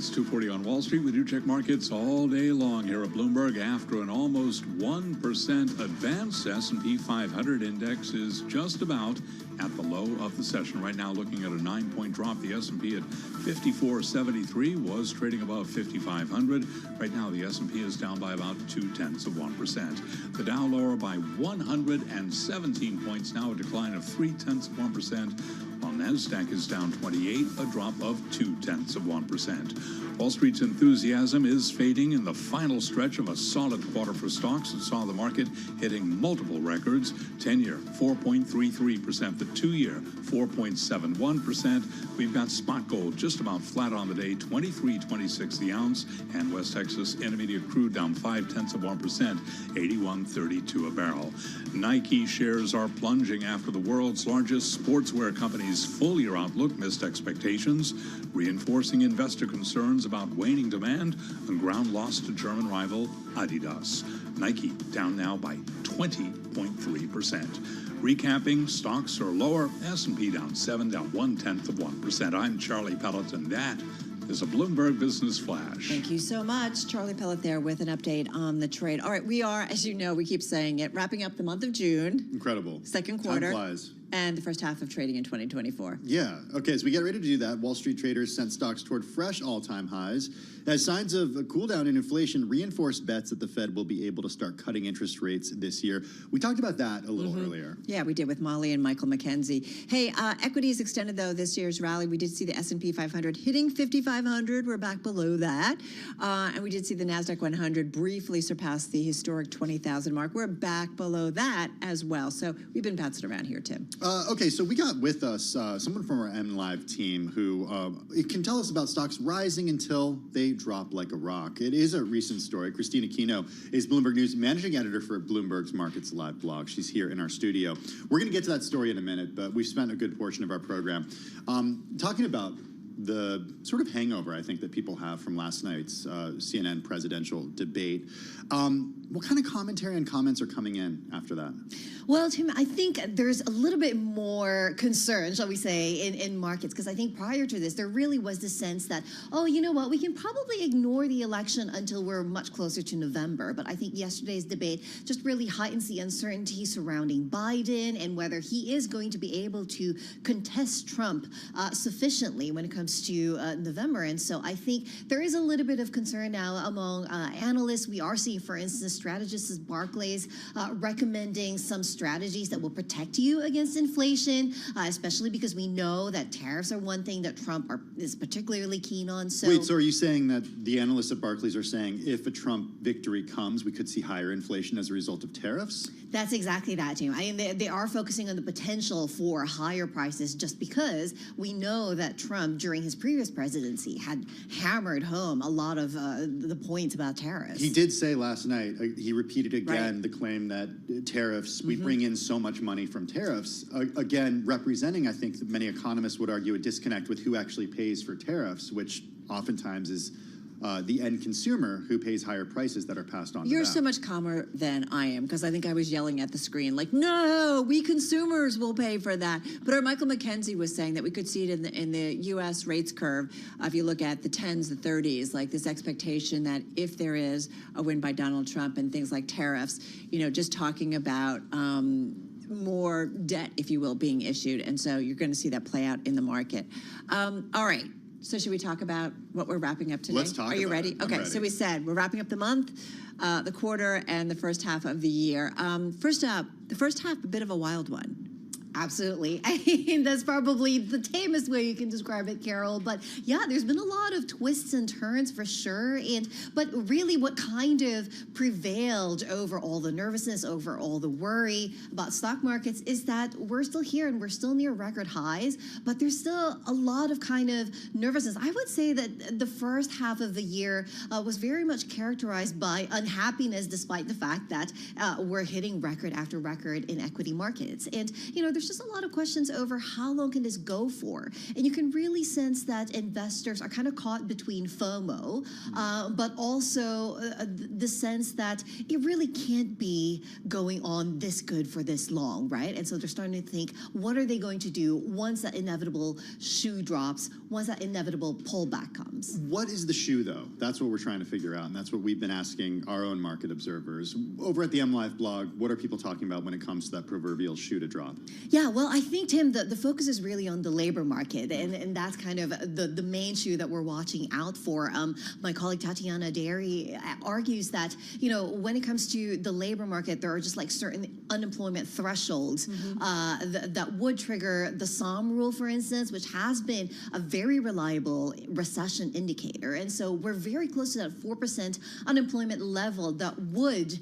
It's 2:40 on Wall Street. We do check markets all day long here at Bloomberg. After an almost 1% advance, S&P 500 index is just about at the low of the session. Right now, looking at a 9-point drop. The S&P at 5473 was trading above 5,500. Right now, the S&P is down by about 0.2%. The Dow lower by 117 points, now a decline of 0.3%. While NASDAQ is down 28, a drop of 0.2%. Wall Street's enthusiasm is fading in the final stretch of a solid quarter for stocks that saw the market hitting multiple records. 10-year, 4.33%. The 2-year, 4.71%. We've got spot gold just about flat on the day, $23.26 the ounce, and West Texas Intermediate crude down 0.5%, $81.32 a barrel. Nike shares are plunging after the world's largest sportswear company's full-year outlook missed expectations, reinforcing investor concerns about waning demand and ground loss to German rival Adidas. Nike down now by 20.3%. Recapping, stocks are lower, S&P down 7, down 0.1%. I'm Charlie Pelleton. That is a Bloomberg Business Flash. Thank you so much. Charlie Pellet there with an update on the trade. All right, we are, as you know, we keep saying it, wrapping up the month of June. Incredible. Second quarter. Time flies. And the first half of trading in 2024. Yeah. Okay, as we get ready to do that, Wall Street traders sent stocks toward fresh all-time highs as signs of a cool down in inflation reinforced bets that the Fed will be able to start cutting interest rates this year. We talked about that a little earlier. Yeah, we did with Molly and Michael McKenzie. Hey, equities extended, though, this year's rally. We did see the S&P 500 hitting 5,500. We're back below that. And we did see the NASDAQ 100 briefly surpass the historic 20,000 mark. We're back below that as well. So we've been bouncing around here, Tim. Okay, so we got with us someone from our MLive team who can tell us about stocks rising until they drop like a rock. It is a recent story. Christina Kino is Bloomberg News managing editor for Bloomberg's Markets Live blog. She's here in our studio. We're going to get to that story in a minute, but we've spent a good portion of our program talking about the sort of hangover, I think, that people have from last night's CNN presidential debate. What kind of commentary and comments are coming in after that? Well, Tim, I think there's a little bit more concern, shall we say, in markets, because I think prior to this, there really was the sense that, oh, you know what, we can probably ignore the election until we're much closer to November. But I think yesterday's debate just really heightens the uncertainty surrounding Biden and whether he is going to be able to contest Trump sufficiently when it comes to November. And so I think there is a little bit of concern now among analysts. We are seeing, for instance, strategists as Barclays recommending some strategies that will protect you against inflation, especially because we know that tariffs are one thing that Trump is particularly keen on. So wait, so are you saying that the analysts at Barclays are saying if a Trump victory comes, we could see higher inflation as a result of tariffs? That's exactly that, Tim. I mean, they are focusing on the potential for higher prices just because we know that Trump, during his previous presidency, had hammered home a lot of the points about tariffs. He did say last night, he repeated again the claim that tariffs, we bring in so much money from tariffs, again, representing, I think, that many economists would argue, a disconnect with who actually pays for tariffs, which oftentimes is the end consumer who pays higher prices that are passed on to You're them. so much calmer than I am, because I think I was yelling at the screen like, no, we consumers will pay for that. But our Michael McKenzie was saying that we could see it in the U.S. rates curve. If you look at the 10s, the 30s, like this expectation that if there is a win by Donald Trump and things like tariffs, you know, just talking about more debt, if you will, being issued. And so you're going to see that play out in the market. All right. So should we talk about what we're wrapping up today? Let's talk Are you about ready? it. I'm Okay, ready. so we said we're wrapping up the month, the quarter, and the first half of the year. First up, the first half, a bit of a wild one. Absolutely. I mean, that's probably the tamest way you can describe it, Carol. But yeah, there's been a lot of twists and turns for sure. But really what kind of prevailed over all the nervousness, over all the worry about stock markets is that we're still here and we're still near record highs, but there's still a lot of kind of nervousness. I would say that the first half of the year was very much characterized by unhappiness, despite the fact that we're hitting record after record in equity markets. And, you know, there's just a lot of questions over how long can this go for? And you can really sense that investors are kind of caught between FOMO, but also the sense that it really can't be going on this good for this long, right? And so they're starting to think, what are they going to do once that inevitable shoe drops, once that inevitable pullback comes? What is the shoe, though? That's what we're trying to figure out, and that's what we've been asking our own market observers. Over at the MLive blog, what are people talking about when it comes to that proverbial shoe to drop? Yeah, well, I think, Tim, the focus is really on the labor market, and that's kind of the main shoe that we're watching out for. My colleague Tatiana Derry argues that, you know, when it comes to the labor market, there are just like certain unemployment thresholds that would trigger the SOM rule, for instance, which has been a very reliable recession indicator. And so we're very close to that 4% unemployment level that would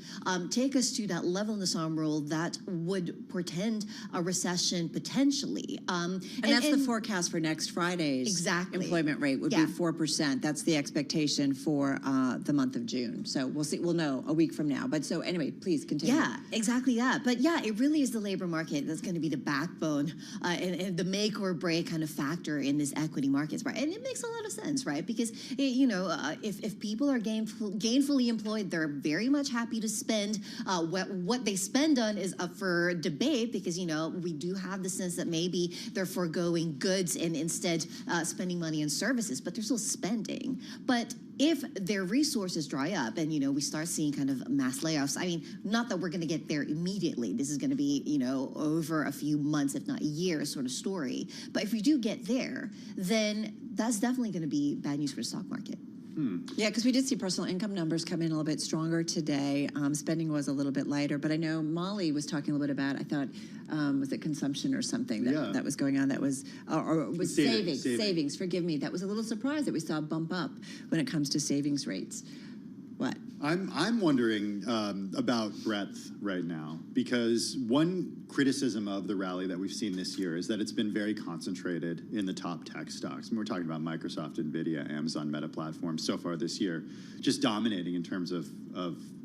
take us to that level in the SOM rule that would portend a recession potentially. And that's the forecast for next Friday's employment rate would be 4%. That's the expectation for the month of June. So we'll see. We'll know a week from now. But so anyway, please continue. Yeah, exactly that. But yeah, it really is the labor market that's going to be the backbone and the make or break kind of factor in this equity markets, right? And it makes a lot of sense, right? Because if people are gainfully employed, they're very much happy to spend. What they spend on is up for debate because we do have the sense that maybe they're foregoing goods and instead spending money on services, but they're still spending. But if their resources dry up and, we start seeing kind of mass layoffs, I mean, not that we're going to get there immediately. This is going to be, over a few months, if not a year sort of story. But if we do get there, then that's definitely going to be bad news for the stock market. Yeah, because we did see personal income numbers come in a little bit stronger today. Spending was a little bit lighter, but I know Molly was talking a little bit about, I thought, was it consumption or something that was going on that was, or was savings, forgive me. That was a little surprise that we saw a bump up when it comes to savings rates. What? I'm wondering about breadth right now, because one criticism of the rally that we've seen this year is that it's been very concentrated in the top tech stocks. And we're talking about Microsoft, NVIDIA, Amazon, Meta platforms so far this year, just dominating in terms of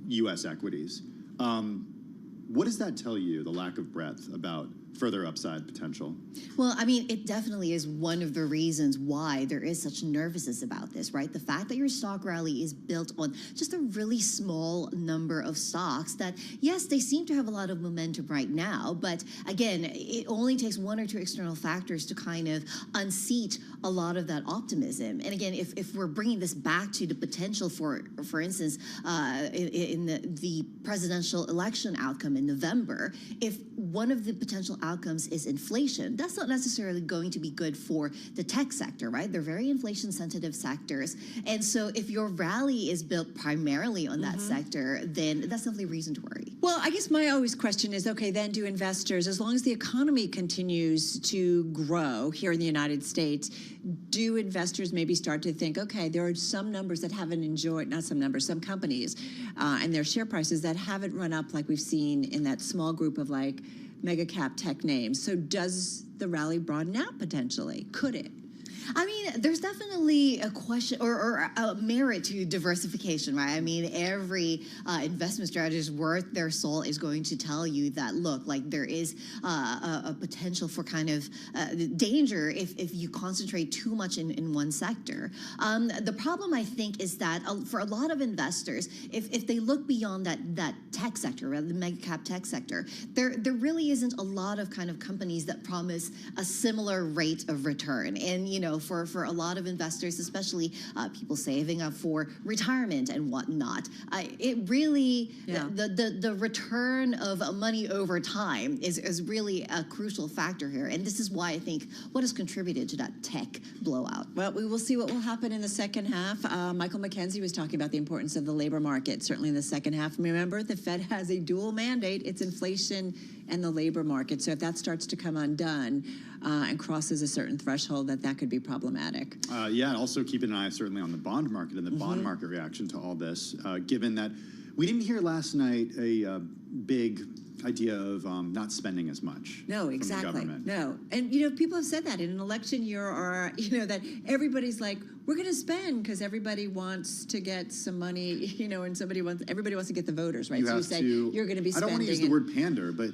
U.S. equities. What does that tell you, the lack of breadth, about further upside potential? Well, I mean, it definitely is one of the reasons why there is such nervousness about this, right? The fact that your stock rally is built on just a really small number of stocks that, yes, they seem to have a lot of momentum right now, but again, it only takes one or two external factors to kind of unseat a lot of that optimism. And again, if we're bringing this back to the potential for instance, in the presidential election outcome in November, if one of the potential outcomes is inflation, that's not necessarily going to be good for the tech sector, right? They're very inflation-sensitive sectors. And so if your rally is built primarily on that sector, then that's definitely a reason to worry. Well, I guess my always question is, okay, then do investors, as long as the economy continues to grow here in the United States, do investors maybe start to think, okay, there are some numbers that haven't enjoyed, not some numbers, some companies and their share prices that haven't run up like we've seen in that small group of like mega cap tech names. So does the rally broaden out potentially? Could it? I mean, there's definitely a question or a merit to diversification, right? I mean, every investment strategist worth their salt is going to tell you that, look, like there is a potential for kind of danger if you concentrate too much in one sector. The problem, I think, is that for a lot of investors, if they look beyond that tech sector, right, the mega cap tech sector, there really isn't a lot of kind of companies that promise a similar rate of return. And, for a lot of investors, especially people saving up for retirement and whatnot, it really, the return of money over time is really a crucial factor here. And this is why I think what has contributed to that tech blowout. Well, we will see what will happen in the second half. Michael McKenzie was talking about the importance of the labor market, certainly in the second half. Remember, the Fed has a dual mandate. It's inflation and the labor market. So if that starts to come undone and crosses a certain threshold, that could be problematic. And also keep an eye certainly on the bond market and the bond market reaction to all this, given that we didn't hear last night a big idea of not spending as much. No, exactly. From the government. No. And, people have said that in an election year or, that everybody's like, we're going to spend because everybody wants to get some money, and everybody wants to get the voters, right? So you say you're going to be spending. I don't want to use the word pander, but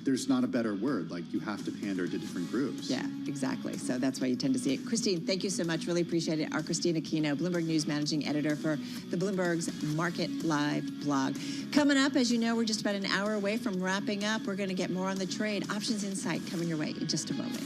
there's not a better word. Like, you have to pander to different groups. Yeah, exactly. So that's why you tend to see it. Christine, thank you so much. Really appreciate it. Our Christina Aquino, Bloomberg News Managing Editor for the Bloomberg's Market Live blog. Coming up, as you know, we're just about an hour away from wrapping up. We're going to get more on the trade. Options Insight coming your way in just a moment.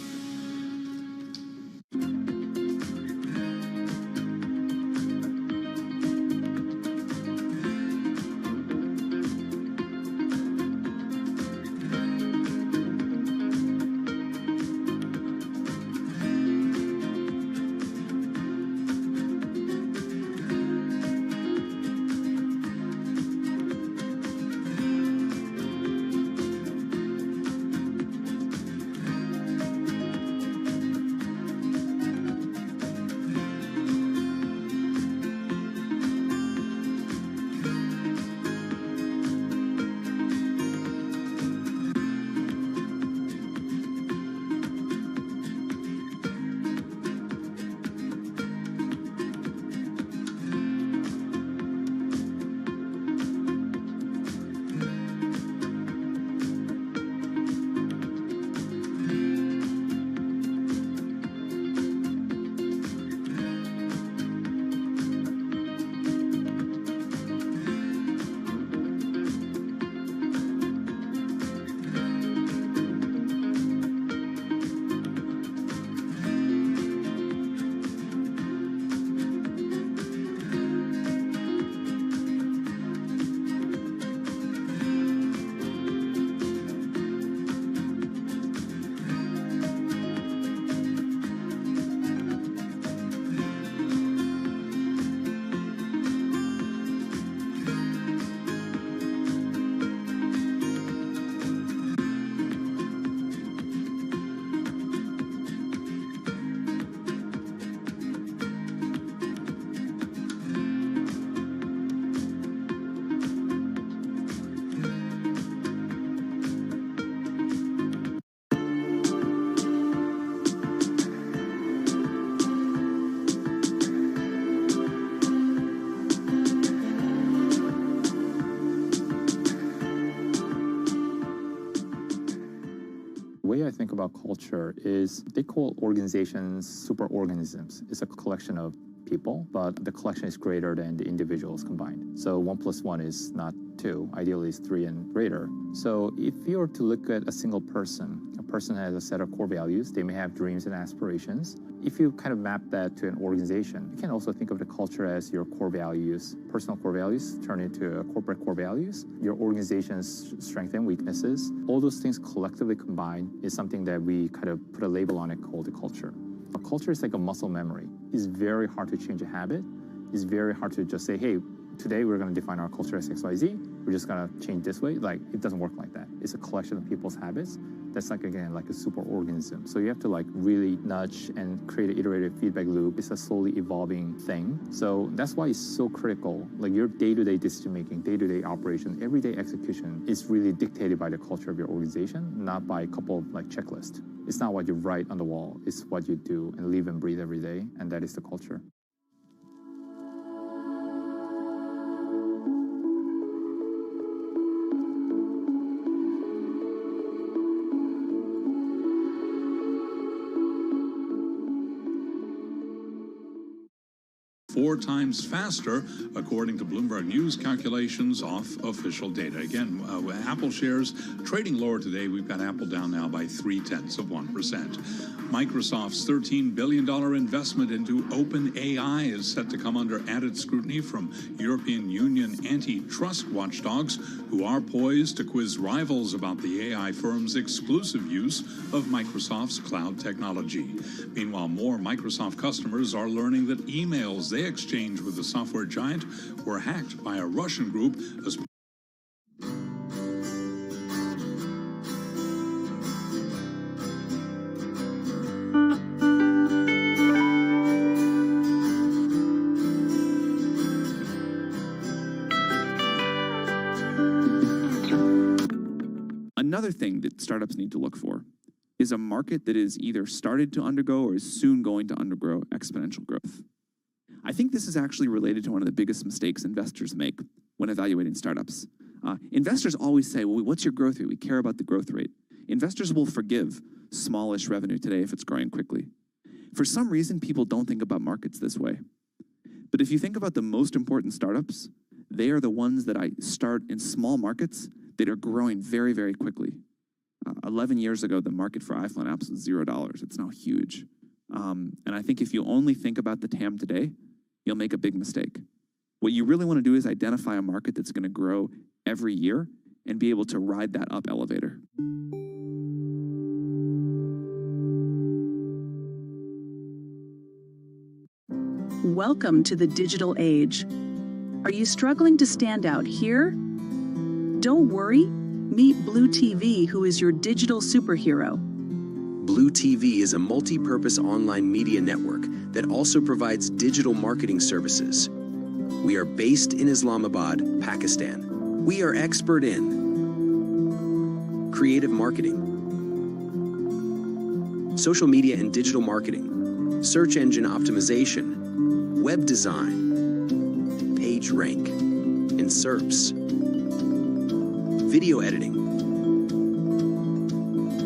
The way I think about culture is they call organizations superorganisms. It's a collection of people, but the collection is greater than the individuals combined. So 1 + 1 is not 2, ideally it's 3 and greater. So if you were to look at a single person, a person has a set of core values, they may have dreams and aspirations. If you kind of map that to an organization, you can also think of the culture as your core values, personal core values turn into corporate core values, your organization's strengths and weaknesses. All those things collectively combined is something that we kind of put a label on it called a culture. A culture is like a muscle memory. It's very hard to change a habit. It's very hard to just say, hey, today we're going to define our culture as XYZ. We're just going to change this way. Like, it doesn't work like that. It's a collection of people's habits. That's like, again, like a superorganism. So you have to like really nudge and create an iterative feedback loop. It's a slowly evolving thing. So that's why it's so critical. Like your day-to-day decision-making, day-to-day operation, everyday execution is really dictated by the culture of your organization, not by a couple of like checklists. It's not what you write on the wall. It's what you do and live and breathe every day. And that is the culture. Four times faster, according to Bloomberg News calculations off official data. Again, Apple shares trading lower today. We've got Apple down now by 0.3%. Microsoft's $13 billion investment into OpenAI is set to come under added scrutiny from European Union antitrust watchdogs, who are poised to quiz rivals about the AI firm's exclusive use of Microsoft's cloud technology. Meanwhile, more Microsoft customers are learning that emails they exchanged with the software giant were hacked by a Russian group as Another thing that startups need to look for is a market that is either started to undergo or is soon going to undergo exponential growth. I think this is actually related to one of the biggest mistakes investors make when evaluating startups. Investors always say, well, what's your growth rate? We care about the growth rate. Investors will forgive smallish revenue today if it's growing quickly. For some reason, people don't think about markets this way. But if you think about the most important startups, they are the ones that I start in small markets that are growing very, very quickly. 11 years ago, the market for iPhone apps was $0. It's now huge. And I think if you only think about the TAM today, you'll make a big mistake. What you really want to do is identify a market that's going to grow every year and be able to ride that up elevator. Welcome to the digital age. Are you struggling to stand out here? Don't worry. Meet Blue TV, who is your digital superhero. Blue TV is a multi-purpose online media network that also provides digital marketing services. We are based in Islamabad, Pakistan. We are expert in creative marketing, social media and digital marketing, search engine optimization, web design, page rank, and SERPs, video editing,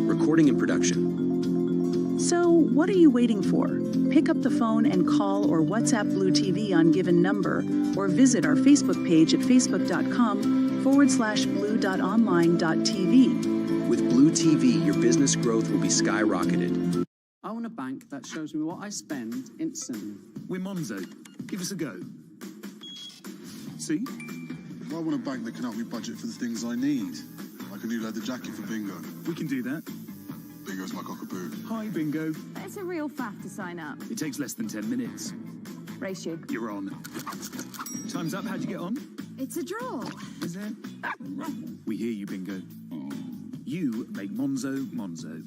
recording and production. So, what are you waiting for? Pick up the phone and call or WhatsApp Blue TV on given number, or visit our Facebook page at facebook.com/blue.online.tv. With Blue TV, your business growth will be skyrocketed. I want a bank that shows me what I spend instantly. We're Monzo. Give us a go. See? I want a bank that can help me budget for the things I need, like a new leather jacket for Bingo. We can do that. Bingo's my cockapoo. Hi, Bingo. It's a real faff to sign up. It takes less than 10 minutes. Race you. You're on. Time's up. How'd you get on? It's a draw. Is it? We hear you, Bingo. You make Monzo Monzo.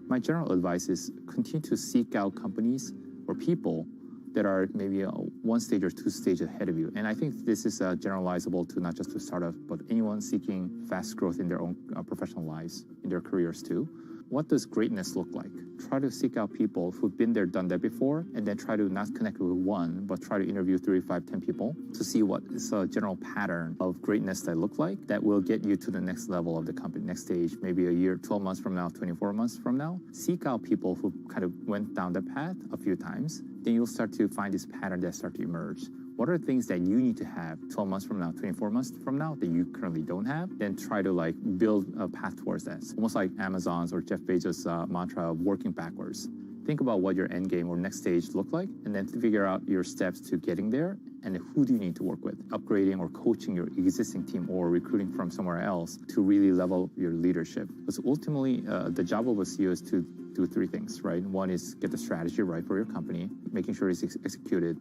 My general advice is continue to seek out companies or people that are maybe one stage or two stages ahead of you. And I think this is generalizable to not just to startups, but anyone seeking fast growth in their own professional lives, in their careers too. What does greatness look like? Try to seek out people who've been there, done that before, and then try to not connect with one, but try to interview 3, 5, 10 people to see what is a general pattern of greatness that look like that will get you to the next level of the company, next stage, maybe a year, 12 months from now, 24 months from now. Seek out people who kind of went down that path a few times. Then you'll start to find this pattern that start to emerge. What are things that you need to have 12 months from now, 24 months from now that you currently don't have? Then try to like build a path towards that. Almost like Amazon's or Jeff Bezos' mantra of working backwards. Think about what your end game or next stage look like, and then figure out your steps to getting there, and who do you need to work with, upgrading or coaching your existing team or recruiting from somewhere else to really level your leadership. Because ultimately, the job of a CEO is to do 3 things, right? One is get the strategy right for your company, making sure it's executed,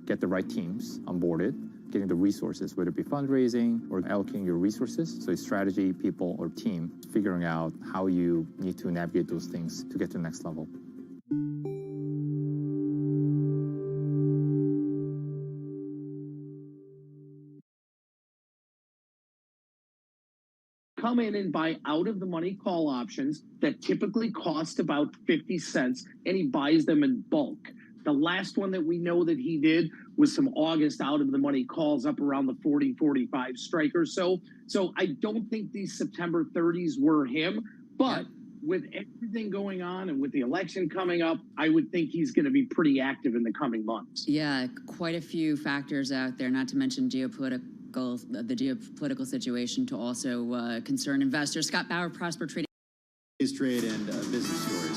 get the right teams onboarded, getting the resources, whether it be fundraising or allocating your resources. So it's strategy, people, or team, figuring out how you need to navigate those things to get to the next level. Come in and buy out-of-the-money call options that typically cost about 50 cents, and he buys them in bulk. The last one that we know that he did was some August out-of-the-money calls up around the 40, 45 strike or so. So I don't think these September 30s were him, but with everything going on and with the election coming up, I would think he's going to be pretty active in the coming months. Yeah, quite a few factors out there, not to mention the geopolitical situation to also concern investors. Scott Bauer, Prosper Trading. Trade and business stories.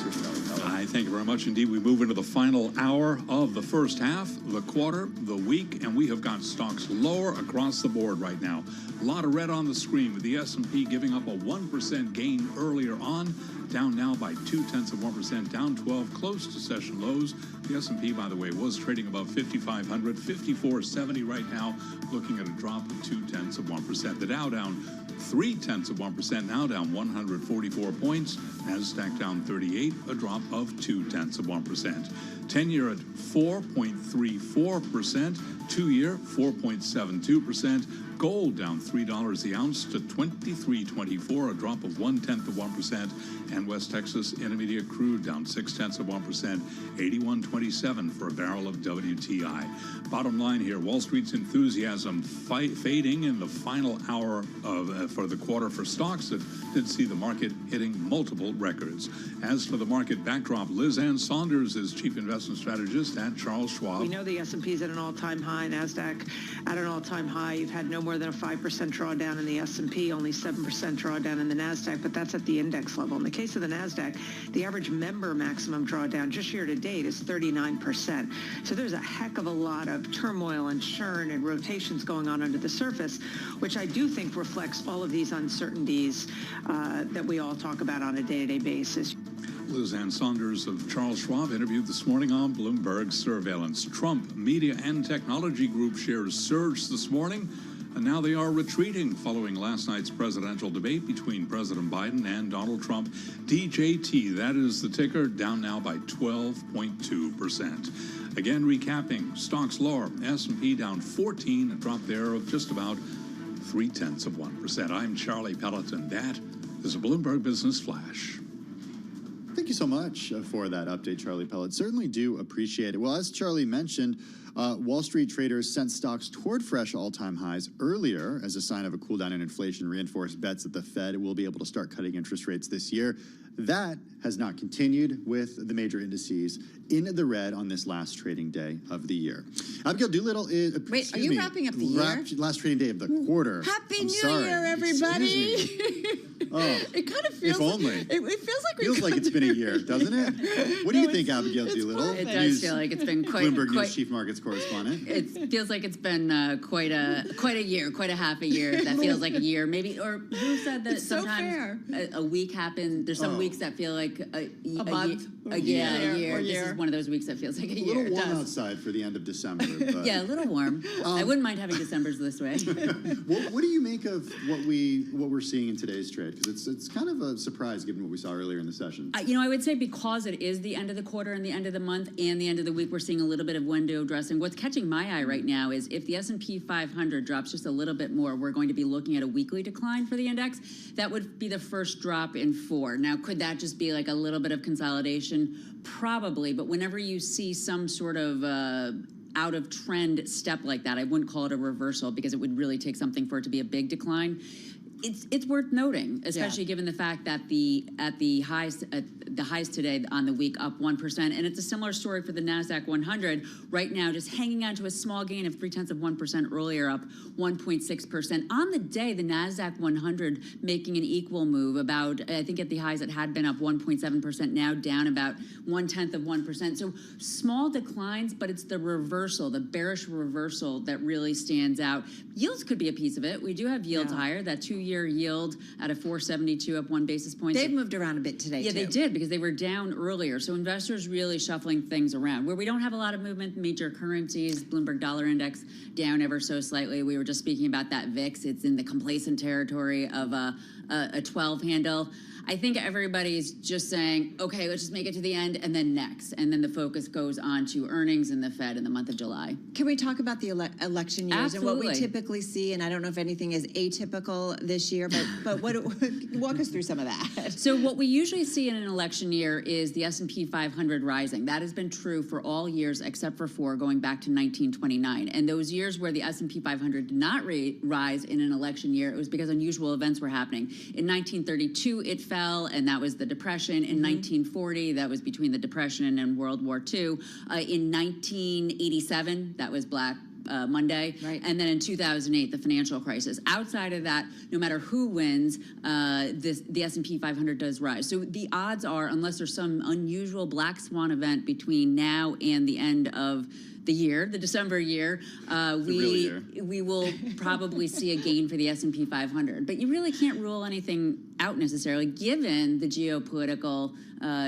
Thank you very much indeed. We move into the final hour of the first half, the quarter, the week, and we have got stocks lower across the board right now. A lot of red on the screen with the S&P giving up a 1% gain earlier on, down now by 0.2%, down 12, close to session lows. The S&P, by the way, was trading above 5,500, 54.70 right now, looking at a drop of 0.2%. The Dow down 0.3%, now down 144 points. Nasdaq down 38, a drop of 0.2%. 10-year at 4.34%, 2-year 4.72%. Gold down $3 the ounce to $23.24, a drop of 0.1%. And West Texas Intermediate crude down 0.6%, $81.27 for a barrel of WTI. Bottom line here, Wall Street's enthusiasm fading in the final hour of for the quarter for stocks that did see the market hitting multiple records. As for the market backdrop, Liz Ann Saunders is chief investment strategist at Charles Schwab. We know the S&P's at an all-time high, NASDAQ at an all-time high. You've had no more than a 5% drawdown in the S&P, only 7% drawdown in the NASDAQ, but that's at the index level. In the case of the NASDAQ, the average member maximum drawdown just year to date is 39%. So there's a heck of a lot of turmoil and churn and rotations going on under the surface, which I do think reflects all of these uncertainties that we all talk about on a day-to-day basis. Liz Ann Saunders of Charles Schwab interviewed this morning on Bloomberg Surveillance. Trump Media and Technology Group shares surged this morning, and now they are retreating following last night's presidential debate between President Biden and Donald Trump. DJT, that is the ticker, down now by 12.2%. Again, recapping, stocks lower, S&P down 14, a drop there of just about 0.3%. I'm Charlie Pelleton. That is a Bloomberg Business Flash. Thank you so much for that update, Charlie Pellet. Certainly do appreciate it. Well, as Charlie mentioned, Wall Street traders sent stocks toward fresh all-time highs earlier as a sign of a cool down in inflation, reinforced bets that the Fed will be able to start cutting interest rates this year. That has not continued, with the major indices in the red on this last trading day of the year. Abigail Doolittle is... Wait, are you wrapping up the year? Last trading day of the quarter. Happy New Year, everybody! Oh, it kind of feels if only. It feels like feels like it's been a year, doesn't it? What do you think, Abigail Doolittle? It does feel like it's been quite Bloomberg News chief markets correspondent. It feels like it's been quite a year, quite a half a year. That feels like a year, maybe. Or who said that it's sometimes a week happens? There's some weeks that feel like a month, a year. This is one of those weeks that feels like a year. A little warm outside for the end of December. But yeah, a little warm. I wouldn't mind having Decembers this way. What do you make of what we're seeing in today's trade? Because it's kind of a surprise given what we saw earlier in the session. I would say because it is the end of the quarter and the end of the month and the end of the week, we're seeing a little bit of window dressing. What's catching my eye right now is if the S&P 500 drops just a little bit more, we're going to be looking at a weekly decline for the index. That would be the first drop in 4. Now, could that just be like a little bit of consolidation? Probably, but whenever you see some sort of out of trend step like that, I wouldn't call it a reversal because it would really take something for it to be a big decline. It's worth noting, especially given the fact that the highs today on the week up 1%, and it's a similar story for the Nasdaq 100 right now, just hanging on to a small gain of 0.3% earlier, up 1.6% on the day. The Nasdaq 100 making an equal move, about I think at the highs it had been up 1.7%, now down about 0.1%. So small declines, but it's the reversal, the bearish reversal that really stands out. Yields could be a piece of it. We do have yields higher. That 2-year yield at a 4.72 up 1 basis point. They've moved around a bit today, Yeah, they did because they were down earlier. So investors really shuffling things around. Where we don't have a lot of movement, major currencies, Bloomberg Dollar Index down ever so slightly. We were just speaking about that VIX. It's in the complacent territory of a 12 handle. I think everybody's just saying, okay, let's just make it to the end and then next. And then the focus goes on to earnings in the Fed in the month of July. Can we talk about the election years Absolutely. and what we typically see? And I don't know if anything is atypical this year, but walk us through some of that. So what we usually see in an election year is the S&P 500 rising. That has been true for all years except for 4 going back to 1929. And those years where the S&P 500 did not rise in an election year, it was because unusual events were happening. In 1932, it fell, and that was the Depression. In 1940, that was between the Depression and World War II. In 1987, that was Black Monday. Right. And then in 2008, the financial crisis. Outside of that, no matter who wins, the S&P 500 does rise. So the odds are, unless there's some unusual black swan event between now and the end of the year, the December year, we will probably see a gain for the S&P 500. But you really can't rule anything out necessarily, given the geopolitical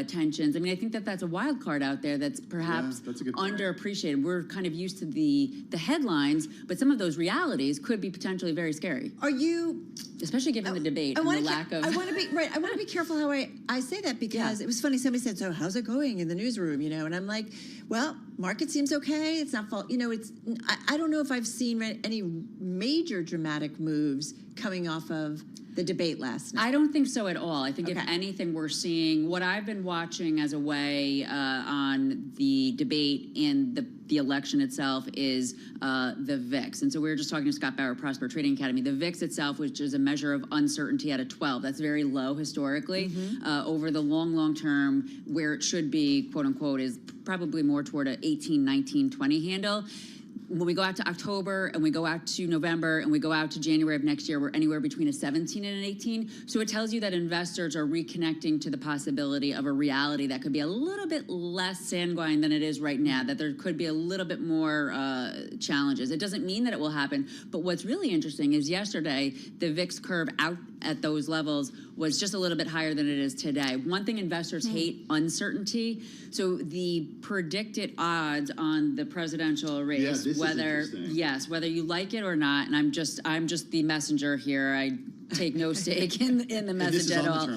tensions. I mean, I think that's a wild card out there that's perhaps underappreciated. We're kind of used to the headlines, but some of those realities could be potentially very scary. Are you... Especially given the debate and the lack of... I want to be right. I want to be careful how I say that because it was funny. Somebody said, so how's it going in the newsroom, And I'm like, well... Market seems okay. It's not fall. I don't know if I've seen any major dramatic moves coming off of the debate last night. I don't think so at all. I think if anything, we're seeing what I've been watching as a way on the debate and the election itself is the VIX. And so we were just talking to Scott Bauer, Prosper Trading Academy. The VIX itself, which is a measure of uncertainty at a 12, that's very low historically. Over the long term, where it should be, quote unquote, is probably more toward an 18, 19, 20 handle. When we go out to October and we go out to November and we go out to January of next year, we're anywhere between a 17 and an 18. So it tells you that investors are reconnecting to the possibility of a reality that could be a little bit less sanguine than it is right now, that there could be a little bit more challenges. It doesn't mean that it will happen, but what's really interesting is yesterday, the VIX curve out at those levels was just a little bit higher than it is today. One thing investors hate, uncertainty. So the predicted odds on the presidential race, whether you like it or not, and I'm just the messenger here. I take no stake in the message at all.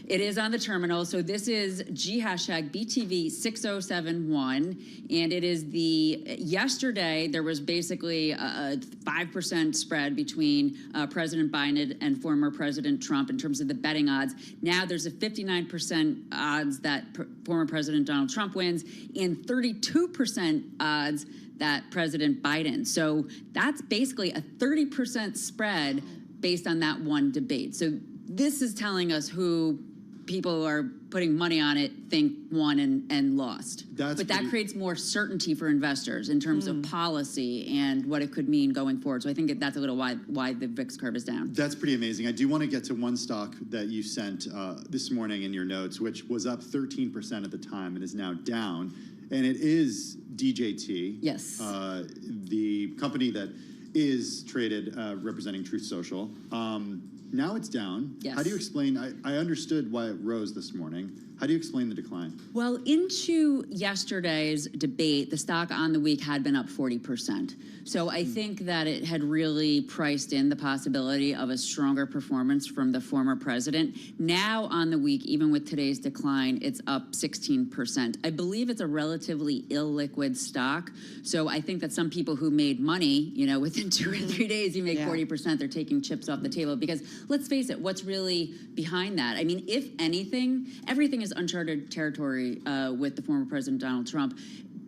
It is on the terminal. So this is #BTV 6071, and it is yesterday there was basically a 5% spread between President Biden and former President Trump in terms of the betting odds. Now there's a 59% odds that former President Donald Trump wins, and 32% odds that President Biden. So that's basically a 30% spread based on that one debate. So this is telling us who people are putting money on it think won and lost. But that creates more certainty for investors in terms of policy and what it could mean going forward. So I think that's a little why the VIX curve is down. That's pretty amazing. I do want to get to one stock that you sent this morning in your notes, which was up 13% at the time and is now down. And it is DJT. Yes. The company that is traded representing Truth Social. Now it's down. Yes. How do you explain? I understood why it rose this morning. How do you explain the decline? Well, into yesterday's debate, the stock on the week had been up 40%. So I think that it had really priced in the possibility of a stronger performance from the former president. Now on the week, even with today's decline, it's up 16%. I believe it's a relatively illiquid stock. So I think that some people who made money, within 2 or 3 days, you make 40%, they're taking chips off the table. Because let's face it, what's really behind that? I mean, if anything, everything is uncharted territory with the former President Donald Trump.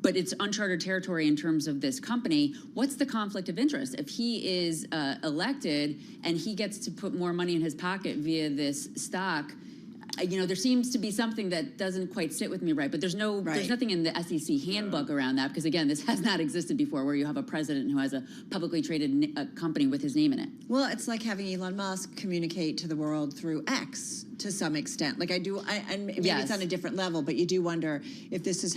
But it's uncharted territory in terms of this company. What's the conflict of interest? If he is elected and he gets to put more money in his pocket via this stock, there seems to be something that doesn't quite sit with me right. But there's nothing in the SEC handbook around that, because again, this has not existed before, where you have a president who has a publicly traded company with his name in it. Well, it's like having Elon Musk communicate to the world through X to some extent. Like and maybe it's on a different level, but you do wonder if this is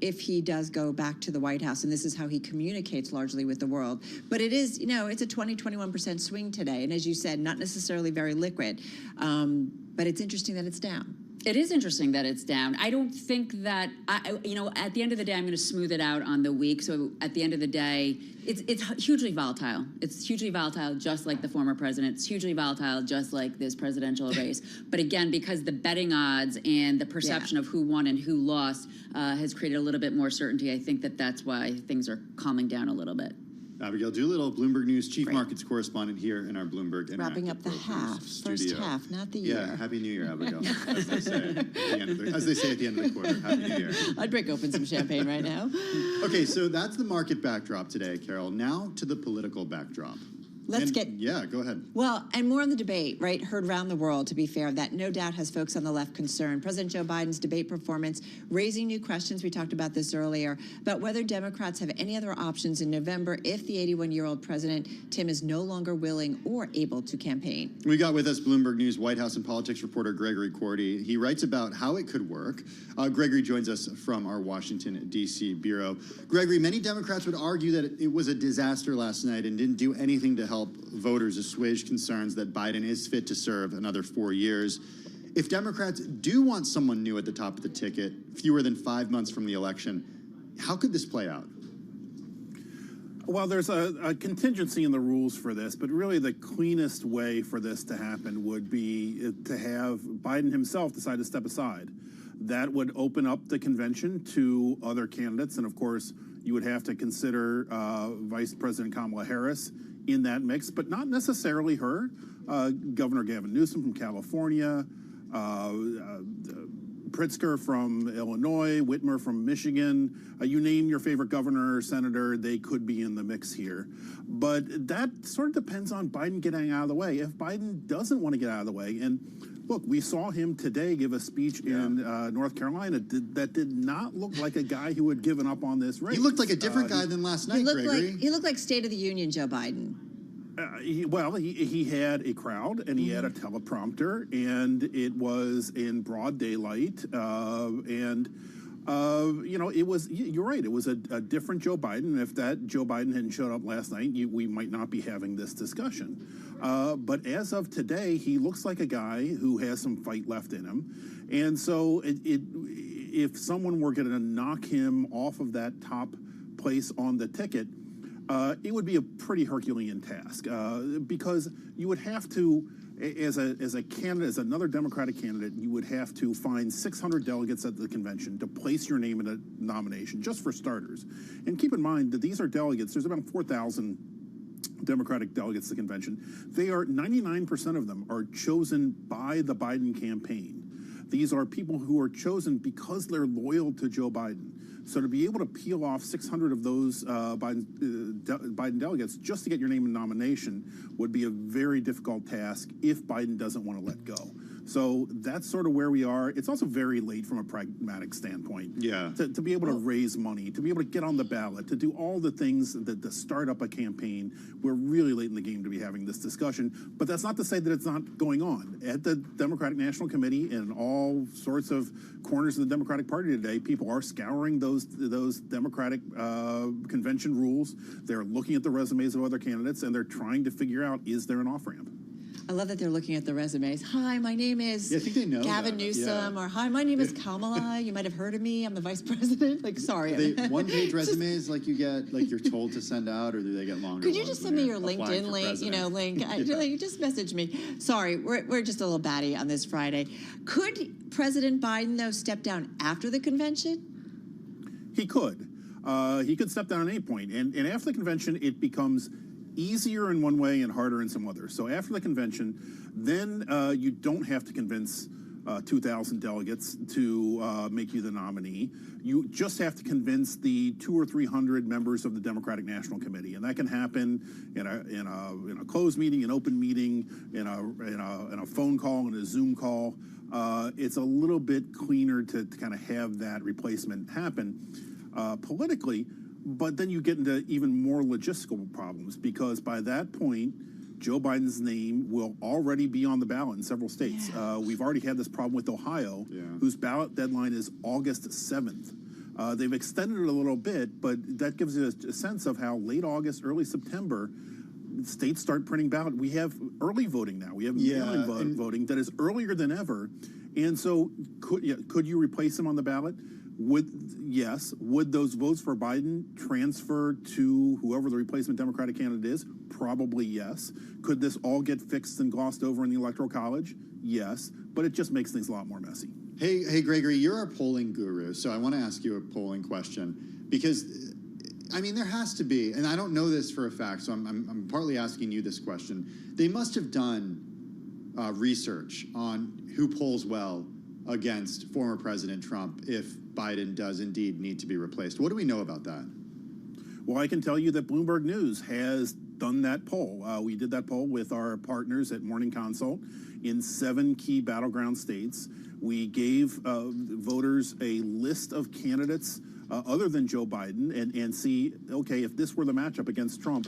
if he does go back to the White House, and this is how he communicates largely with the world. But it is, it's a 21% swing today. And as you said, not necessarily very liquid. But it's interesting that it's down. It is interesting that it's down. I don't think that, at the end of the day, I'm going to smooth it out on the week. So at the end of the day, it's hugely volatile. It's hugely volatile, just like the former president. It's hugely volatile, just like this presidential race. But again, because the betting odds and the perception of who won and who lost has created a little bit more certainty, I think that's why things are calming down a little bit. Abigail Doolittle, Bloomberg News chief markets correspondent here in our Bloomberg Interactive Wrapping up the studio. first half, not the year. Yeah, Happy New Year, Abigail, as they say at the end of the quarter. Happy New Year. I'd break open some champagne right now. Okay, so that's the market backdrop today, Carol. Now to the political backdrop. Yeah, go ahead. Well, and more on the debate, right? Heard around the world, to be fair, that no doubt has folks on the left concerned. President Joe Biden's debate performance, raising new questions, we talked about this earlier, about whether Democrats have any other options in November if the 81-year-old president, Tim, is no longer willing or able to campaign. We got with us Bloomberg News White House and politics reporter Gregory Cordy. He writes about how it could work. Gregory joins us from our Washington, D.C. bureau. Gregory, many Democrats would argue that it was a disaster last night and didn't do anything to help voters assuage concerns that Biden is fit to serve another 4 years. If Democrats do want someone new at the top of the ticket, fewer than 5 months from the election, how could this play out? Well, there's a contingency in the rules for this, but really the cleanest way for this to happen would be to have Biden himself decide to step aside. That would open up the convention to other candidates, and of course, you would have to consider Vice President Kamala Harris in that mix, but not necessarily her. Governor Gavin Newsom from California, Pritzker from Illinois, Whitmer from Michigan. You name your favorite governor or senator, they could be in the mix here. But that sort of depends on Biden getting out of the way. If Biden doesn't want to get out of the way, and look, we saw him today give a speech in North Carolina that did not look like a guy who had given up on this race. He looked like a different guy than last night, Gregory. He looked like State of the Union Joe Biden. He had a crowd and he had a teleprompter, and it was in broad daylight. It was, you're right, it was a different Joe Biden. If that Joe Biden hadn't showed up last night, we might not be having this discussion. But as of today, he looks like a guy who has some fight left in him. And so if someone were going to knock him off of that top place on the ticket, it would be a pretty Herculean task because you would have to, as a candidate, as another Democratic candidate, you would have to find 600 delegates at the convention to place your name in a nomination, just for starters. And keep in mind that these are delegates. There's about 4,000 Democratic delegates to the convention. 99% of them are chosen by the Biden campaign. These are people who are chosen because they're loyal to Joe Biden. So to be able to peel off 600 of those Biden delegates just to get your name in nomination would be a very difficult task if Biden doesn't want to let go. So that's sort of where we are. It's also very late from a pragmatic standpoint. Yeah. To be able to raise money, to be able to get on the ballot, to do all the things that to start up a campaign, we're really late in the game to be having this discussion. But that's not to say that it's not going on. At the Democratic National Committee and all sorts of corners of the Democratic Party today, people are scouring those Democratic convention rules. They're looking at the resumes of other candidates, and they're trying to figure out, is there an off-ramp? I love that they're looking at the resumes. Hi, my name is Gavin Newsom, or hi, my name is Kamala. You might have heard of me. I'm the vice president. Like, sorry. Are they one-page resumes like you get, like you're told to send out, or do they get longer? Could you just send me your LinkedIn link? Link. You just message me. Sorry, we're just a little batty on this Friday. Could President Biden though step down after the convention? He could. He could step down at any point, and after the convention, it becomes easier in one way and harder in some other. So after the convention, then you don't have to convince 2,000 delegates to make you the nominee. You just have to convince the 200 or 300 members of the Democratic National Committee, and that can happen in a closed meeting, an open meeting, in a phone call, in a Zoom call. It's a little bit cleaner to kind of have that replacement happen politically. But then you get into even more logistical problems, because by that point, Joe Biden's name will already be on the ballot in several states. We've already had this problem with Ohio, whose ballot deadline is August 7th. They've extended it a little bit, but that gives you a sense of how late August, early September, states start printing ballot. We have early voting now. We have mail-in voting that is earlier than ever. And so could you replace him on the ballot? Yes. Would those votes for Biden transfer to whoever the replacement Democratic candidate is? Probably yes. Could this all get fixed and glossed over in the Electoral College? Yes. But it just makes things a lot more messy. Hey, Gregory, you're our polling guru, so I want to ask you a polling question, because, I mean, there has to be, and I don't know this for a fact, so I'm partly asking you this question. They must have done research on who polls well against former President Trump if Biden does indeed need to be replaced. What do we know about that? Well, I can tell you that Bloomberg News has done that poll. We did that poll with our partners at Morning Consult in 7 key battleground states. We gave voters a list of candidates other than Joe Biden and see, okay, if this were the matchup against Trump,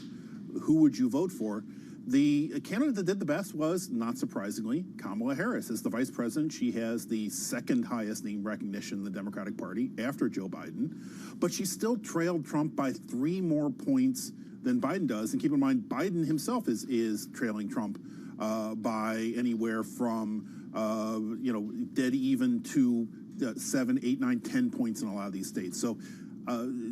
who would you vote for? The candidate that did the best was, not surprisingly, Kamala Harris. As the vice president, she has the second highest name recognition in the Democratic Party after Joe Biden, but she still trailed Trump by 3 more points than Biden does. And keep in mind, Biden himself is trailing Trump by anywhere from dead even to 7, 8, 9, 10 points in a lot of these states. So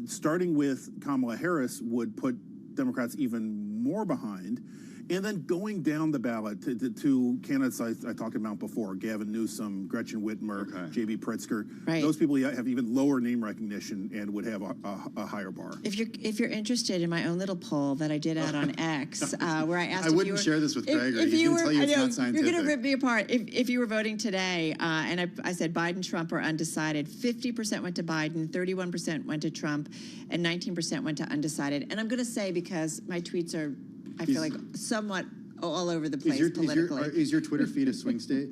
starting with Kamala Harris would put Democrats even more behind. And then going down the ballot to candidates I talked about before, Gavin Newsom, Gretchen Whitmer, J.B. Pritzker. Right. Those people have even lower name recognition and would have a higher bar. If you're interested in my own little poll that I did out on X, where I asked, I wouldn't share this with Gregory. He's going to tell you it's not scientific. You're going to rip me apart. If you were voting today, and I said Biden, Trump, or undecided, 50% went to Biden, 31% went to Trump, and 19% went to undecided. And I'm going to say, because my tweets are, I feel like, somewhat all over the place politically. Is your Twitter feed a swing state?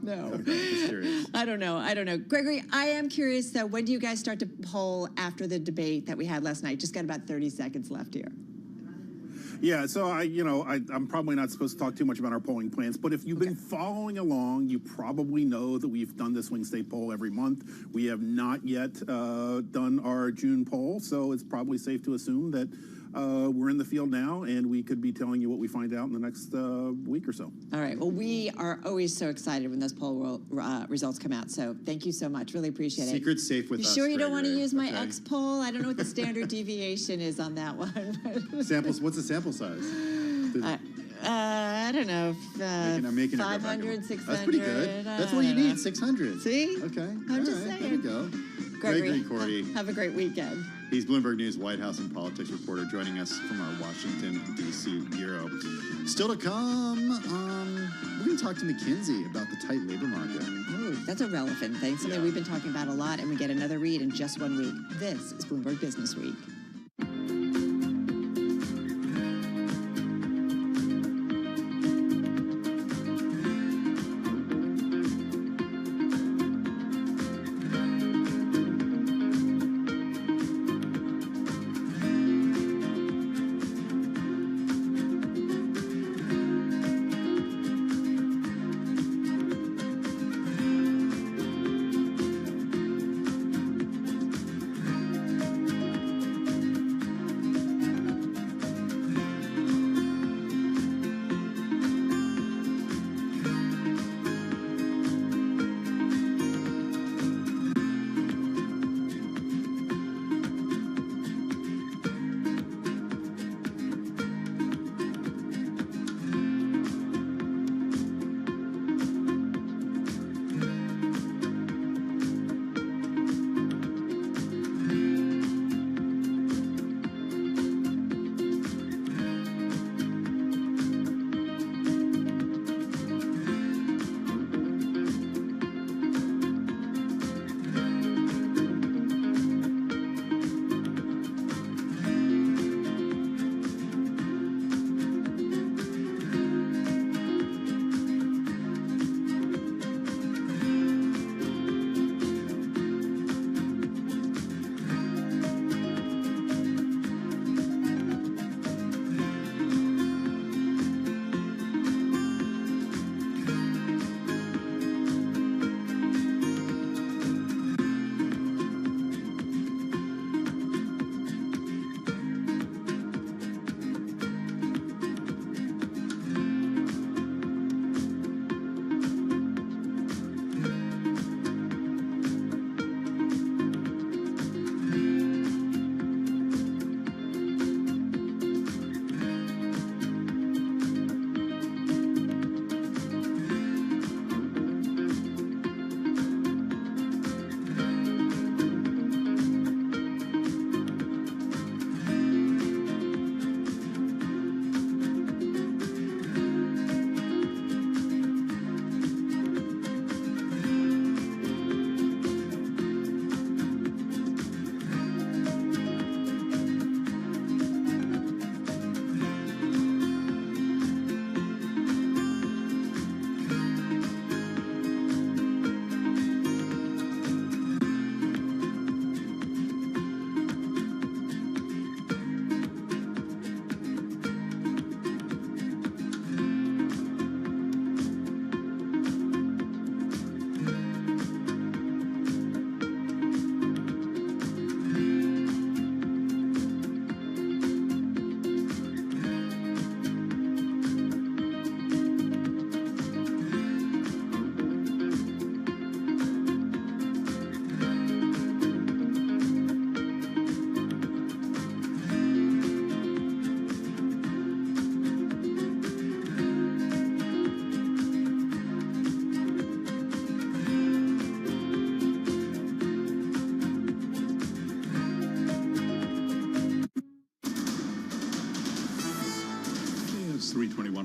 No. Okay, just curious. I don't know. Gregory, I am curious, though, when do you guys start to poll after the debate that we had last night? Just got about 30 seconds left here. Yeah, so I'm probably not supposed to talk too much about our polling plans, but if you've been following along, you probably know that we've done the swing state poll every month. We have not yet done our June poll, so it's probably safe to assume that we're in the field now, and we could be telling you what we find out in the next week or so. All right. Well, we are always so excited when those poll results come out. So thank you so much. Really appreciate it. Secret's safe with you us. Sure, you don't want to Gregory? use my Okay. X poll? I don't know what the standard deviation is on that one. Samples. What's the sample size? I don't know. I'm making 500, 600. That's pretty good. That's what you need. 600. See? Okay. I'm just saying. There we go. Gregory, Cordy. have a great weekend. He's Bloomberg News White House and politics reporter joining us from our Washington, D.C. bureau. Still to come, we're going to talk to McKinsey about the tight labor market. Oh, that's a relevant thing, something we've been talking about a lot, and we get another read in just 1 week. This is Bloomberg Business Week.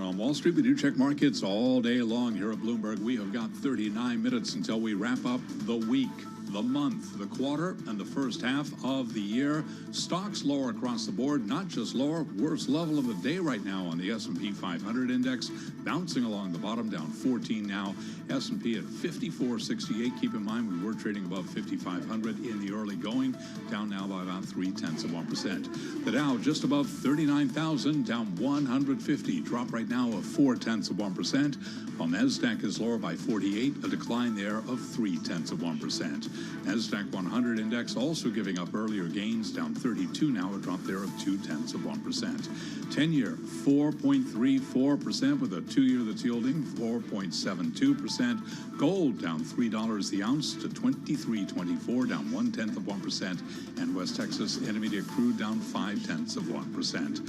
on Wall Street. We do check markets all day long here at Bloomberg. We have got 39 minutes until we wrap up the week, the month, the quarter, and the first half of the year. Stocks lower across the board, not just lower, worst level of the day right now on the S&P 500 index, bouncing along the bottom, down 14 now. S&P at 54.68. Keep in mind, we were trading above 5,500 in the early going, down now by about 0.3%. The Dow just above 39,000, down 150, drop right now of 0.4%, while NASDAQ is lower by 48, a decline there of 0.3%. NASDAQ 100 index also giving up earlier gains, down 32 now, a drop there of 0.2%. 10-year 4.34%, with a 2-year that's yielding 4.72%. Gold down $3 the ounce to $23.24, down 0.1%. And West Texas Intermediate crude down 0.5%.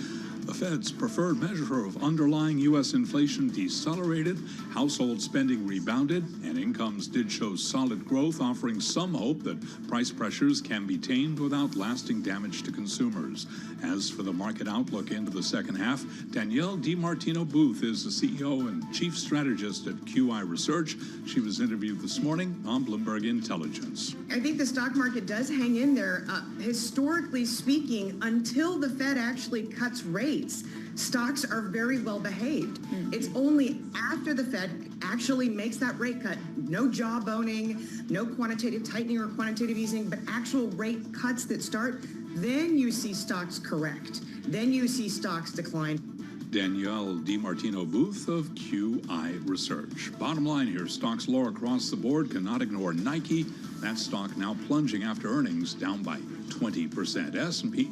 The Fed's preferred measure of underlying U.S. inflation decelerated, household spending rebounded, and incomes did show solid growth, offering some hope that price pressures can be tamed without lasting damage to consumers. As for the market outlook into the second half, Danielle DiMartino Booth is the CEO and chief strategist at QI Research. She was interviewed this morning on Bloomberg Intelligence. I think the stock market does hang in there, historically speaking, until the Fed actually cuts rates. Stocks are very well behaved. It's only after the Fed actually makes that rate cut, no jawboning, no quantitative tightening or quantitative easing, but actual rate cuts that start, then you see stocks correct. Then you see stocks decline. Danielle DiMartino Booth of QI Research. Bottom line here, stocks lower across the board. Cannot ignore Nike. That stock now plunging after earnings, down by 20%. S&P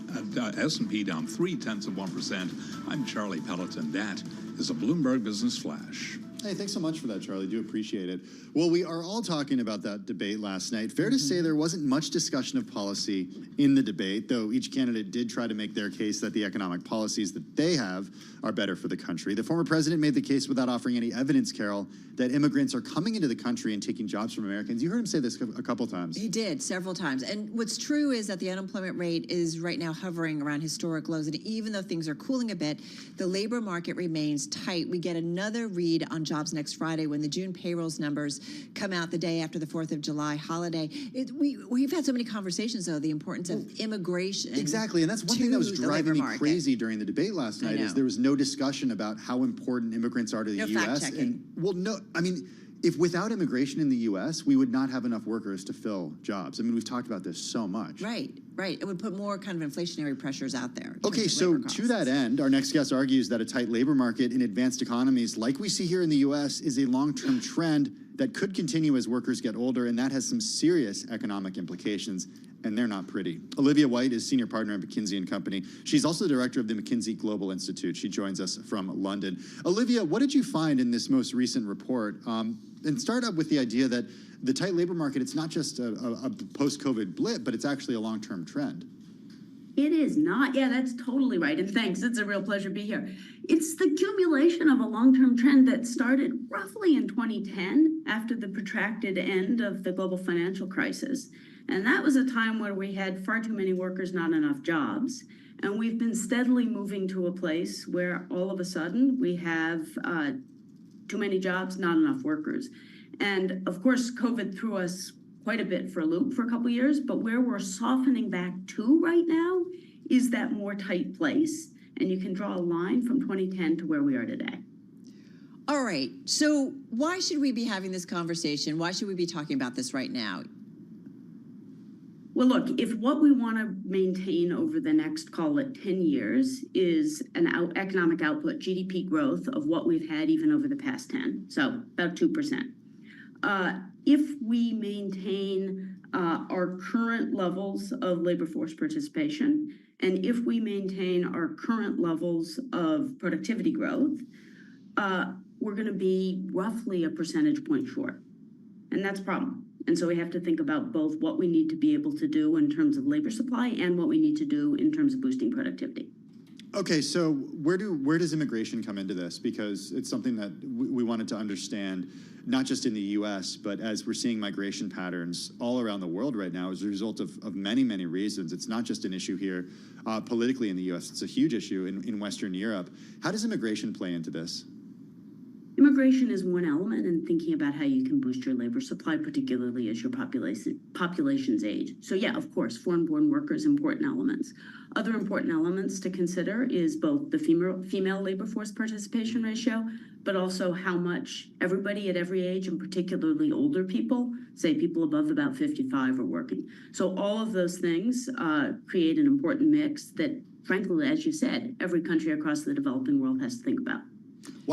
down 0.3%. I'm Charlie Pelleton. That is a Bloomberg Business Flash. Hey, thanks so much for that, Charlie. Do appreciate it. Well, we are all talking about that debate last night. Fair to say there wasn't much discussion of policy in the debate, though each candidate did try to make their case that the economic policies that they have are better for the country. The former president made the case without offering any evidence, Carol, that immigrants are coming into the country and taking jobs from Americans. You heard him say this a couple times. He did, several times. And what's true is that the unemployment rate is right now hovering around historic lows. And even though things are cooling a bit, the labor market remains tight. We get another read on jobs next Friday when the June payrolls numbers come out the day after the 4th of July holiday. We've had so many conversations, though, the importance of immigration. Exactly, and that's one thing that was driving me crazy during the debate last night is there was no discussion about how important immigrants are to the U.S. fact-checking. If without immigration in the U.S., we would not have enough workers to fill jobs. I mean, we've talked about this so much. Right. It would put more kind of inflationary pressures out there. Okay, so to that end, our next guest argues that a tight labor market in advanced economies like we see here in the U.S. is a long-term trend that could continue as workers get older, and that has some serious economic implications, and they're not pretty. Olivia White is senior partner at McKinsey & Company. She's also the director of the McKinsey Global Institute. She joins us from London. Olivia, what did you find in this most recent report? And start up with the idea that the tight labor market, it's not just a post-COVID blip, but it's actually a long-term trend. It is not. Yeah, that's totally right. And thanks. It's a real pleasure to be here. It's the accumulation of a long-term trend that started roughly in 2010 after the protracted end of the global financial crisis. And that was a time where we had far too many workers, not enough jobs. And we've been steadily moving to a place where all of a sudden we have too many jobs, not enough workers. And of course, COVID threw us quite a bit for a loop for a couple of years, but where we're softening back to right now is that more tight place. And you can draw a line from 2010 to where we are today. All right. So why should we be having this conversation? Why should we be talking about this right now? Well, look, if what we want to maintain over the next, call it 10 years, is an economic output, GDP growth of what we've had even over the past 10, so about 2%. If we maintain our current levels of labor force participation, and if we maintain our current levels of productivity growth, we're going to be roughly a percentage point short. And that's a problem. And so we have to think about both what we need to be able to do in terms of labor supply and what we need to do in terms of boosting productivity. Okay, so where does immigration come into this? Because it's something that we wanted to understand, not just in the U.S., but as we're seeing migration patterns all around the world right now as a result of many, many reasons. It's not just an issue here politically in the U.S., it's a huge issue in Western Europe. How does immigration play into this? Immigration is one element in thinking about how you can boost your labor supply, particularly as your populations age. So yeah, of course, foreign-born workers, important elements. Other important elements to consider is both the female labor force participation ratio, but also how much everybody at every age, and particularly older people, say people above about 55, are working. So all of those things create an important mix that, frankly, as you said, every country across the developing world has to think about.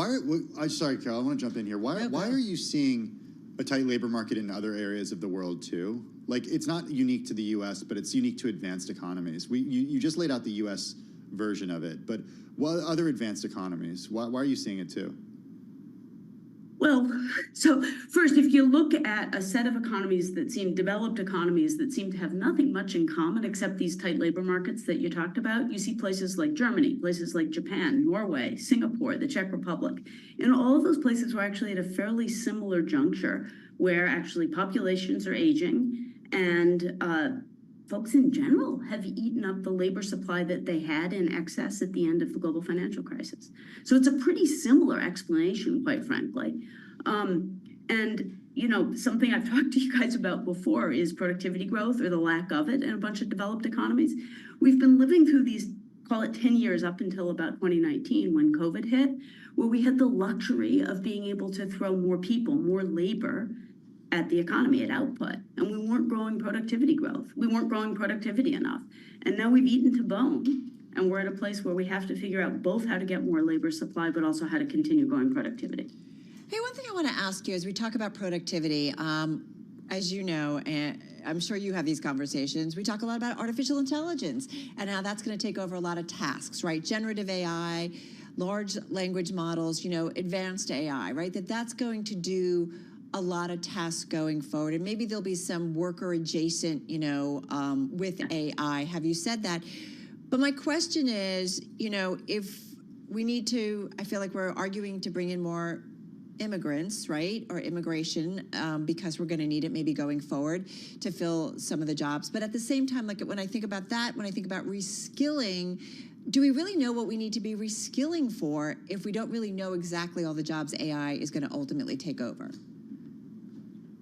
I'm sorry, Carol, I want to jump in here. Why are you seeing a tight labor market in other areas of the world too? Like, it's not unique to the U.S., but it's unique to advanced economies. You just laid out the U.S. version of it, but what other advanced economies? Why are you seeing it too? Well, so first, if you look at a set of developed economies that seem to have nothing much in common except these tight labor markets that you talked about, you see places like Germany, places like Japan, Norway, Singapore, the Czech Republic. And all of those places were actually at a fairly similar juncture where actually populations are aging and folks in general have eaten up the labor supply that they had in excess at the end of the global financial crisis. So it's a pretty similar explanation, quite frankly. And, you know, something I've talked to you guys about before is productivity growth, or the lack of it, in a bunch of developed economies. We've been living through these, call it 10 years up until about 2019 when COVID hit, where we had the luxury of being able to throw more people, more labor at the economy, at output, and we weren't growing productivity growth. We weren't growing productivity enough. And now we've eaten to bone, and we're at a place where we have to figure out both how to get more labor supply, but also how to continue growing productivity. Hey, one thing I want to ask you as we talk about productivity, as you know, and I'm sure you have these conversations, we talk a lot about artificial intelligence and how that's going to take over a lot of tasks, right? Generative AI, large language models, you know, advanced AI, right? That's going to do a lot of tasks going forward, and maybe there'll be some worker adjacent, you know, with AI. Have you said that? But my question is, you know, if we need to, I feel like we're arguing to bring in more immigrants, right, or immigration, because we're going to need it maybe going forward to fill some of the jobs. But at the same time, like when I think about that, when I think about reskilling, do we really know what we need to be reskilling for if we don't really know exactly all the jobs AI is going to ultimately take over?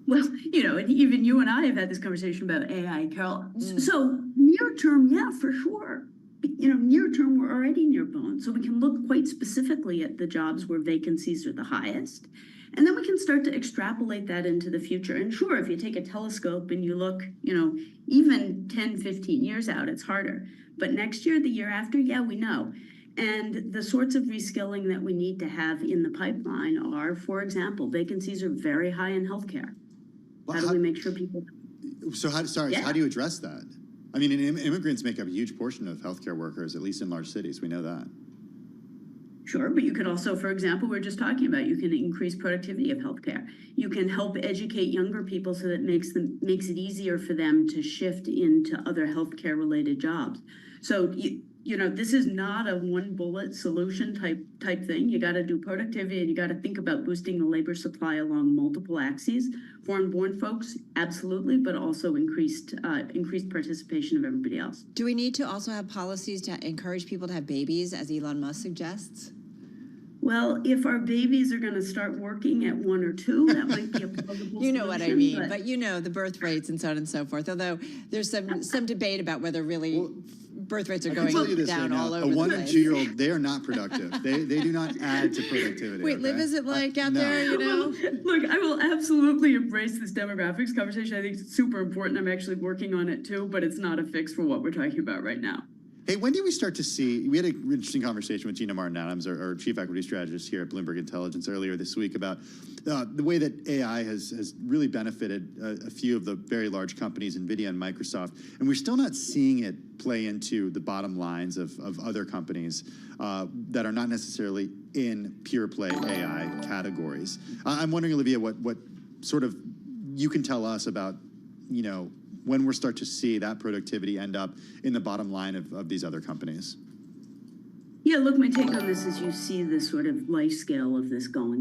Well, you know, and even you and I have had this conversation about AI, Carol. So near term, yeah, for sure. You know, near term, we're already near bone. So we can look quite specifically at the jobs where vacancies are the highest. And then we can start to extrapolate that into the future. And sure, if you take a telescope and you look, you know, even 10, 15 years out, it's harder. But next year, the year after, yeah, we know. And the sorts of reskilling that we need to have in the pipeline are, for example, vacancies are very high in healthcare. How do we make sure people... So how do you address that? I mean, immigrants make up a huge portion of healthcare workers, at least in large cities. We know that. Sure, but you could also, for example, we were just talking about, you can increase productivity of healthcare. You can help educate younger people so that makes it easier for them to shift into other healthcare-related jobs. So you know, this is not a one bullet solution type thing. You got to do productivity, and you got to think about boosting the labor supply along multiple axes. Foreign-born folks, absolutely, but also increased participation of everybody else. Do we need to also have policies to encourage people to have babies, as Elon Musk suggests? Well, if our babies are going to start working at 1 or 2, that might be a plausible You know solution, what I mean, but you know the birth rates and so on and so forth. Although there's some debate about whether really birth rates are going down all over the place. A 1 and 2-year-old, they are not productive. They do not add to productivity. Wait, Liv, is it like out there, you know? Well, look, I will absolutely embrace this demographics conversation. I think it's super important. I'm actually working on it too, but it's not a fix for what we're talking about right now. Hey, when do we start to see, we had an interesting conversation with Gina Martin-Adams, our chief equity strategist here at Bloomberg Intelligence earlier this week, about the way that AI has really benefited a few of the very large companies, NVIDIA and Microsoft, and we're still not seeing it play into the bottom lines of other companies that are not necessarily in pure play AI categories. I'm wondering, Olivia, what sort of you can tell us about, you know, when we'll start to see that productivity end up in the bottom line of these other companies? Yeah, look, my take on this is you see the sort of life scale of this go.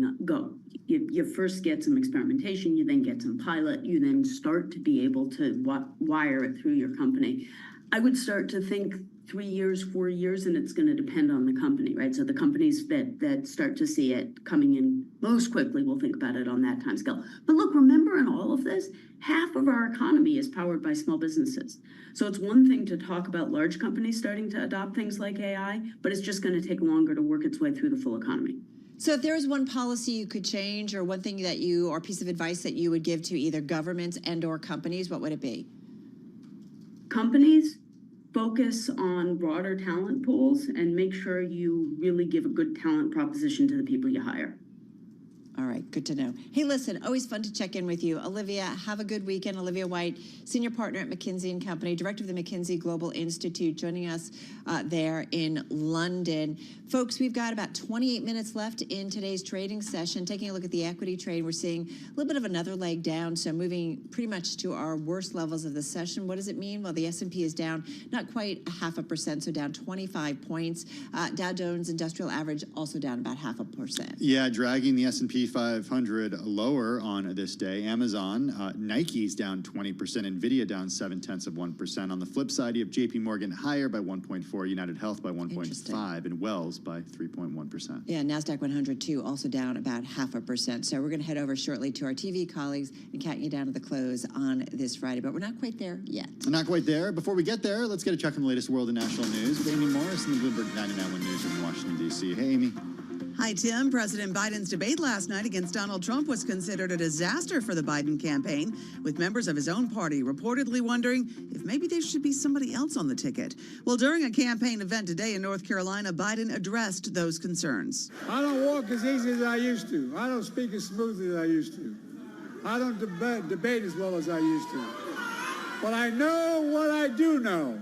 You first get some experimentation, you then get some pilot, you then start to be able to wire it through your company. I would start to think 3 years, 4 years, and it's going to depend on the company, right? So the companies that start to see it coming in most quickly will think about it on that time scale. But look, remember in all of this, half of our economy is powered by small businesses. So it's one thing to talk about large companies starting to adopt things like AI, but it's just going to take longer to work its way through the full economy. So if there was one policy you could change or one thing that you, or piece of advice that you would give to either governments and or companies, what would it be? Companies focus on broader talent pools and make sure you really give a good talent proposition to the people you hire. All right, good to know. Hey, listen, always fun to check in with you. Olivia, have a good weekend. Olivia White, Senior Partner at McKinsey & Company, Director of the McKinsey Global Institute, joining us there in London. Folks, we've got about 28 minutes left in today's trading session. Taking a look at the equity trade, we're seeing a little bit of another leg down, so moving pretty much to our worst levels of the session. What does it mean? Well, the S&P is down not quite 0.5%, so down 25 points. Dow Jones Industrial Average also down about 0.5%. Yeah, dragging the S&P 500 lower on this day. Amazon, Nike's down 20%, Nvidia down 0.7%. On the flip side, you have JP Morgan higher by 1.4, United Health by 1.5, and Wells by 3.1%. Yeah, NASDAQ 100 too, also down about 0.5%. So we're going to head over shortly to our TV colleagues and count you down to the close on this Friday, but we're not quite there yet. Not quite there. Before we get there, let's get a check on the latest world and national news with Amy Morris in the Bloomberg 99.1 Newsroom in Washington, D.C. Hey, Amy. Hi, Tim. President Biden's debate last night against Donald Trump was considered a disaster for the Biden campaign, with members of his own party reportedly wondering if maybe there should be somebody else on the ticket. Well, during a campaign event today in North Carolina, Biden addressed those concerns. I don't walk as easy as I used to. I don't speak as smoothly as I used to. I don't debate as well as I used to. But I know what I do know.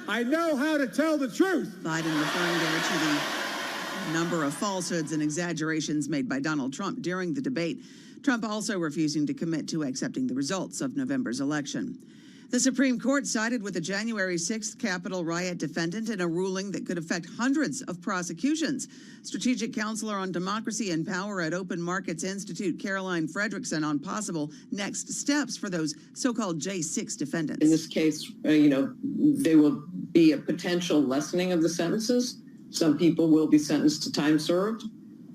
I know how to tell the truth. Biden referring there to the number of falsehoods and exaggerations made by Donald Trump during the debate. Trump also refusing to commit to accepting the results of November's election. The Supreme Court sided with the January 6th Capitol riot defendant in a ruling that could affect hundreds of prosecutions. Strategic Counselor on Democracy and Power at Open Markets Institute, Caroline Fredrickson, on possible next steps for those so-called J6 defendants. In this case, there will be a potential lessening of the sentences. Some people will be sentenced to time served,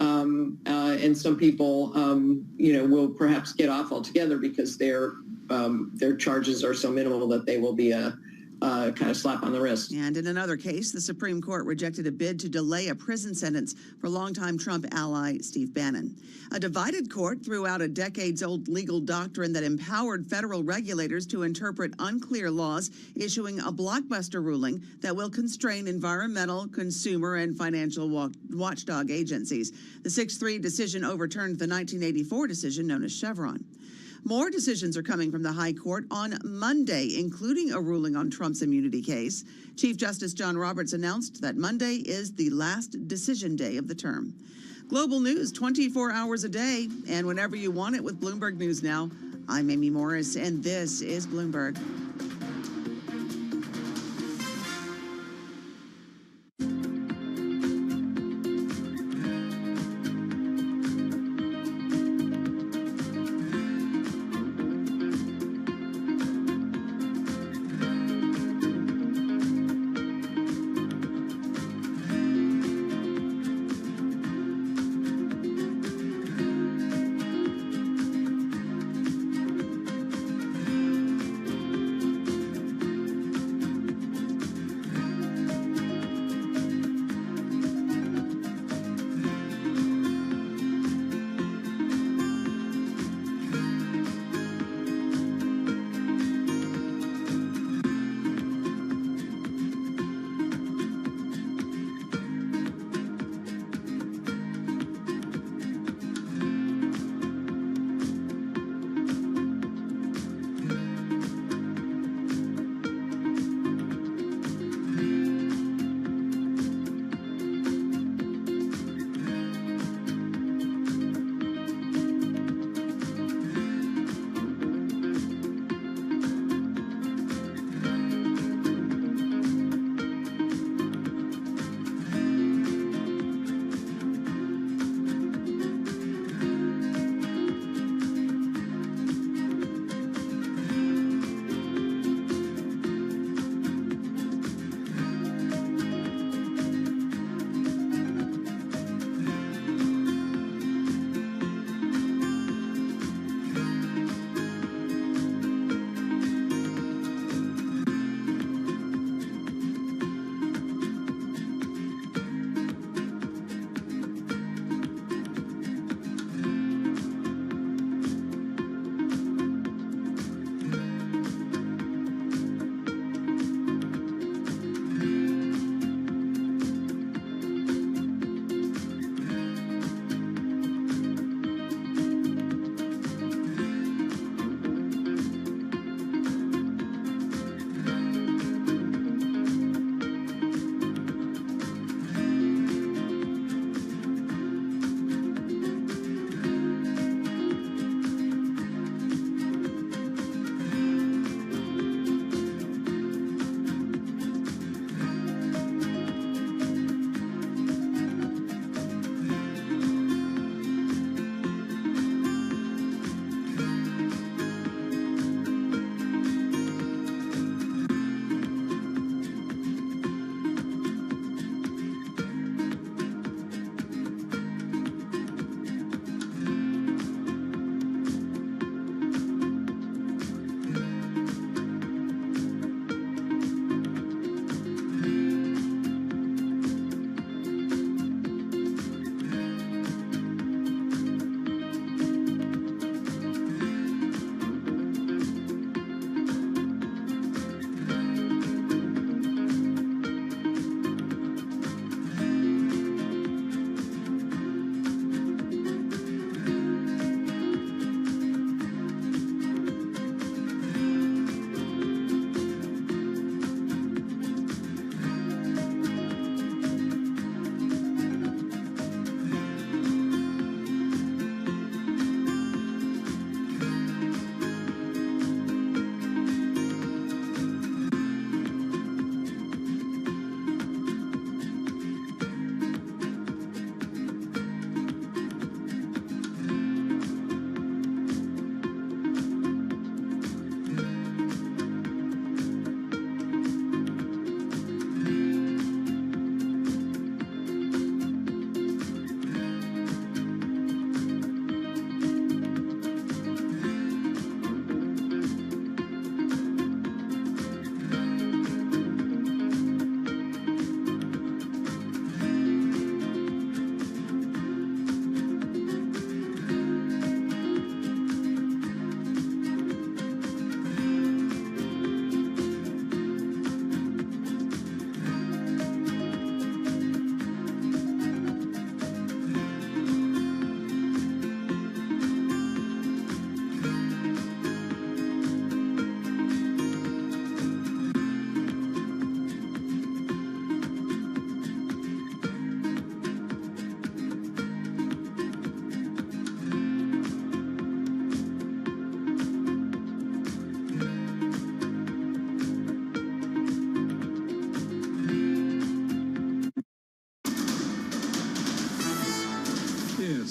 and some people, will perhaps get off altogether because their charges are so minimal that they will be a kind of slap on the wrist. And in another case, the Supreme Court rejected a bid to delay a prison sentence for longtime Trump ally Steve Bannon. A divided court threw out a decades-old legal doctrine that empowered federal regulators to interpret unclear laws, issuing a blockbuster ruling that will constrain environmental, consumer, and financial watchdog agencies. The 6-3 decision overturned the 1984 decision known as Chevron. More decisions are coming from the High Court on Monday, including a ruling on Trump's immunity case. Chief Justice John Roberts announced that Monday is the last decision day of the term. Global news 24 hours a day, and whenever you want it with Bloomberg News Now. I'm Amy Morris, and this is Bloomberg.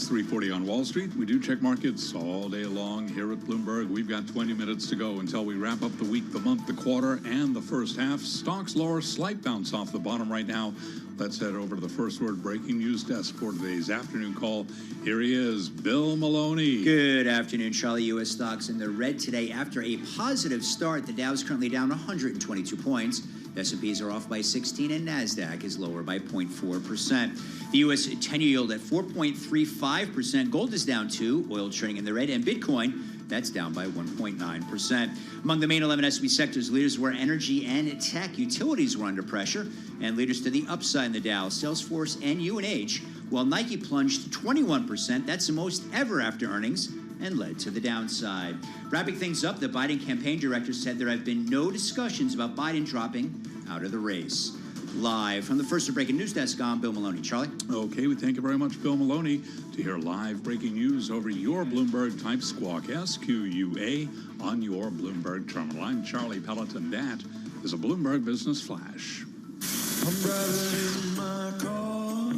3:40 on Wall Street. We do check markets all day long here at Bloomberg. We've got 20 minutes to go until we wrap up the week, the month, the quarter, and the first half. Stocks lower, slight bounce off the bottom right now. Let's head over to the first word breaking news desk for today's afternoon call. Here he is, Bill Maloney. Good afternoon, Charlie. U.S. stocks in the red today after a positive start. The Dow is currently down 122 points. The S&Ps are off by 16, and NASDAQ is lower by 0.4%. The U.S. 10-year yield at 4.35%. Gold is down 2. Oil trading in the red, and Bitcoin, that's down by 1.9%. Among the main 11 S&P sectors, leaders were energy and tech. Utilities were under pressure, and leaders to the upside in the Dow, Salesforce and UNH, while Nike plunged 21%. That's the most ever after earnings, and led to the downside. Wrapping things up, the Biden campaign director said there have been no discussions about Biden dropping out of the race. Live from the first breaking news desk, I'm Bill Maloney. Charlie? Okay, we thank you very much, Bill Maloney. To hear live breaking news over your Bloomberg type squawk, SQUA, on your Bloomberg terminal. I'm Charlie Pelleton. That is a Bloomberg Business Flash. I'm driving in my car.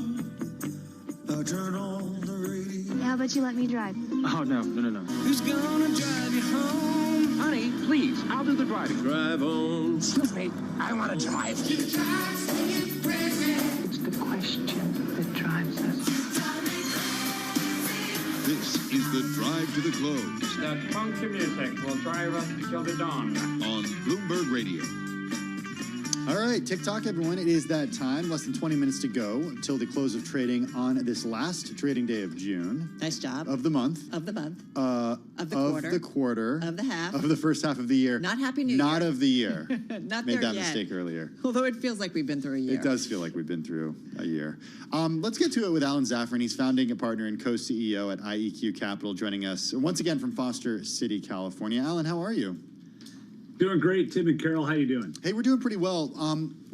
I turn on the radio. How about you let me drive? Oh, no. Who's gonna drive you home? Honey, please, I'll do the driving. Drive on. Excuse me, I want to drive. It's the question that drives us. This is the Drive to the Globe. That funky music will drive us till the dawn. On Bloomberg Radio. All right, TikTok, everyone. It is that time. Less than 20 minutes to go until the close of trading on this last trading day of June. Nice job. Of the month. Of the month. Of the quarter. Of the half. Of the first half of the year. Not Happy New Year. Not of the year. Not Made there that yet. mistake earlier. Although it feels like we've been through a year. It does feel like we've been through a year. Let's get to it with Alan Zaffron. He's founding partner and co-CEO at IEQ Capital, joining us once again from Foster City, California. Alan, how are you? Doing great. Tim and Carol, how you doing? Hey, we're doing pretty well.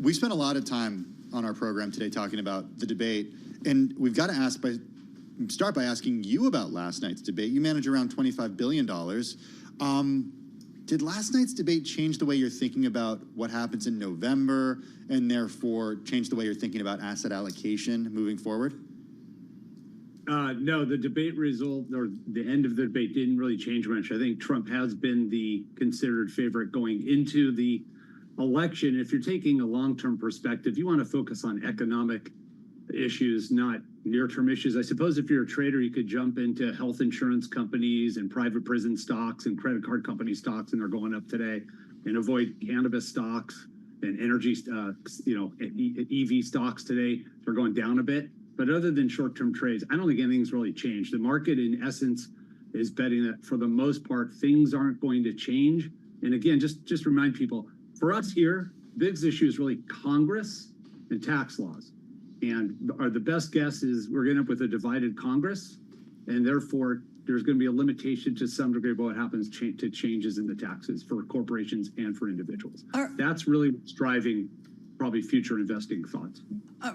We spent a lot of time on our program today talking about the debate, and we've got to start by asking you about last night's debate. You manage around $25 billion. Did last night's debate change the way you're thinking about what happens in November, and therefore change the way you're thinking about asset allocation moving forward? No, the debate result or the end of the debate didn't really change much. I think Trump has been the considered favorite going into the election. If you're taking a long-term perspective, you want to focus on economic issues, not near-term issues. I suppose if you're a trader, you could jump into health insurance companies and private prison stocks and credit card company stocks, and they're going up today, and avoid cannabis stocks and energy, EV stocks today. They're going down a bit. But other than short-term trades, I don't think anything's really changed. The market, in essence, is betting that for the most part, things aren't going to change. And again, just remind people, for us here, Big's issue is really Congress and tax laws. And the best guess is we're going to end up with a divided Congress, and therefore there's going to be a limitation to some degree about what happens to changes in the taxes for corporations and for individuals. That's really what's driving probably future investing thoughts.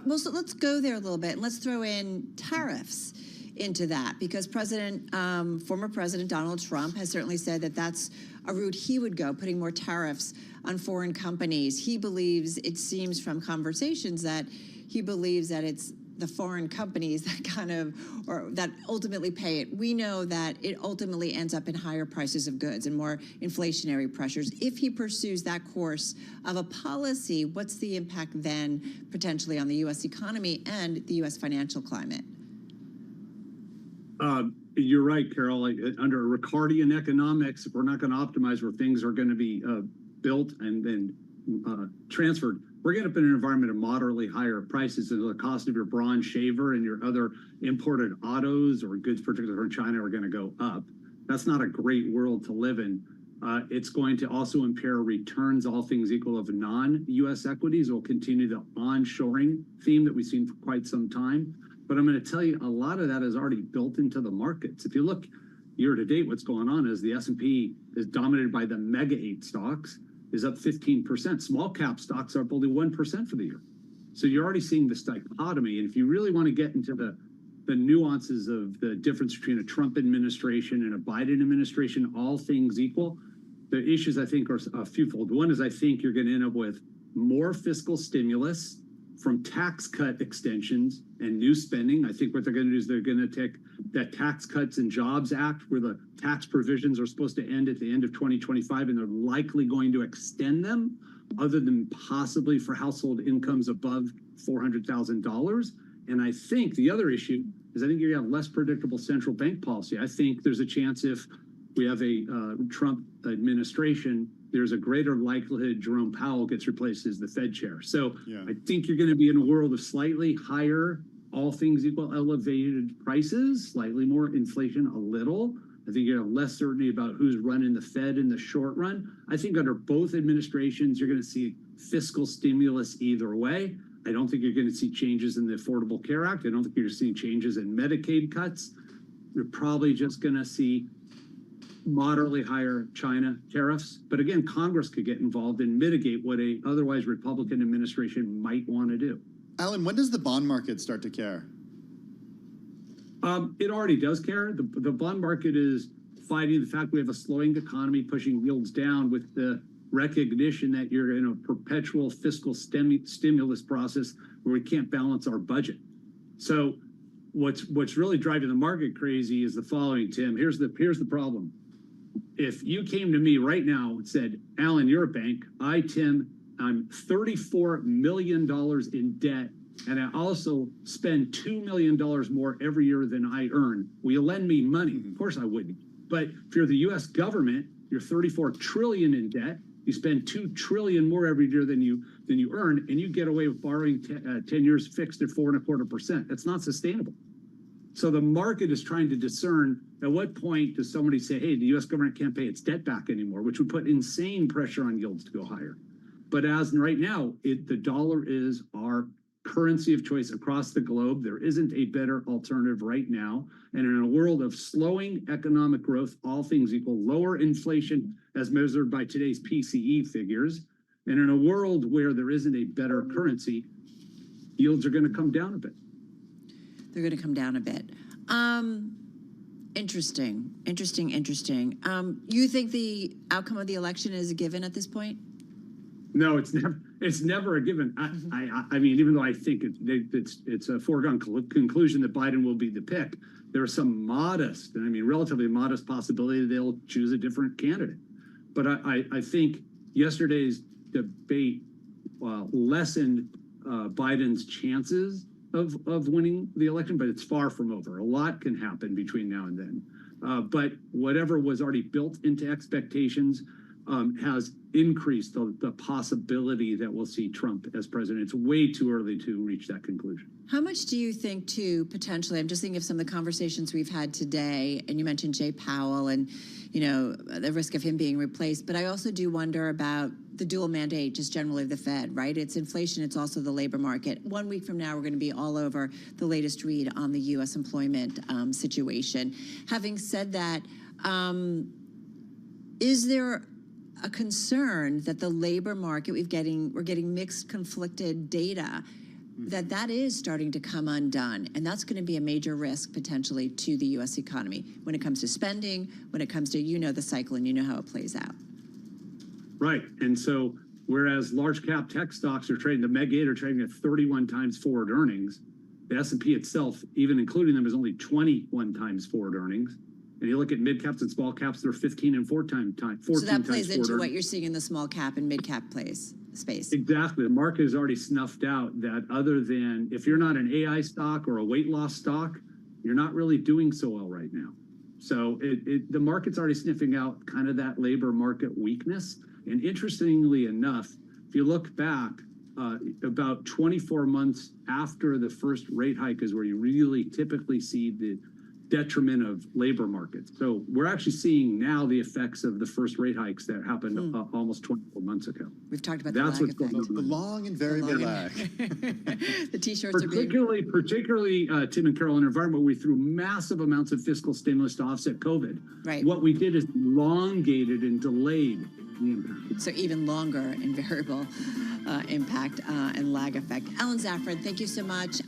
Well, so let's go there a little bit, and let's throw in tariffs into that, because former President Donald Trump has certainly said that that's a route he would go, putting more tariffs on foreign companies. He believes, it seems from conversations, that he believes that it's the foreign companies that ultimately pay it. We know that it ultimately ends up in higher prices of goods and more inflationary pressures. If he pursues that course of a policy, what's the impact then potentially on the U.S. economy and the U.S. financial climate? You're right, Carol. Under Ricardian economics, if we're not going to optimize where things are going to be built and then transferred, we're going to put an environment of moderately higher prices, and the cost of your bronze shaver and your other imported autos or goods, particularly from China, are going to go up. That's not a great world to live in. It's going to also impair returns, all things equal, of non-U.S. equities. It will continue the onshoring theme that we've seen for quite some time. But I'm going to tell you, a lot of that is already built into the markets. If you look year to date, what's going on is the S&P is dominated by the mega 8 stocks, is up 15%. Small cap stocks are up only 1% for the year. So you're already seeing this dichotomy. And if you really want to get into the nuances of the difference between a Trump administration and a Biden administration, all things equal, the issues I think are a fewfold. One is I think you're going to end up with more fiscal stimulus from tax cut extensions and new spending. I think what they're going to do is they're going to take that Tax Cuts and Jobs Act, where the tax provisions are supposed to end at the end of 2025, and they're likely going to extend them, other than possibly for household incomes above $400,000. And I think the other issue is I think you have less predictable central bank policy. I think there's a chance if we have a Trump administration, there's a greater likelihood Jerome Powell gets replaced as the Fed chair. So I think you're going to be in a world of slightly higher, all things equal, elevated prices, slightly more inflation, a little. I think you have less certainty about who's running the Fed in the short run. I think under both administrations, you're going to see fiscal stimulus either way. I don't think you're going to see changes in the Affordable Care Act. I don't think you're seeing changes in Medicaid cuts. You're probably just going to see moderately higher China tariffs. But again, Congress could get involved and mitigate what a otherwise Republican administration might want to do. Alan, when does the bond market start to care? It already does care. The bond market is fighting the fact we have a slowing economy, pushing yields down with the recognition that you're in a perpetual fiscal stimulus process where we can't balance our budget. So what's really driving the market crazy is the following, Tim. Here's the problem. If you came to me right now and said, Alan, you're a bank. Tim, I'm $34 million in debt, and I also spend $2 million more every year than I earn. Will you lend me money? Of course I wouldn't. But if you're the U.S. government, you're $34 trillion in debt. You spend $2 trillion more every year than you earn, and you get away with borrowing 10 years fixed at 4.25%. That's not sustainable. So the market is trying to discern at what point does somebody say, hey, the U.S. government can't pay its debt back anymore, which would put insane pressure on yields to go higher. But as right now, the dollar is our currency of choice across the globe. There isn't a better alternative right now. And in a world of slowing economic growth, all things equal, lower inflation as measured by today's PCE figures, and in a world where there isn't a better currency, yields are going to come down a bit. They're going to come down a bit. Interesting. You think the outcome of the election is a given at this point? No, it's never a given. I mean, even though I think it's a foregone conclusion that Biden will be the pick, there are some modest, and I mean relatively modest possibility they'll choose a different candidate. But I think yesterday's debate lessened Biden's chances of winning the election, but it's far from over. A lot can happen between now and then. But whatever was already built into expectations has increased the possibility that we'll see Trump as president. It's way too early to reach that conclusion. How much do you think, too, potentially, I'm just thinking of some of the conversations we've had today, and you mentioned Jay Powell and, the risk of him being replaced, but I also do wonder about the dual mandate, just generally of the Fed, right? It's inflation, it's also the labor market. 1 week from now, we're going to be all over the latest read on the U.S. employment situation. Having said that, is there a concern that the labor market, we're getting mixed, conflicted data, that is starting to come undone, and that's going to be a major risk potentially to the U.S. economy when it comes to spending, when it comes to the cycle and how it plays out. Right, and so whereas large cap tech stocks are trading, the Meg 8 are trading at 31 times forward earnings, the S&P itself, even including them, is only 21 times forward earnings. And you look at mid caps and small caps, they're 15 and 14 times. So that plays into what you're seeing in the small cap and mid cap space. Exactly. The market has already snuffed out that other than if you're not an AI stock or a weight loss stock, you're not really doing so well right now. So the market's already sniffing out kind of that labor market weakness. And interestingly enough, if you look back, about 24 months after the first rate hike is where you really typically see the detriment of labor markets. So we're actually seeing now the effects of the first rate hikes that happened almost 24 months ago. We've talked about that's what's going on. The long and variable lag. The T-shirts particularly, Tim and Carol, in an environment where we threw massive amounts of fiscal stimulus to offset COVID. Right. What we did is elongated and delayed the impact. So even longer in variable impact and lag effect. Alan Zaffron, thank you so much.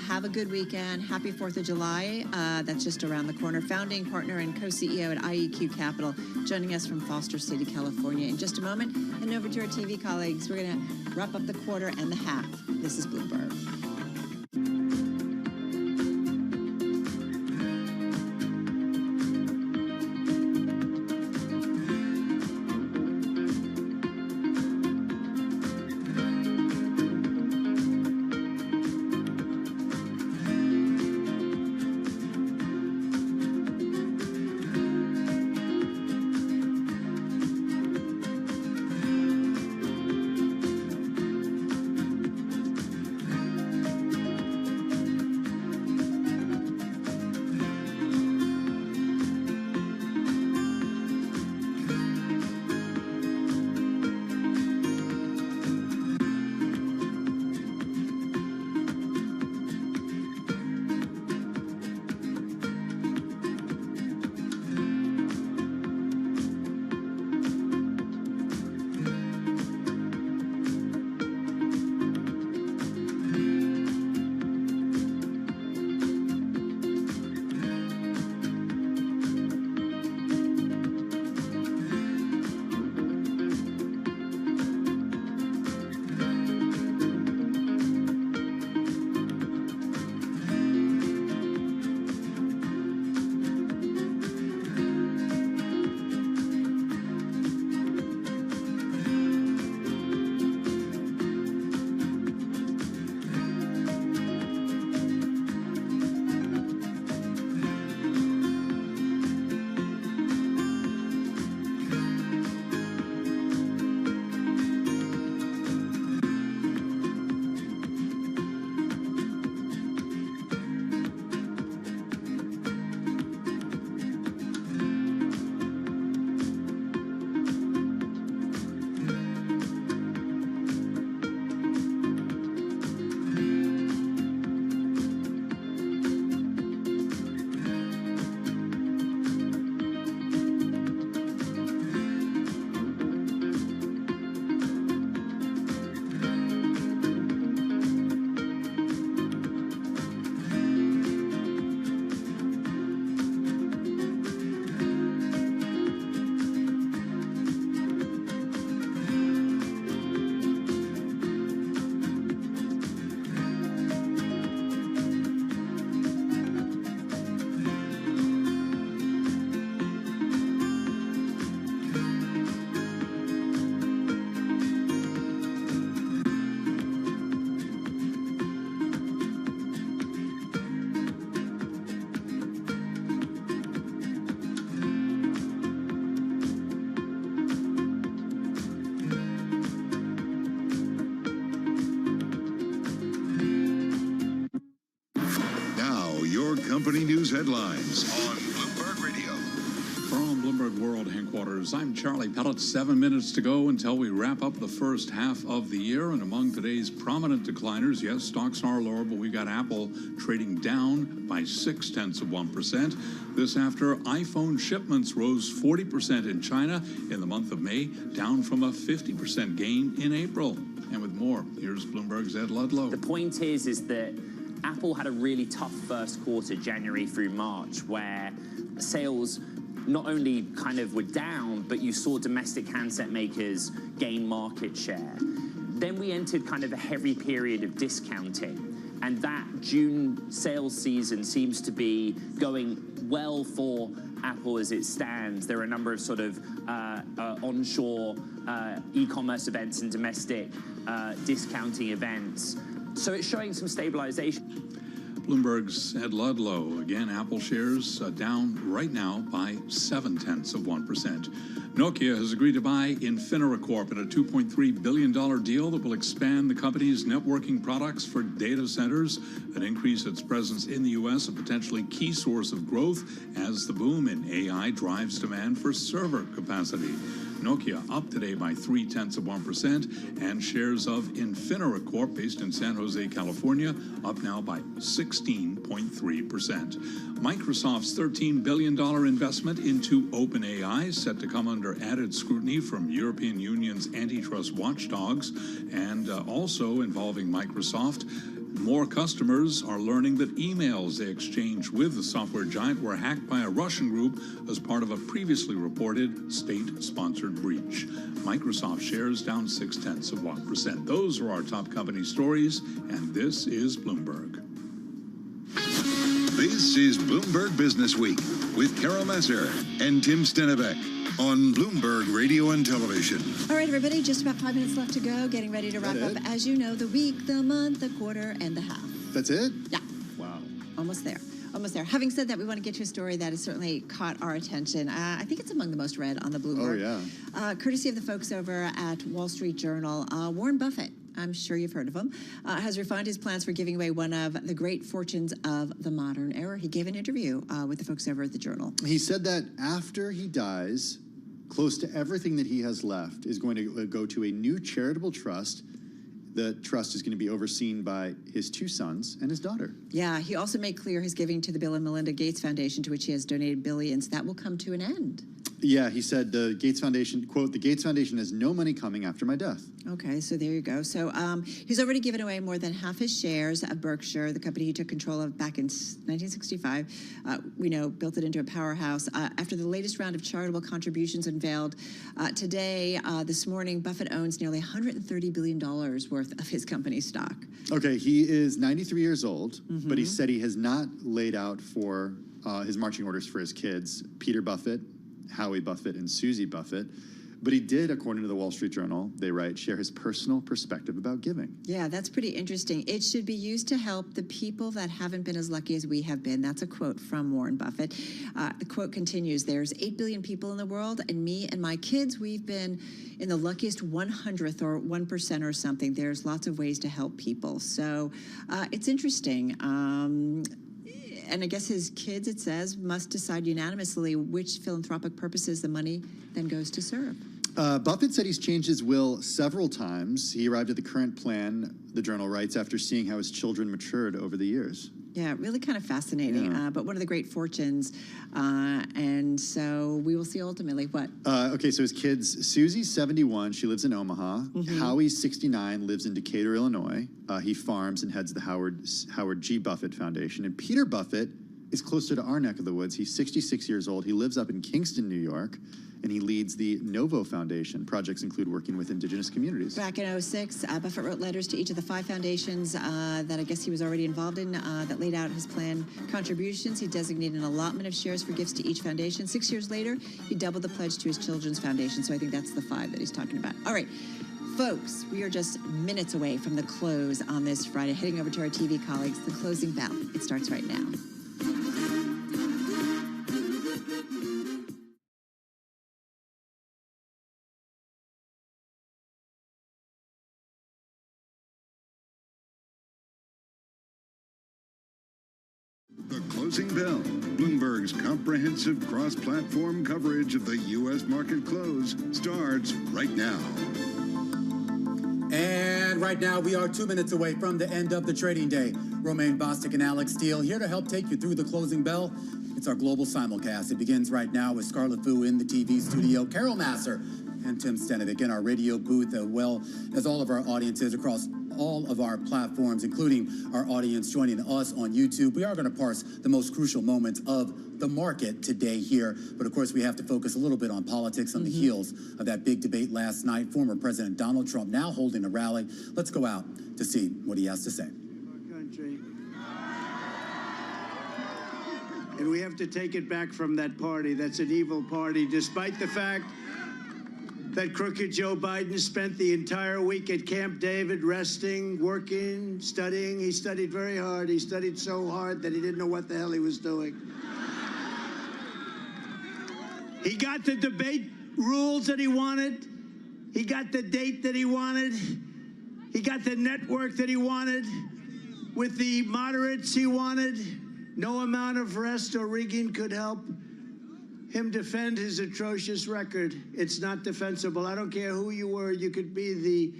Have a good weekend. Happy 4th of July. That's just around the corner. Founding partner and co-CEO at IEQ Capital, joining us from Foster City, California. In just a moment, and over to our TV colleagues. We're going to wrap up the quarter and the half. This is Bloomberg. Company news headlines on Bloomberg Radio. From Bloomberg World Headquarters, I'm Charlie Pellet. 7 minutes to go until we wrap up the first half of the year. And among today's prominent decliners, yes, stocks are lower, but we got Apple trading down by 0.6%. This after iPhone shipments rose 40% in China in the month of May, down from a 50% gain in April. And with more, here's Bloomberg's Ed Ludlow. The point is that Apple had a really tough first quarter, January through March, where sales not only kind of were down, but you saw domestic handset makers gain market share. Then we entered kind of a heavy period of discounting, and that June sales season seems to be going well for Apple as it stands. There are a number of sort of onshore e-commerce events and domestic discounting events. So it's showing some stabilization. Bloomberg's Ed Ludlow. Again, Apple shares down right now by 0.7%. Nokia has agreed to buy Infinera Corp in a $2.3 billion deal that will expand the company's networking products for data centers and increase its presence in the U.S., a potentially key source of growth as the boom in AI drives demand for server capacity. Nokia up today by 0.3%, and shares of Infinera Corp, based in San Jose, California, up now by 16.3%. Microsoft's $13 billion investment into OpenAI set to come under added scrutiny from European Union's antitrust watchdogs, and also involving Microsoft. More customers are learning that emails they exchanged with the software giant were hacked by a Russian group as part of a previously reported state-sponsored breach. Microsoft shares down 0.6%. Those are our top company stories, and this is Bloomberg. This is Bloomberg Business Week with Carol Massar and Tim Stenevec on Bloomberg Radio and Television. All right, everybody, just about 5 minutes left to go. Getting ready to wrap up, as you know, the week, the month, the quarter, and the half. That's it? Yeah. Wow. Almost there. Almost there. Having said that, we want to get to a story that has certainly caught our attention. I think it's among the most read on the Bloomberg. Oh, yeah. Courtesy of the folks over at Wall Street Journal, Warren Buffett, I'm sure you've heard of him, has refined his plans for giving away one of the great fortunes of the modern era. He gave an interview with the folks over at the Journal. He said that after he dies, close to everything that he has left is going to go to a new charitable trust. The trust is going to be overseen by his 2 sons and his daughter. Yeah, he also made clear his giving to the Bill and Melinda Gates Foundation, to which he has donated billions. That will come to an end. Yeah, he said the Gates Foundation, quote, "The Gates Foundation has no money coming after my death." Okay, so there you go. So he's already given away more than half his shares of Berkshire, the company he took control of back in 1965. We know, built it into a powerhouse. After the latest round of charitable contributions unveiled today, this morning, Buffett owns nearly $130 billion worth of his company's stock. Okay, he is 93 years old, but he said he has not laid out for his marching orders for his kids, Peter Buffett, Howie Buffett, and Susie Buffett. But he did, according to the Wall Street Journal, they write, share his personal perspective about giving. Yeah, that's pretty interesting. It should be used to help the people that haven't been as lucky as we have been. That's a quote from Warren Buffett. The quote continues, "There's 8 billion people in the world, and me and my kids, we've been in the luckiest 100th or 1% or something. There's lots of ways to help people." So it's interesting. And I guess his kids, it says, must decide unanimously which philanthropic purposes the money then goes to serve. Buffett said he's changed his will several times. He arrived at the current plan, the Journal writes, after seeing how his children matured over the years. Yeah, really kind of fascinating, but one of the great fortunes. And so we will see ultimately what. Okay, so his kids, Susie's 71, she lives in Omaha. Howie's 69, lives in Decatur, Illinois. He farms and heads the Howard G. Buffett Foundation. And Peter Buffett is closer to our neck of the woods. He's 66 years old. He lives up in Kingston, New York. And he leads the Novo Foundation. Projects include working with indigenous communities. Back in 2006, Buffett wrote letters to each of the 5 foundations that I guess he was already involved in that laid out his planned contributions. He designated an allotment of shares for gifts to each foundation. 6 years later, he doubled the pledge to his children's foundation. So I think that's the 5 that he's talking about. All right. Folks, we are just minutes away from the close on this Friday. Heading over to our TV colleagues, the closing bell. It starts right now. The Closing Bell, Bloomberg's comprehensive cross-platform coverage of the U.S. market close, starts right now. And right now, we are 2 minutes away from the end of the trading day. Romaine Bostic and Alex Steele here to help take you through the closing bell. It's our global simulcast. It begins right now with Scarlett Fu in the TV studio, Carol Massar and Tim Stenevec in our radio booth, as well as all of our audiences across all of our platforms, including our audience joining us on YouTube. We are going to parse the most crucial moments of the market today here. But of course, we have to focus a little bit on politics on the heels of that big debate last night. Former President Donald Trump now holding a rally. Let's go out to see what he has to say. Country. And we have to take it back from that party. That's an evil party, despite the fact that crooked Joe Biden spent the entire week at Camp David resting, working, studying. He studied very hard. He studied so hard that he didn't know what the hell he was doing. He got the debate rules that he wanted. He got the date that he wanted. He got the network that he wanted. With the moderates he wanted. No amount of rest or rigging could help him defend his atrocious record. It's not defensible. I don't care who you were. You could be the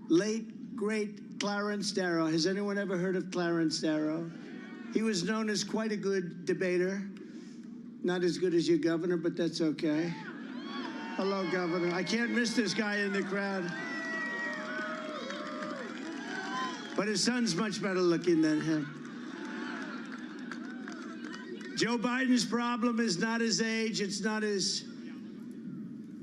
late, great Clarence Darrow. Has anyone ever heard of Clarence Darrow? He was known as quite a good debater. Not as good as your governor, but that's okay. Hello, Governor. I can't miss this guy in the crowd. But his son's much better looking than him. Joe Biden's problem is not his age, it's not his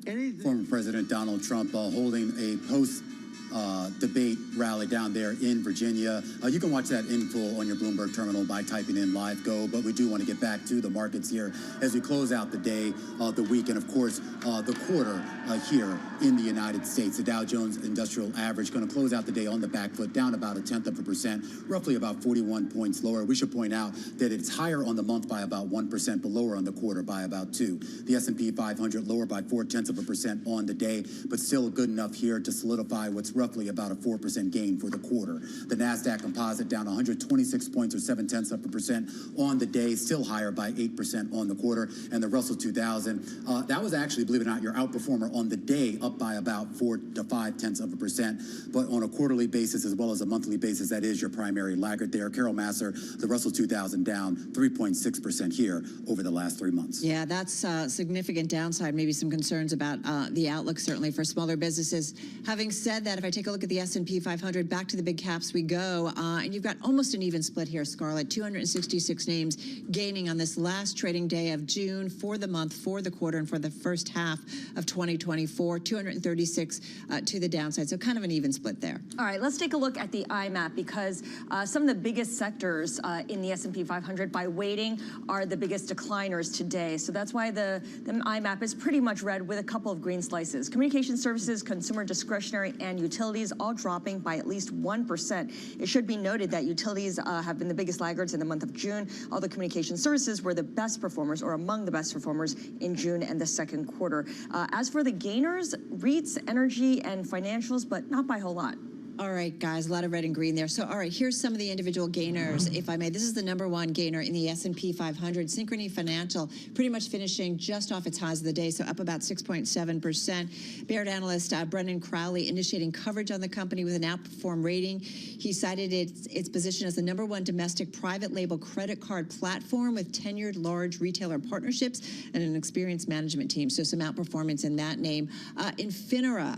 anything. Former President Donald Trump holding a post-debate rally down there in Virginia. You can watch that in full on your Bloomberg terminal by typing in Live Go, but we do want to get back to the markets here as we close out the day, the week, and of course, the quarter here in the United States. The Dow Jones Industrial Average going to close out the day on the back foot, down about 0.1%, roughly about 41 points lower. We should point out that it's higher on the month by about 1%, but lower on the quarter by about 2%. The S&P 500 lower by 0.4% on the day, but still good enough here to solidify what's roughly about a 4% gain for the quarter. The NASDAQ Composite down 126 points or 0.7% on the day, still higher by 8% on the quarter. And the Russell 2000, that was actually, believe it or not, your outperformer on the day, up by about 4 to 0.5%. But on a quarterly basis as well as a monthly basis, that is your primary laggard there. Carol Masser, the Russell 2000 down 3.6% here over the last 3 months. Yeah, that's significant downside. Maybe some concerns about the outlook, certainly for smaller businesses. Having said that, if I take a look at the S&P 500, back to the big caps we go, and you've got almost an even split here, Scarlett. 266 names gaining on this last trading day of June for the month, for the quarter, and for the first half of 2024. 236 to the downside, so kind of an even split there. All right, let's take a look at the IMAP, because some of the biggest sectors in the S&P 500 by weighting are the biggest decliners today. So that's why the IMAP is pretty much red with a couple of green slices. Communication services, consumer discretionary, and utilities all dropping by at least 1%. It should be noted that utilities have been the biggest laggards in the month of June. All the communication services were the best performers, or among the best performers, in June and the second quarter. As for the gainers, REITs, energy, and financials, but not by a whole lot. All right, guys, a lot of red and green there. So, all right, here's some of the individual gainers, if I may. This is the #1 gainer in the S&P 500. Synchrony Financial pretty much finishing just off its highs of the day, so up about 6.7%. Baird analyst Brendan Crowley initiating coverage on the company with an outperform rating. He cited its position as the #1 domestic private label credit card platform with tenured large retailer partnerships and an experienced management team. So some outperformance in that name. Infinera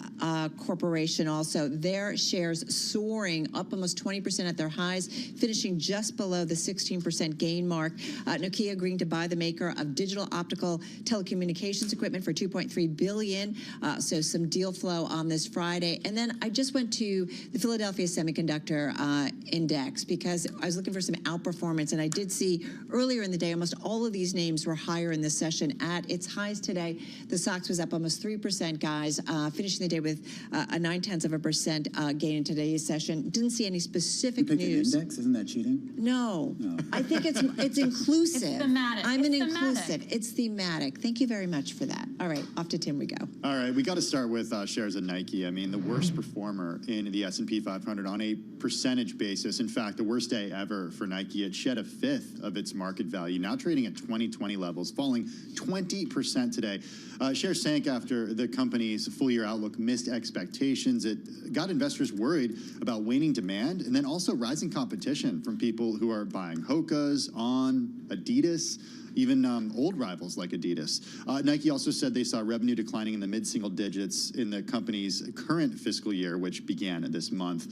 Corporation also, their shares soaring up almost 20% at their highs, finishing just below the 16% gain mark. Nokia agreeing to buy the maker of digital optical telecommunications equipment for $2.3 billion. So some deal flow on this Friday. And then I just went to the Philadelphia Semiconductor Index because I was looking for some outperformance, and I did see earlier in the day almost all of these names were higher in this session. At its highs today, the SOX was up almost 3%, guys, finishing the day with a 0.9% gain in today's session. Didn't see any specific news. An index? Isn't that cheating? No. I think it's inclusive. It's thematic. I'm an It's inclusive. thematic. It's thematic. Thank you very much for that. All right, off to Tim we go. All right, we got to start with shares of Nike. I mean, the worst performer in the S&P 500 on a percentage basis. In fact, the worst day ever for Nike. It shed 1/5 of its market value, now trading at 2020 levels, falling 20% today. Shares sank after the company's full-year outlook missed expectations. It got investors worried about waning demand and then also rising competition from people who are buying Hoka's, On, Adidas, even old rivals like Adidas. Nike also said they saw revenue declining in the mid-single digits in the company's current fiscal year, which began this month.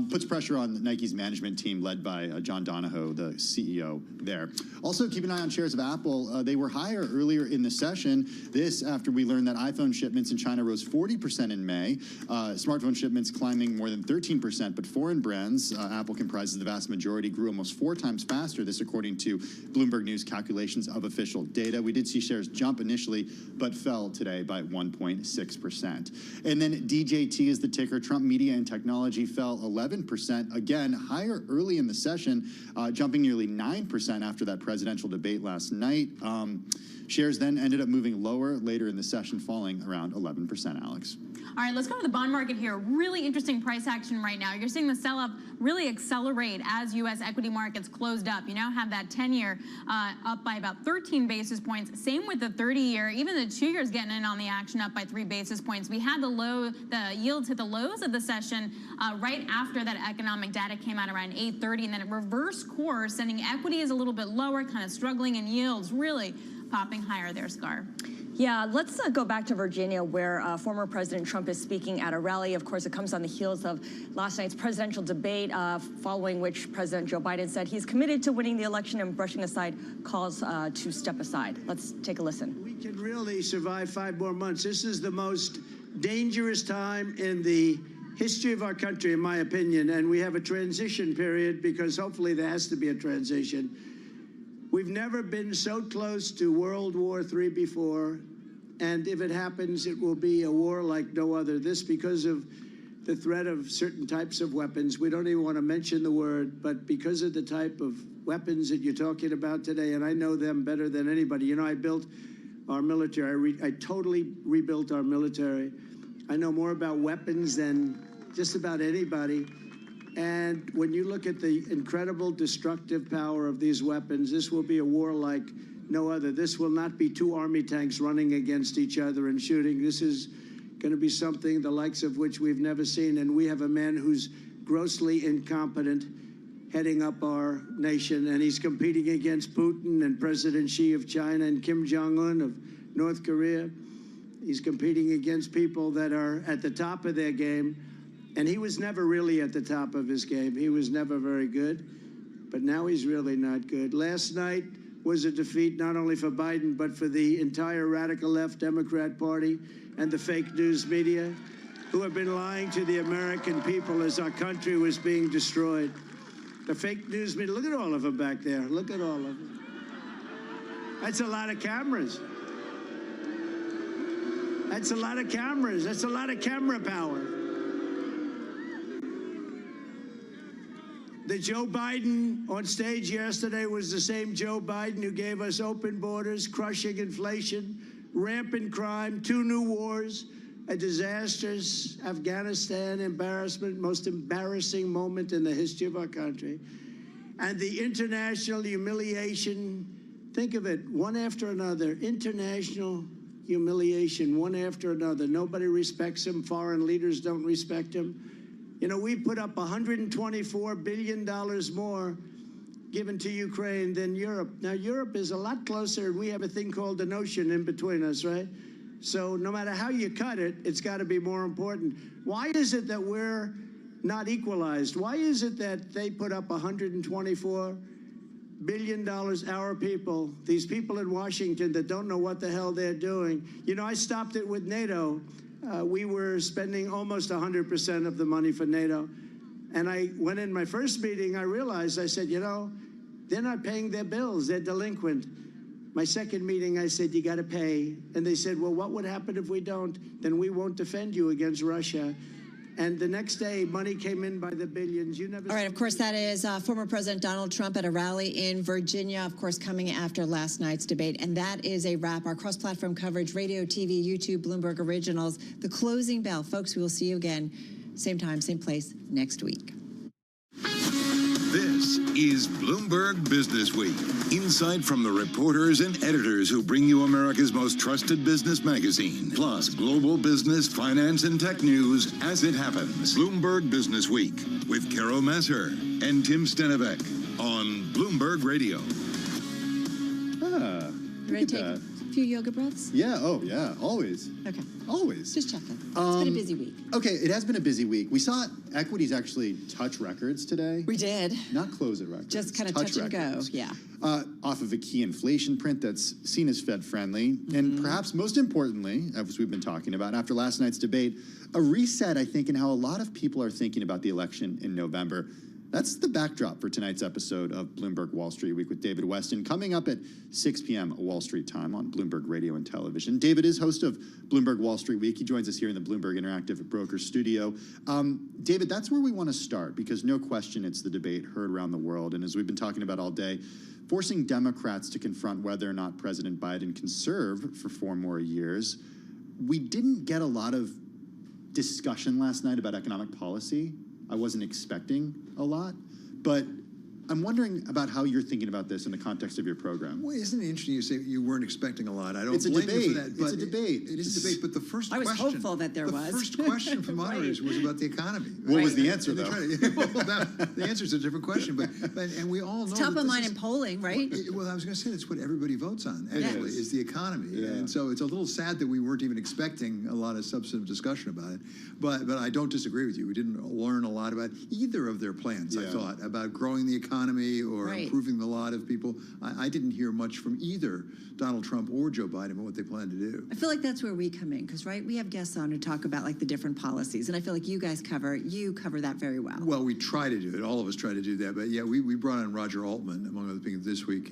Puts pressure on Nike's management team led by John Donahoe, the CEO there. Also, keep an eye on shares of Apple. They were higher earlier in the session. This after we learned that iPhone shipments in China rose 40% in May. Smartphone shipments climbing more than 13%, but foreign brands, Apple comprises the vast majority, grew almost 4 times faster. This according to Bloomberg News calculations of official data. We did see shares jump initially, but fell today by 1.6%. And then DJT is the ticker. Trump Media and Technology fell 11%. Again, higher early in the session, jumping nearly 9% after that presidential debate last night. Shares then ended up moving lower later in the session, falling around 11%, Alex. All right, let's go to the bond market here. Really interesting price action right now. You're seeing the sell-off really accelerate as U.S. equity markets closed up. You now have that 10-year up by about 13 basis points. Same with the 30-year. Even the 2 years getting in on the action, up by 3 basis points. We had the yields hit the lows of the session right after that economic data came out around 8:30, and then it reversed course, sending equities a little bit lower, kind of struggling, and yields really popping higher there, Scar. Yeah, let's go back to Virginia, where former President Trump is speaking at a rally. Of course, it comes on the heels of last night's presidential debate, following which President Joe Biden said he's committed to winning the election and brushing aside calls to step aside. Let's take a listen. We can really survive 5 more months. This is the most dangerous time in the history of our country, in my opinion, and we have a transition period because hopefully there has to be a transition. We've never been so close to World War III before, and if it happens, it will be a war like no other. This because of the threat of certain types of weapons. We don't even want to mention the word, but because of the type of weapons that you're talking about today, and I know them better than anybody. You know, I built our military. I totally rebuilt our military. I know more about weapons than just about anybody. And when you look at the incredible destructive power of these weapons, this will be a war like no other. This will not be 2 army tanks running against each other and shooting. This is going to be something the likes of which we've never seen. And we have a man who's grossly incompetent heading up our nation. And he's competing against Putin and President Xi of China and Kim Jong-un of North Korea. He's competing against people that are at the top of their game. And he was never really at the top of his game. He was never very good, but now he's really not good. Last night was a defeat not only for Biden, but for the entire radical left Democrat Party and the fake news media who have been lying to the American people as our country was being destroyed. The fake news media, look at all of them back there. Look at all of them. That's a lot of cameras. That's a lot of cameras. That's a lot of camera power. The Joe Biden on stage yesterday was the same Joe Biden who gave us open borders, crushing inflation, rampant crime, 2 new wars, a disastrous Afghanistan embarrassment, most embarrassing moment in the history of our country, and the international humiliation. Think of it, one after another, international humiliation, one after another. Nobody respects him. Foreign leaders don't respect him. You know, we put up $124 billion more given to Ukraine than Europe. Now, Europe is a lot closer, and we have a thing called an ocean in between us, right? So no matter how you cut it, it's got to be more important. Why is it that we're not equalized? Why is it that they put up $124 billion, our people, these people in Washington that don't know what the hell they're doing? You know, I stopped it with NATO. We were spending almost 100% of the money for NATO. And I went in my first meeting, I realized, I said, you know, they're not paying their bills. They're delinquent. My second meeting, I said, you got to pay. And they said, well, what would happen if we don't? Then we won't defend you against Russia. And the next day, money came in by the billions. All right, of course, that is former President Donald Trump at a rally in Virginia, of course, coming after last night's debate. And that is a wrap. Our cross-platform coverage, radio, TV, YouTube, Bloomberg Originals, the closing bell. Folks, we will see you again, same time, same place, next week. This is Bloomberg Business Week. Insight from the reporters and editors who bring you America's most trusted business magazine. Plus, global business, finance, and tech news as it happens. Bloomberg Business Week with Carol Masser and Tim Stenevec on Bloomberg Radio. You ready to take a few yoga breaths? Yeah, oh yeah, always. Okay. Always. Just checking. It's been a busy week. Okay, it has been a busy week. We saw equities actually touch records today. We did. Not close at records. Just kind of touch and go, yeah. Off of a key inflation print that's seen as Fed-friendly. And perhaps most importantly, as we've been talking about, after last night's debate, a reset, I think, in how a lot of people are thinking about the election in November. That's the backdrop for tonight's episode of Bloomberg Wall Street Week with David Weston, coming up at 6 p.m. Wall Street time on Bloomberg Radio and Television. David is host of Bloomberg Wall Street Week. He joins us here in the Bloomberg Interactive Broker Studio. David, that's where we want to start because no question it's the debate heard around the world. And as we've been talking about all day, forcing Democrats to confront whether or not President Biden can serve for 4 more years. We didn't get a lot of discussion last night about economic policy. I wasn't expecting a lot, but I'm wondering about how you're thinking about this in the context of your program. Well, isn't it interesting you say you weren't expecting a lot? I don't It's a blame debate. you for that. It's a debate. It is a debate, but the first I was question... hopeful that there was. The first question from moderators Right. was about the economy. What was the answer, And though? the answer is a different question, and we all know... It's top that of this mind is- in polling, right? Well, I was going to say that's what everybody votes on, It actually, is. is the economy. Yeah. And so it's a little sad that we weren't even expecting a lot of substantive discussion about it. But I don't disagree with you. We didn't learn a lot about either of their plans, I Yeah. thought, about growing the economy or Right. improving the lot of people. I didn't hear much from either Donald Trump or Joe Biden about what they plan to do. I feel like that's where we come in because, right, we have guests on who talk about like the different policies, and I feel like you guys cover that very well. Well, we try to do it. All of us try to do that. But yeah, we brought on Roger Altman, among other things, this week.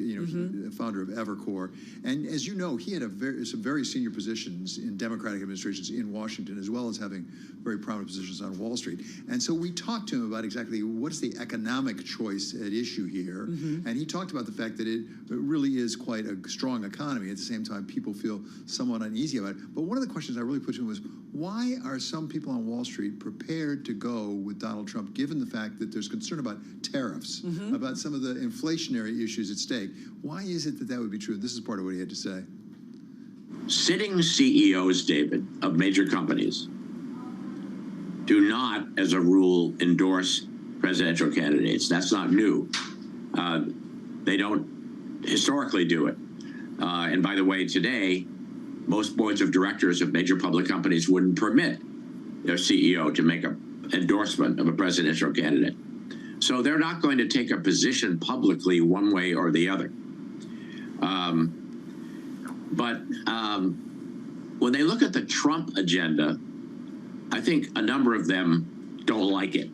Founder of Evercore, and as you know, he had some very senior positions in Democratic administrations in Washington, as well as having very prominent positions on Wall Street. And so we talked to him about exactly what's the economic choice at issue here, and he talked about the fact that it really is quite a strong economy. At the same time, people feel somewhat uneasy about it. But one of the questions I really put to him was, why are some people on Wall Street prepared to go with Donald Trump, given the fact that there's concern about tariffs, about some of the inflationary issues at stake? Why is it that that would be true? And this is part of what he had to say. Sitting CEOs, David, of major companies do not, as a rule, endorse presidential candidates. That's not new. They don't historically do it. And by the way, today, most boards of directors of major public companies wouldn't permit their CEO to make an endorsement of a presidential candidate. So they're not going to take a position publicly one way or the other. But when they look at the Trump agenda, I think a number of them don't like it.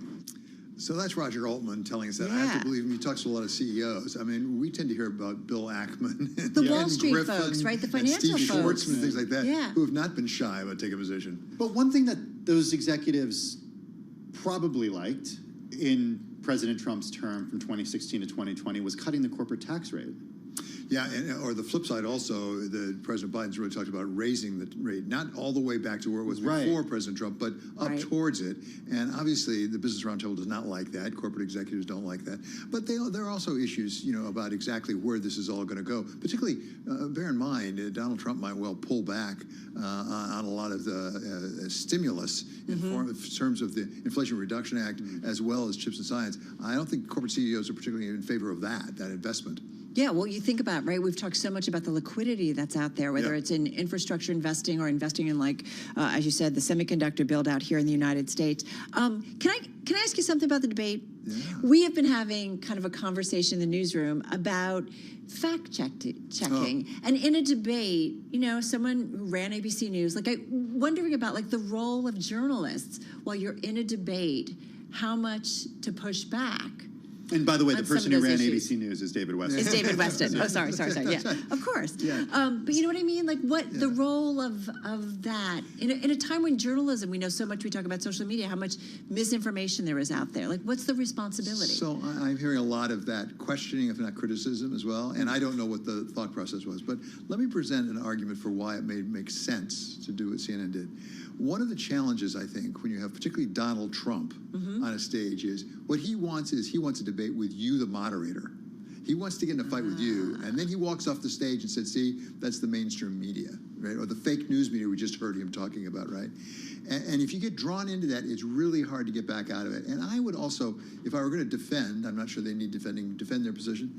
So that's Roger Altman telling us that. I have to believe him. He talks to a lot of CEOs. I mean, we tend to hear about Bill Ackman and The Wall Ken Street Griffin folks, right? The and financial Steve folks. Schwarzman and things like that, Yeah. who have not been shy about taking a position. But one thing that those executives probably liked in President Trump's term from 2016 to 2020 was cutting the corporate tax rate. Yeah, or the flip side also, President Biden's really talked about raising the rate, not all the way back to where it was before President Trump, but up towards it. And obviously, the Business Roundtable does not like that. Corporate executives don't like that. But there are also issues, about exactly where this is all going to go. Particularly, bear in mind, Donald Trump might well pull back on a lot of the stimulus in terms of the Inflation Reduction Act, as well as CHIPS and Science. I don't think corporate CEOs are particularly in favor of that investment. Yeah, well, you think about, right, we've talked so much about the liquidity that's out there, whether it's in infrastructure investing or investing in, like, as you said, the semiconductor build out here in the United States. Can I ask you something about the debate? Yeah. We have been having kind of a conversation in the newsroom about fact-checking. And in a debate, someone who ran ABC News, wondering about, the role of journalists while you're in a debate, how much to push back. And by the way, the person who ran issues. ABC News is David Weston. Is David Weston. Oh, sorry. Yeah, of course. Yeah. But you know what I mean? The role of that in a time when journalism, we know so much, we talk about social media, how much misinformation there is out there. What's the responsibility? So I'm hearing a lot of that questioning, if not criticism as well. And I don't know what the thought process was. But let me present an argument for why it may make sense to do what CNN did. One of the challenges, I think, when you have particularly Donald Trump on a stage is what he wants a debate with you, the moderator. He wants to get in a fight with you, and then he walks off the stage and says, see, that's the mainstream media, right? Or the fake news media we just heard him talking about, right? And if you get drawn into that, it's really hard to get back out of it. And I would also, if I were going to defend, I'm not sure they need defend their position,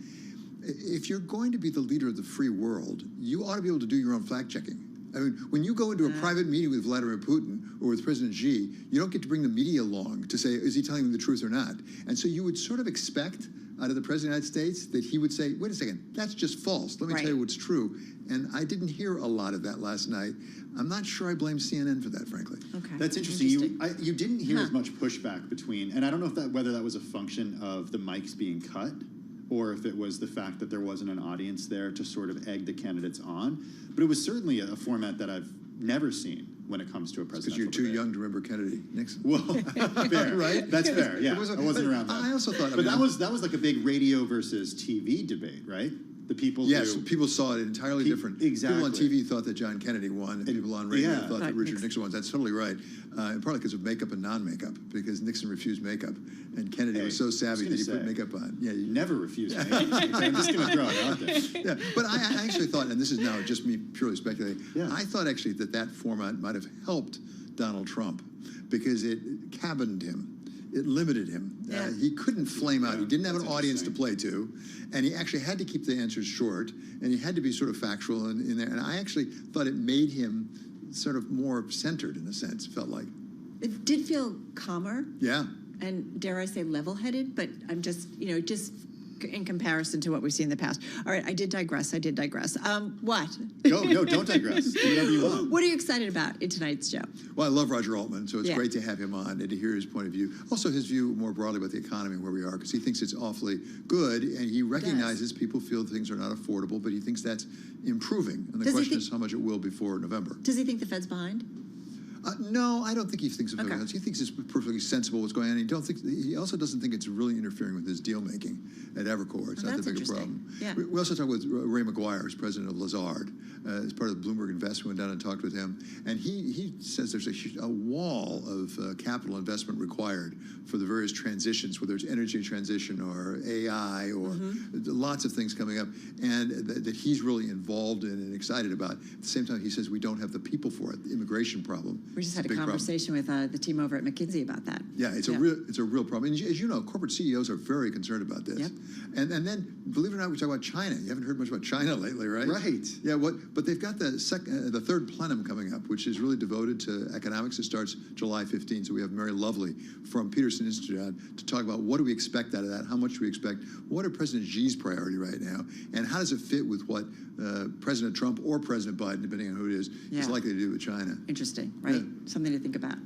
if you're going to be the leader of the free world, you ought to be able to do your own fact-checking. I mean, when you go into a private meeting with Vladimir Putin or with President Xi, you don't get to bring the media along to say, is he telling them the truth or not? And so you would sort of expect out of the President of the United States that he would say, wait a second, that's just false. Let me tell you what's true. And I didn't hear a lot of that last night. I'm not sure I blame CNN for that, frankly. Okay. That's interesting. You didn't hear as much pushback between, and I don't know if whether that was a function of the mics being cut, or if it was the fact that there wasn't an audience there to sort of egg the candidates on. But it was certainly a format that I've never seen when it comes to a presidential Because you're too young to remember Kennedy, Nixon. Well, fair, right? That's fair. Yeah, I wasn't around that. I also thought, but that was like a big radio versus TV debate, right? The people. Yes, people saw it entirely different. Exactly. People on TV thought that John Kennedy won, and people on radio thought that Richard Nixon won. That's totally right. And partly because of makeup and non-makeup, because Nixon refused makeup, and Kennedy was so savvy that he put makeup on. Yeah, you never refused makeup. I'm just going to throw it out there. Yeah, but I actually thought, and this is now just me purely speculating, I thought actually that format might have helped Donald Trump because it cabined him. It limited him. He couldn't flame out. He didn't have an audience to play to, and he actually had to keep the answers short, and he had to be sort of factual in there. And I actually thought it made him sort of more centered in a sense, felt like. It did feel calmer. Yeah. And dare I say level-headed, but I'm just, just in comparison to what we've seen in the past. All right, I did digress. What? No, don't digress. Do whatever you want. What are you excited about in tonight's show? Well, I love Roger Altman, so it's great to have him on and to hear his point of view. Also, his view more broadly about the economy and where we are, because he thinks it's awfully good, and he recognizes people feel things are not affordable, but he thinks that's improving. And the question is how much it will before November. Does he think the Fed's behind? No, I don't think he thinks of it. He thinks it's perfectly sensible what's going on. He also doesn't think it's really interfering with his deal making at Evercore. It's not the bigger problem. Yeah. We also talked with Ray McGuire, who's president of Lazard, as part of the Bloomberg Invest. We went down and talked with him, and he says there's a wall of capital investment required for the various transitions, whether it's energy transition or AI or lots of things coming up, and that he's really involved in and excited about. At the same time, he says we don't have the people for it. The immigration problem. We just had a conversation with the team over at McKinsey about that. Yeah, it's a real problem. And as you know, corporate CEOs are very concerned about this. Yep. And then, believe it or not, we talk about China. You haven't heard much about China lately, right? Right. Yeah. But they've got the third plenum coming up, which is really devoted to economics. It starts July 15th. So we have Mary Lovely from Peterson Institute to talk about what do we expect out of that, how much do we expect, what are President Xi's priority right now, and how does it fit with what President Trump or President Biden, depending on who it is likely to do with China. Interesting, right? Yeah. Something to think about.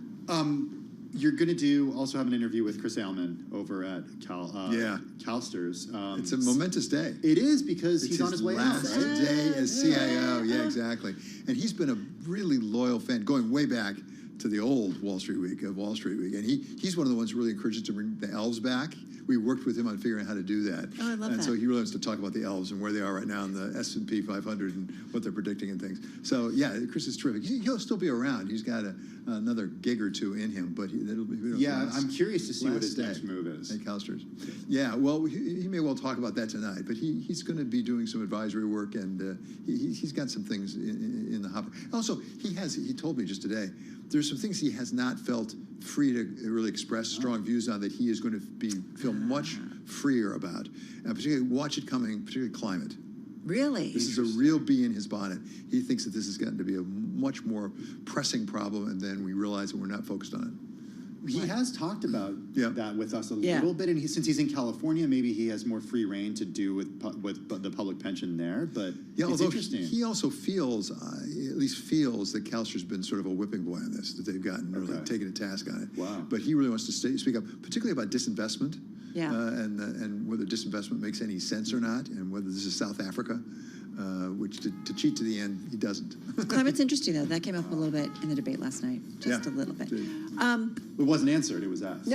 You're going to also have an interview with Chris Ailman over at CalSTRS. It's a momentous day. It is, because he's on his way out. Last day as CIO. Yeah, exactly. And he's been a really loyal fan, going way back to the old Wall Street Week. And he's one of the ones who really encourages to bring the elves back. We worked with him on figuring out how to do that. Oh, I love that. And so he really wants to talk about the elves and where they are right now in the S&P 500 and what they're predicting and things. So, yeah, Chris is terrific. He'll still be around. He's got another gig or two in him, but it'll be I'm curious to see what his next move is. At CalSTRS. Yeah, well, he may well talk about that tonight, but he's going to be doing some advisory work, and he's got some things in the hopper. Also, he told me just today, there's some things he has not felt free to really express strong views on that he is going to feel much freer about, and particularly watch it coming, particularly climate. Really? This is a real bee in his bonnet. He thinks that this has gotten to be a much more pressing problem, and then we realize that we're not focused on it. He has talked about that with us a little bit, and since he's in California, maybe he has more free reign to do with the public pension there. But it's interesting. He also feels, at least feels, that CalSTRS's been sort of a whipping boy on this, that they've gotten really taken a task on it. Wow. But he really wants to speak up, particularly about disinvestment, yeah, and whether disinvestment makes any sense or not, and whether this is South Africa. Which to cheat to the end, he doesn't. Climate's interesting, though. That came up a little bit in the debate last night. Just a little bit. It wasn't answered. It was asked.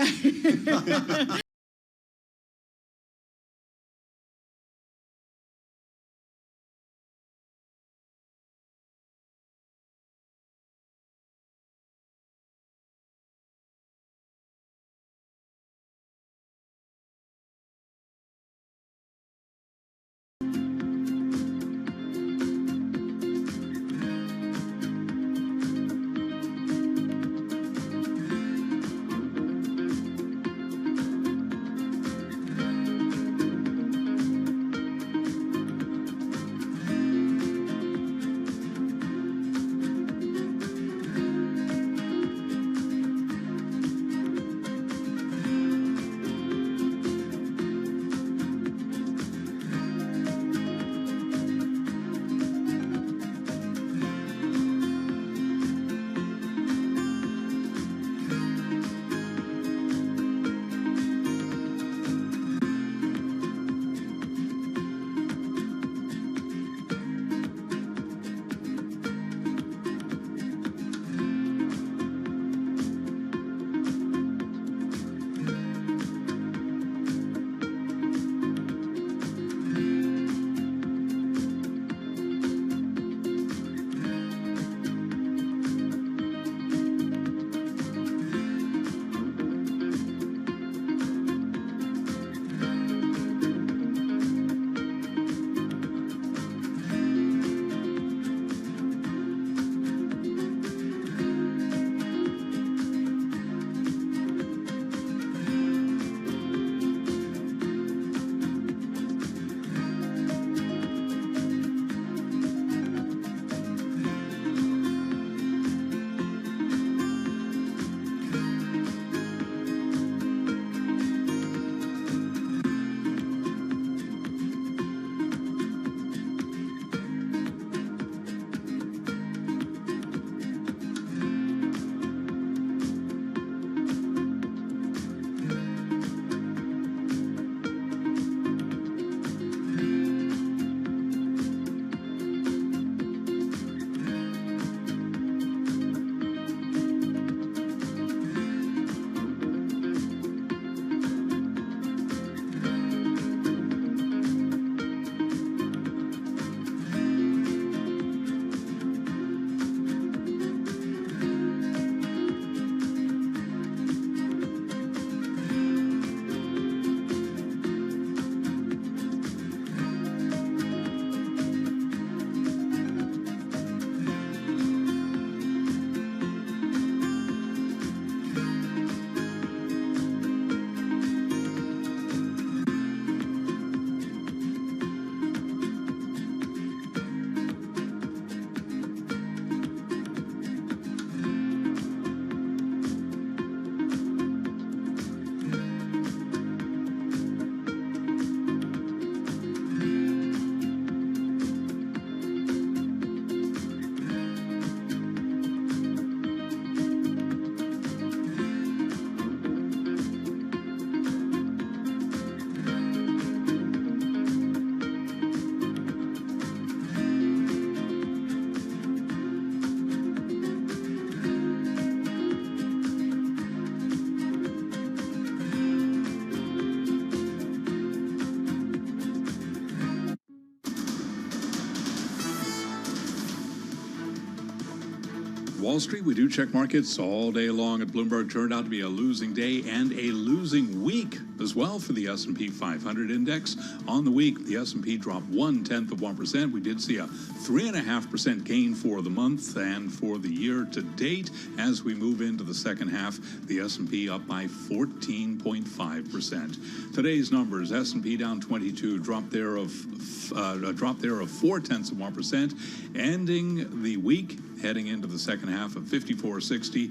Wall Street, we do check markets all day long at Bloomberg. Turned out to be a losing day and a losing week as well for the S&P 500 index. On the week, the S&P dropped 0.1%. We did see a 3.5% gain for the month and for the year to date. As we move into the second half, the S&P up by 14.5%. Today's numbers: S&P down 22, drop there of 0.4%, ending the week heading into the second half of 5460.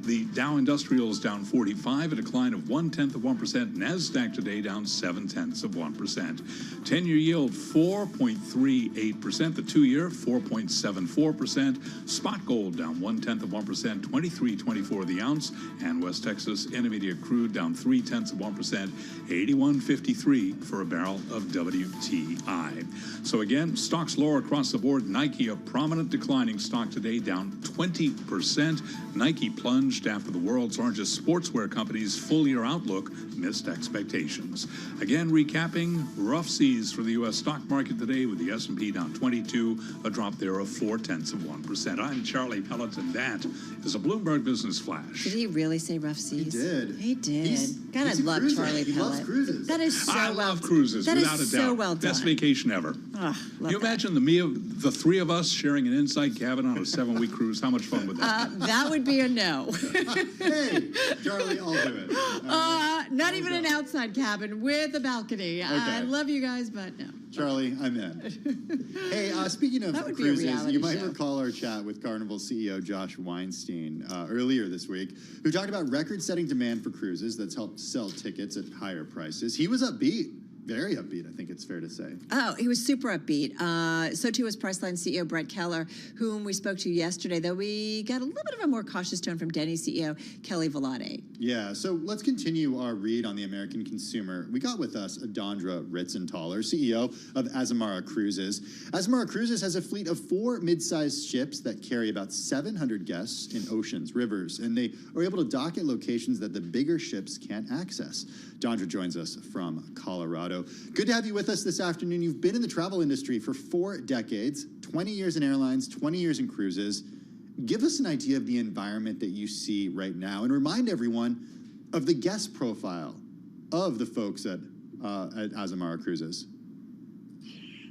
The Dow Industrial is down 45, a decline of 0.1%. NASDAQ today down 0.7%. 10-year yield 4.38%. The 2-year 4.74%. Spot gold down 0.1%, 23.24 the ounce. And West Texas Intermediate crude down 0.3%, 81.53 for a barrel of WTI. So again, stocks lower across the board. Nike, a prominent declining stock today, down 20%. Nike plunged after the world's largest sportswear company's full-year outlook missed expectations. Again, recapping, rough seas for the U.S. stock market today with the S&P down 22, a drop there of 0.4%. I'm Charlie Pelleton. That is a Bloomberg Business Flash. Did he really say rough seas? He did. He did. God, I love cruiser. Charlie He Pellet. loves cruises. That is so I well love cruises, that without is a doubt. so well done. Best vacation ever. Oh, Can you imagine the three of us sharing an inside cabin on a 7-week cruise? How much fun would that be? That would be a no. Hey, Charlie, I'll do it. Not even an outside cabin with a balcony. I Okay. love you guys, but no. Charlie, I'm in. Hey, speaking of That would be a cruises, reality you might show. recall our chat with Carnival CEO Josh Weinstein earlier this week, who talked about record-setting demand for cruises that's helped sell tickets at higher prices. He was upbeat. Very upbeat, I think it's fair to say. Oh, he was super upbeat. So too was Priceline CEO Brett Keller, whom we spoke to yesterday, though we got a little bit of a more cautious tone from Denny CEO Kelly Volade. Yeah, so let's continue our read on the American consumer. We got with us Adondra Ritzenthaler, CEO of Azamara Cruises. Azamara Cruises has a fleet of 4 mid-sized ships that carry about 700 guests in oceans, rivers, and they are able to dock at locations that the bigger ships can't access. Adondra joins us from Colorado. Good to have you with us this afternoon. You've been in the travel industry for 4 decades, 20 years in airlines, 20 years in cruises. Give us an idea of the environment that you see right now and remind everyone of the guest profile of the folks at Azamara Cruises.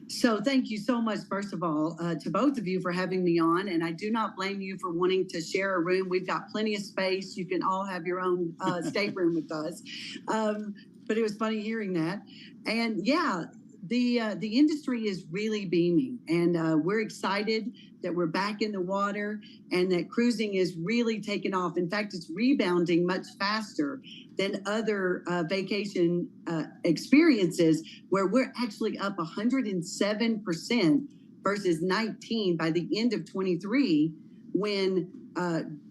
So thank you so much, first of all, to both of you for having me on. And I do not blame you for wanting to share a room. We've got plenty of space. You can all have your own stateroom with us. But it was funny hearing that. And yeah, the industry is really beaming. And we're excited that we're back in the water and that cruising is really taking off. In fact, it's rebounding much faster than other vacation experiences, where we're actually up 107% versus 19 by the end of 23, when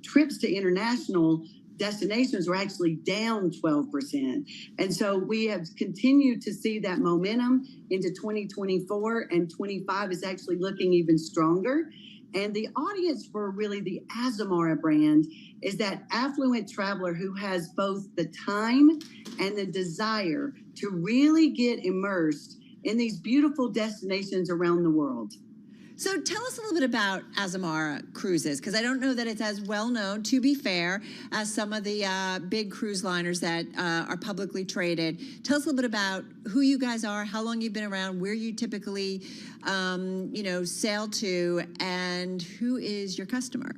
trips to international destinations were actually down 12%. And so we have continued to see that momentum into 2024, and 25 is actually looking even stronger. And the audience for really the Azamara brand is that affluent traveler who has both the time and the desire to really get immersed in these beautiful destinations around the world. So tell us a little bit about Azamara Cruises, because I don't know that it's as well known, to be fair, as some of the big cruise liners that are publicly traded. Tell us a little bit about who you guys are, how long you've been around, where you typically, sail to, and who is your customer.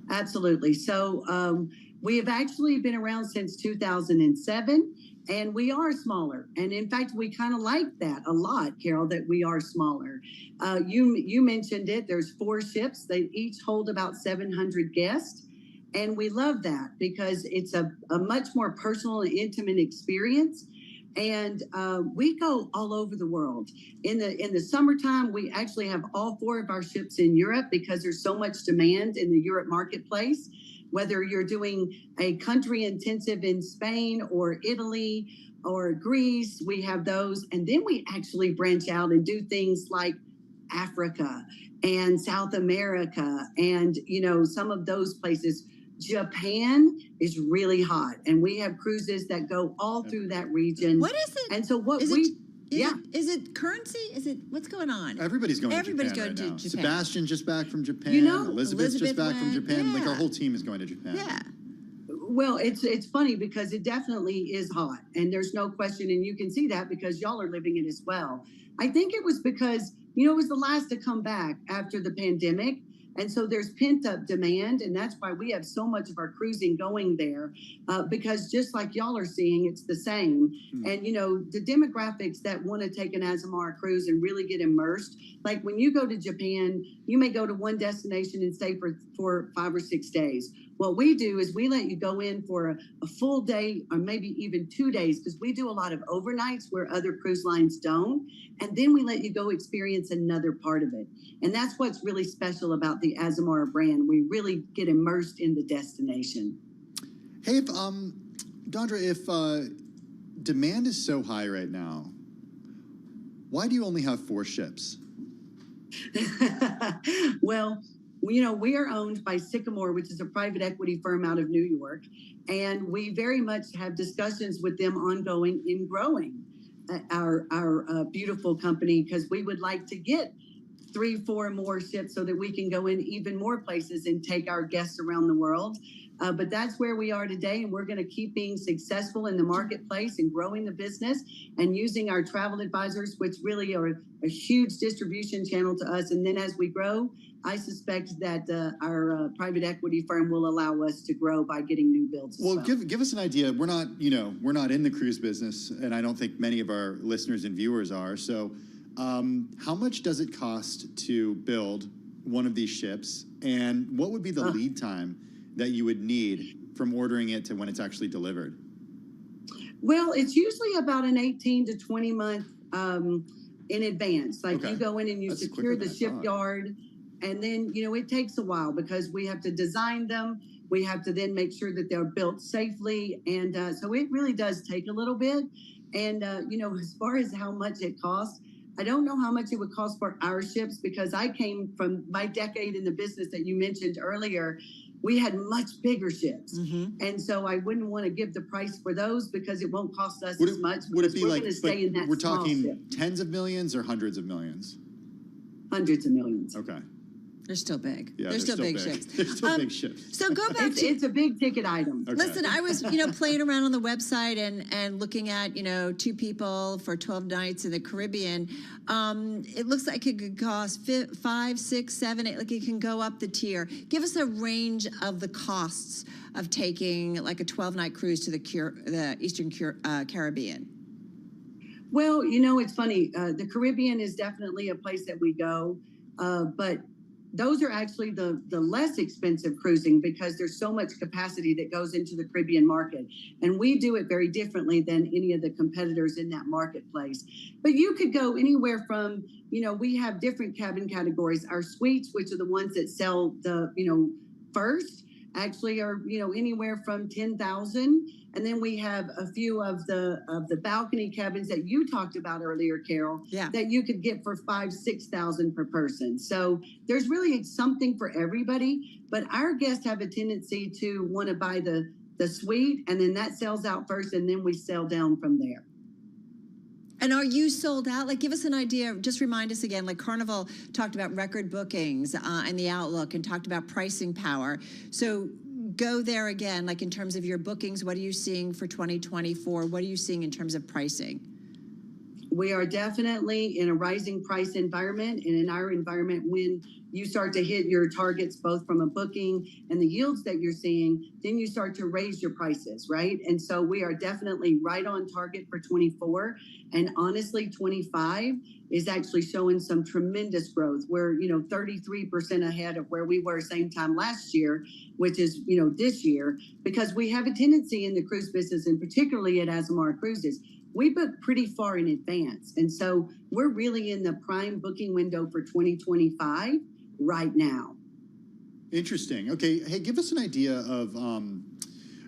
Absolutely. So we have actually been around since 2007. And we are smaller. And in fact, we kind of like that a lot, Carol, that we are smaller. You mentioned it. There's 4 ships. They each hold about 700 guests. And we love that because it's a much more personal and intimate experience. And we go all over the world. In the summertime, we actually have all 4 of our ships in Europe because there's so much demand in the Europe marketplace. Whether you're doing a country intensive in Spain or Italy or Greece, we have those. And then we actually branch out and do things like Africa and South America and, some of those places. Japan is really hot, and we have cruises that go all through that region. What is it? And so Is it currency? Is it what's going on? Everybody's going Everybody's to Japan going right to now. Japan. Sebastian just back from Japan. You know, Elizabeth's just back from Elizabeth Japan. went, Like our yeah. whole team is going to Japan. Yeah. Well, it's funny because it definitely is hot, and there's no question, and you can see that because y'all are living it as well. I think it was because, you know, it was the last to come back after the pandemic, and so there's pent-up demand, and that's why we have so much of our cruising going there, because just like y'all are seeing, it's the same. And, you know, the demographics that want to take an Azamara cruise and really get immersed, like when you go to Japan, you may go to one destination and stay for 5 or 6 days. What we do is we let you go in for a full day or maybe even 2 days, because we do a lot of overnights where other cruise lines don't. And then we let you go experience another part of it. And that's what's really special about the Azamara brand. We really get immersed in the destination. Hey, if, Dondra, if demand is so high right now, why do you only have 4 ships? Well, you know, we are owned by Sycamore, which is a private equity firm out of New York, and we very much have discussions with them ongoing in growing our beautiful company, because we would like to get 3, 4 more ships so that we can go in even more places and take our guests around the world. But that's where we are today, and we're going to keep being successful in the marketplace and growing the business and using our travel advisors, which really are a huge distribution channel to us. And then as we grow, I suspect that our private equity firm will allow us to grow by getting new builds. Well, give us an idea. We're not in the cruise business, and I don't think many of our listeners and viewers are. So, how much does it cost to build one of these ships, and what would be the lead time that you would need from ordering it to when it's actually delivered? Well, it's usually about an 18 to 20 month in advance. Like you go in and you secure the shipyard, and then, you know, it takes a while because we have to design them. We have to then make sure that they're built safely. And so it really does take a little bit. And, you know, as far as how much it costs, I don't know how much it would cost for our ships, because I came from my decade in the business that you mentioned earlier. We had much bigger ships. And so I wouldn't want to give the price for those because it won't cost us as much. Would it be like, stay in that we're small talking ship. tens of millions or hundreds of millions? Hundreds of millions. Okay. They're still big. Yeah, they're still big ships. They're still big ships. So go back It's a big ticket item. Okay. Listen, I was, you know, playing around on the website and looking at, you know, 2 people for 12 nights in the Caribbean. It looks like it could cost 5, 6, 7, 8, like it can go up the tier. Give us a range of the costs of taking like a 12-night cruise to the Eastern Caribbean. Well, you know, it's funny. The Caribbean is definitely a place that we go, but those are actually the less expensive cruising because there's so much capacity that goes into the Caribbean market. And we do it very differently than any of the competitors in that marketplace. But you could go anywhere from, you know, we have different cabin categories. Our suites, which are the ones that sell the, you know, first, actually are, you know, anywhere from 10,000. And then we have a few of the balcony cabins that you talked about earlier, Carol, that you could get for 5,000, 6,000 per person. So there's really something for everybody, but our guests have a tendency to want to buy the suite, and then that sells out first, and then we sell down from there. And are you sold out? Like, give us an idea. Just remind us again, like Carnival talked about record bookings and the outlook and talked about pricing power. So go there again, like in terms of your bookings, what are you seeing for 2024? What are you seeing in terms of pricing? We are definitely in a rising price environment, and in our environment, when you start to hit your targets, both from a booking and the yields that you're seeing, then you start to raise your prices, right? And so we are definitely right on target for 24. And honestly, 25 is actually showing some tremendous growth. We're, you know, 33% ahead of where we were same time last year, which is, you know, this year, because we have a tendency in the cruise business, and particularly at Azamara Cruises, we book pretty far in advance. And so we're really in the prime booking window for 2025 right now. Interesting. Okay. Hey, give us an idea of,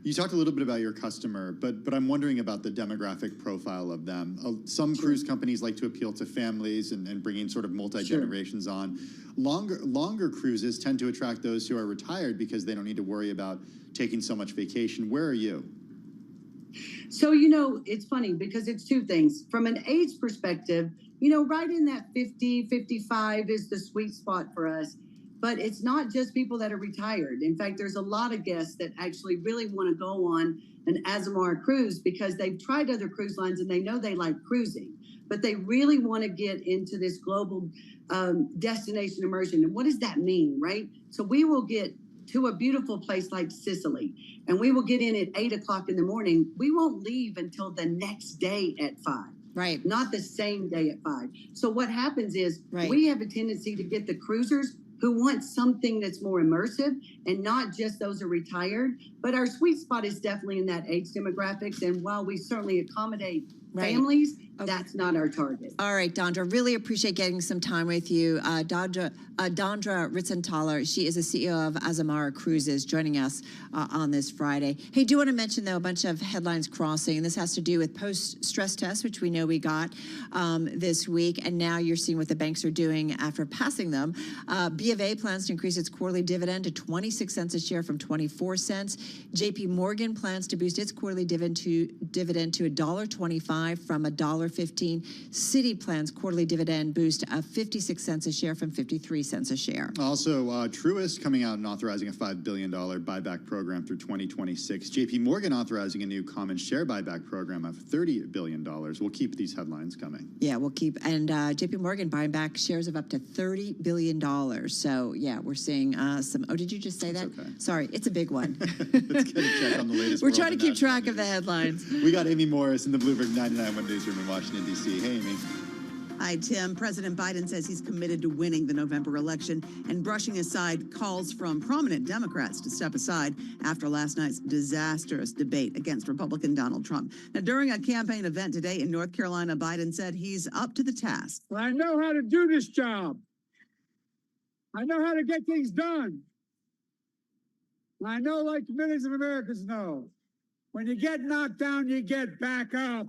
you talked a little bit about your customer, but I'm wondering about the demographic profile of them. Some cruise companies like to appeal to families and bringing sort of multi-generations on. Longer cruises tend to attract those who are retired because they don't need to worry about taking so much vacation. Where are you? So, it's funny because it's two things. From an age perspective, right in that 50, 55 is the sweet spot for us. But it's not just people that are retired. In fact, there's a lot of guests that actually really want to go on an Azamara cruise because they've tried other cruise lines and they know they like cruising, but they really want to get into this global destination immersion. And what does that mean, right? So we will get to a beautiful place like Sicily, and we will get in at 8 o'clock in the morning. We won't leave until the next day at 5. Right. Not the same day at 5. So what happens is we have a tendency to get the cruisers who want something that's more immersive and not just those who are retired. But our sweet spot is definitely in that age demographics. And while we certainly accommodate families, that's not our target. All right, Dondra, really appreciate getting some time with you. Dondra Ritzenthaler, she is the CEO of Azamara Cruises, joining us on this Friday. Hey, do want to mention, though, a bunch of headlines crossing, and this has to do with post-stress tests, which we know we got this week, and now you're seeing what the banks are doing after passing them. B of A plans to increase its quarterly dividend to 26 cents a share from 24 cents. JP Morgan plans to boost its quarterly dividend to $1.25 from $1.15. Citi plans quarterly dividend boost of 56 cents a share from 53 cents a share. Also, Truist coming out and authorizing a $5 billion buyback program through 2026. JP Morgan authorizing a new common share buyback program of $30 billion. We'll keep these headlines coming. Yeah, we'll keep. And JP Morgan buying back shares of up to $30 billion. So, yeah, we're seeing some. Oh, did you just say that? Okay. Sorry, it's a big one. Let's get a check on the latest. We're trying to keep track of the headlines. We got Amy Morris in the Bloomberg 99.1 newsroom in Washington, D.C. Hey, Amy. Hi, Tim. President Biden says he's committed to winning the November election and brushing aside calls from prominent Democrats to step aside after last night's disastrous debate against Republican Donald Trump. Now, during a campaign event today in North Carolina, Biden said he's up to the task. I know how to do this job. I know how to get things done. I know, like millions of Americans know, when you get knocked down, you get back up.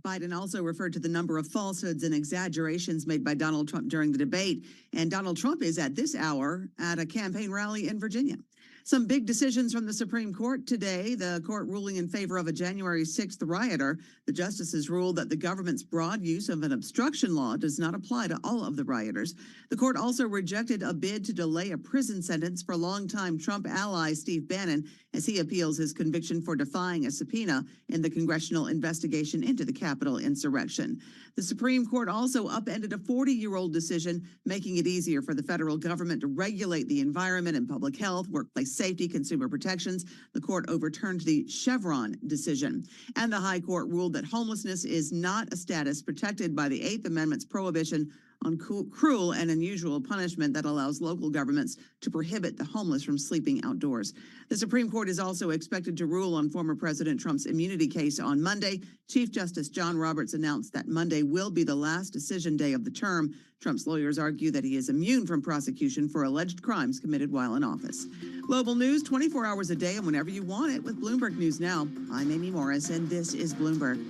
Biden also referred to the number of falsehoods and exaggerations made by Donald Trump during the debate. And Donald Trump is at this hour at a campaign rally in Virginia. Some big decisions from the Supreme Court today. The court ruling in favor of a January 6th rioter. The justices ruled that the government's broad use of an obstruction law does not apply to all of the rioters. The court also rejected a bid to delay a prison sentence for longtime Trump ally Steve Bannon as he appeals his conviction for defying a subpoena in the congressional investigation into the Capitol insurrection. The Supreme Court also upended a 40-year-old decision, making it easier for the federal government to regulate the environment and public health, workplace safety, consumer protections. The court overturned the Chevron decision. And the High Court ruled that homelessness is not a status protected by the 8th Amendment's prohibition on cruel and unusual punishment that allows local governments to prohibit the homeless from sleeping outdoors. The Supreme Court is also expected to rule on former President Trump's immunity case on Monday. Chief Justice John Roberts announced that Monday will be the last decision day of the term. Trump's lawyers argue that he is immune from prosecution for alleged crimes committed while in office. Global news 24 hours a day and whenever you want it with Bloomberg News Now. I'm Amy Morris, and this is Bloomberg.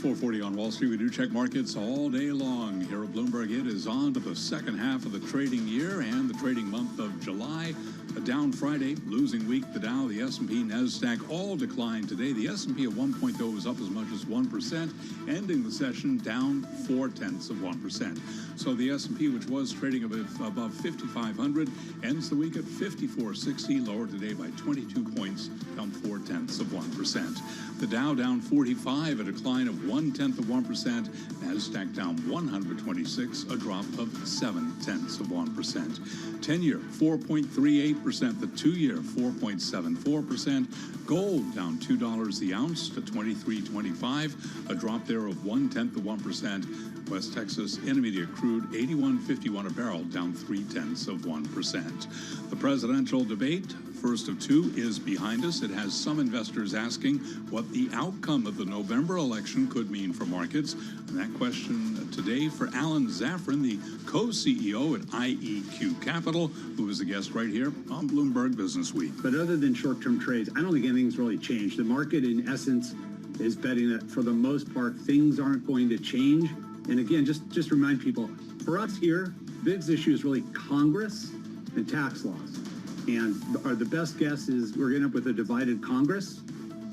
4:40 on Wall Street. We do check markets all day long. Here at Bloomberg, it is on to the second half of the trading year and the trading month of July. A down Friday, losing week. The Dow, the S&P, NASDAQ all declined today. The S&P at one point, though, was up as much as 1%, ending the session down 0.4%. So the S&P, which was trading above 5,500, ends the week at 5460, lower today by 22 points, down 0.4%. The Dow down 45, a decline of 0.1%. NASDAQ down 126, a drop of 0.7%. 10-year 4.38%, the 2-year 4.74%. Gold down $2 the ounce to $23.25, a drop there of 0.1%. West Texas Intermediate crude 81.51 a barrel, down 0.3%. The presidential debate, first of two, is behind us. It has some investors asking what the outcome of the November election could mean for markets. And that question today for Alan Zafran, the co-CEO at IEQ Capital, who is a guest right here on Bloomberg Business Week. But other than short-term trades, I don't think anything's really changed. The market, in essence, is betting that for the most part, things aren't going to change. And again, just remind people, for us here, Big's issue is really Congress and tax laws. And the best guess is we're going to end up with a divided Congress,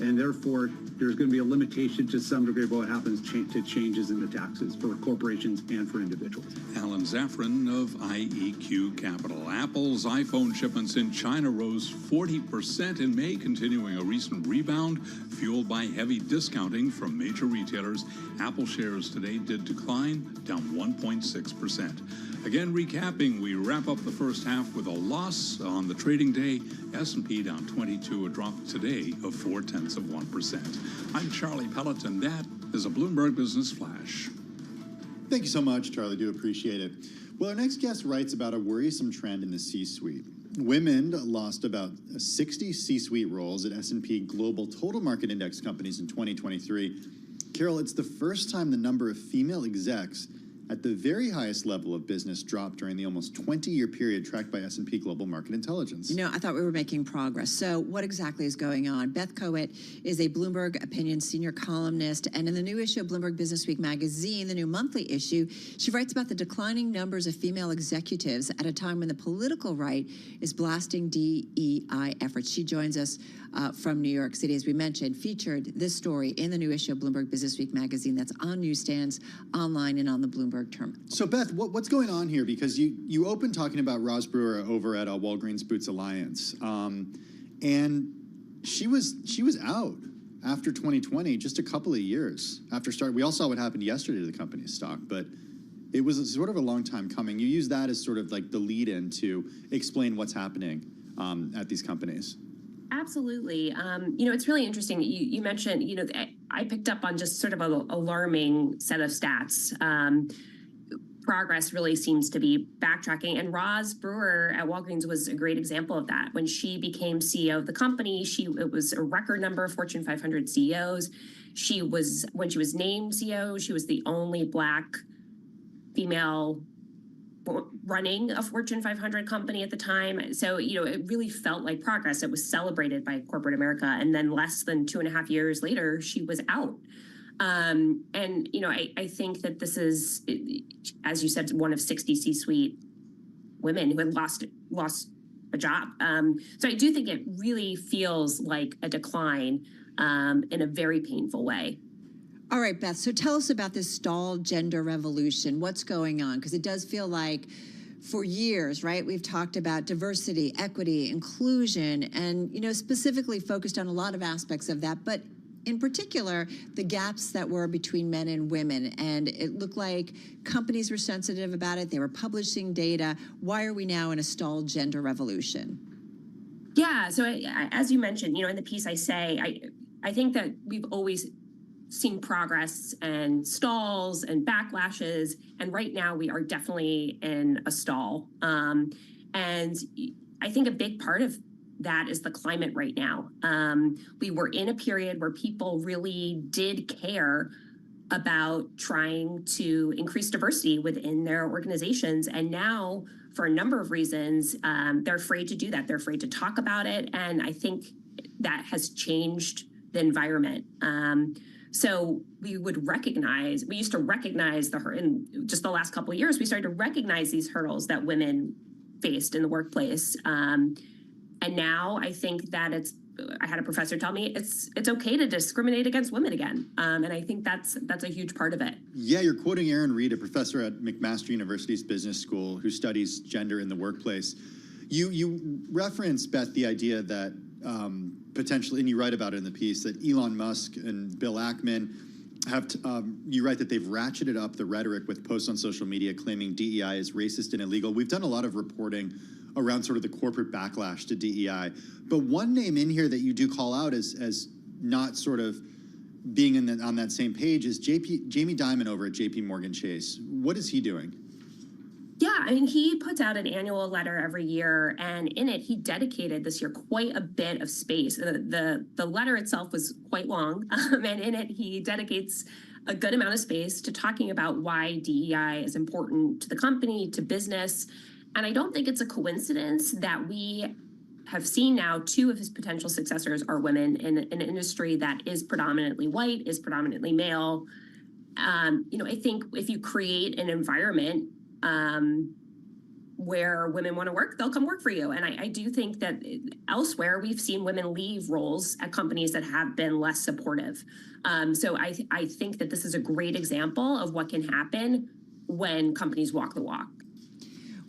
and therefore there's going to be a limitation to some degree of what happens to changes in the taxes for corporations and for individuals. Alan Zafran of IEQ Capital. Apple's iPhone shipments in China rose 40% in May, continuing a recent rebound fueled by heavy discounting from major retailers. Apple shares today did decline, down 1.6%. Again, recapping, we wrap up the first half with a loss on the trading day. S&P down 22, a drop today of 0.4%. I'm Charlie Pelleton. That is a Bloomberg Business Flash. Thank you so much, Charlie. Do appreciate it. Well, our next guest writes about a worrisome trend in the C-suite. Women lost about 60 C-suite roles at S&P Global Total Market Index companies in 2023. Carol, it's the first time the number of female execs at the very highest level of business dropped during the almost 20-year period tracked by S&P Global Market Intelligence. You know, I thought we were making progress. So what exactly is going on? Beth Coet is a Bloomberg Opinion senior columnist, and in the new issue of Bloomberg Businessweek magazine, the new monthly issue, she writes about the declining numbers of female executives at a time when the political right is blasting DEI efforts. She joins us from New York City, as we mentioned, featured this story in the new issue of Bloomberg Businessweek magazine that's on newsstands, online, and on the Bloomberg terminal. So, Beth, what's going on here? Because you opened talking about Roz Brewer over at Walgreens Boots Alliance, and she was out after 2020, just a couple of years after start. We all saw what happened yesterday to the company's stock, but it was sort of a long time coming. You use that as sort of like the lead-in to explain what's happening at these companies. Absolutely. You know, it's really interesting. You mentioned, you know, I picked up on just sort of an alarming set of stats. Progress really seems to be backtracking. And Roz Brewer at Walgreens was a great example of that. When she became CEO of the company, it was a record number of Fortune 500 CEOs. When she was named CEO, she was the only Black female running a Fortune 500 company at the time. So, you know, it really felt like progress. It was celebrated by corporate America. And then less than 2.5 years later, she was out. And, you know, I think that this is, as you said, one of 60 C-suite women who had lost a job. So I do think it really feels like a decline in a very painful way. All right, Beth, so tell us about this stalled gender revolution. What's going on? Because it does feel like for years, right, we've talked about diversity, equity, inclusion, and, you know, specifically focused on a lot of aspects of that, but in particular, the gaps that were between men and women. And it looked like companies were sensitive about it. They were publishing data. Why are we now in a stalled gender revolution? Yeah, so as you mentioned, you know, in the piece I say, I think that we've always seen progress and stalls and backlashes, and right now we are definitely in a stall. And I think a big part of that is the climate right now. We were in a period where people really did care about trying to increase diversity within their organizations, and now, for a number of reasons, they're afraid to do that. They're afraid to talk about it, and I think that has changed the environment. So we used to recognize in just the last couple of years, we started to recognize these hurdles that women faced in the workplace. And now I think that I had a professor tell me it's okay to discriminate against women again. And I think that's a huge part of it. Yeah, you're quoting Erin Reed, a professor at McMaster University's Business School who studies gender in the workplace. You reference, Beth, the idea that potentially, and you write about it in the piece, that Elon Musk and Bill Ackman have, you write that they've ratcheted up the rhetoric with posts on social media claiming DEI is racist and illegal. We've done a lot of reporting around sort of the corporate backlash to DEI. But one name in here that you do call out as not sort of being on that same page is Jamie Dimon over at JP Morgan Chase. What is he doing? Yeah, I mean, he puts out an annual letter every year, and in it, he dedicated this year quite a bit of space. The letter itself was quite long, and in it, he dedicates a good amount of space to talking about why DEI is important to the company, to business. And I don't think it's a coincidence that we have seen now 2 of his potential successors are women in an industry that is predominantly white, is predominantly male. I think if you create an environment where women want to work, they'll come work for you. And I do think that elsewhere, we've seen women leave roles at companies that have been less supportive. So I think that this is a great example of what can happen when companies walk the walk.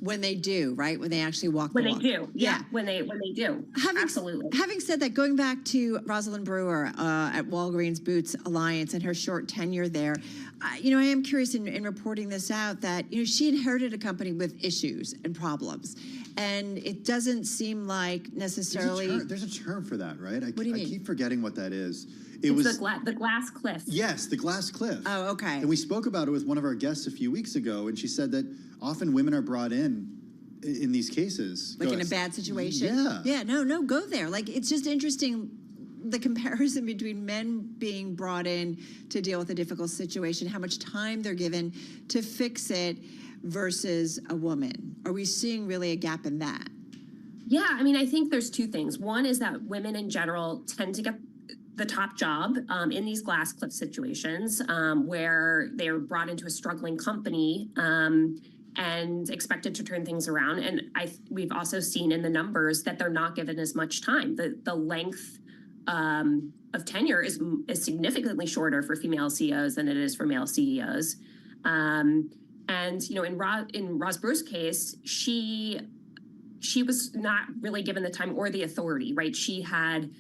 When they do, right? When they actually walk the walk. When they do, yeah. When they do, absolutely. Having said that, going back to Rosalind Brewer at Walgreens Boots Alliance and her short tenure there, I am curious in reporting this out that she inherited a company with issues and problems, and it doesn't seem like necessarily. There's a term for that, right? What do you mean? I keep forgetting what that is. It's the glass cliff. Yes, the glass cliff. Oh, okay. And we spoke about it with one of our guests a few weeks ago, and she said that often women are brought in these cases. Like in a bad situation? Yeah. Yeah, no, go there. Like, it's just interesting, the comparison between men being brought in to deal with a difficult situation, how much time they're given to fix it versus a woman. Are we seeing really a gap in that? Yeah, I mean, I think there's 2 things. One is that women in general tend to get the top job in these glass cliff situations where they are brought into a struggling company and expected to turn things around. And we've also seen in the numbers that they're not given as much time. The length of tenure is significantly shorter for female CEOs than it is for male CEOs. And in Roz Brewer's case, she was not really given the time or the authority, right? She had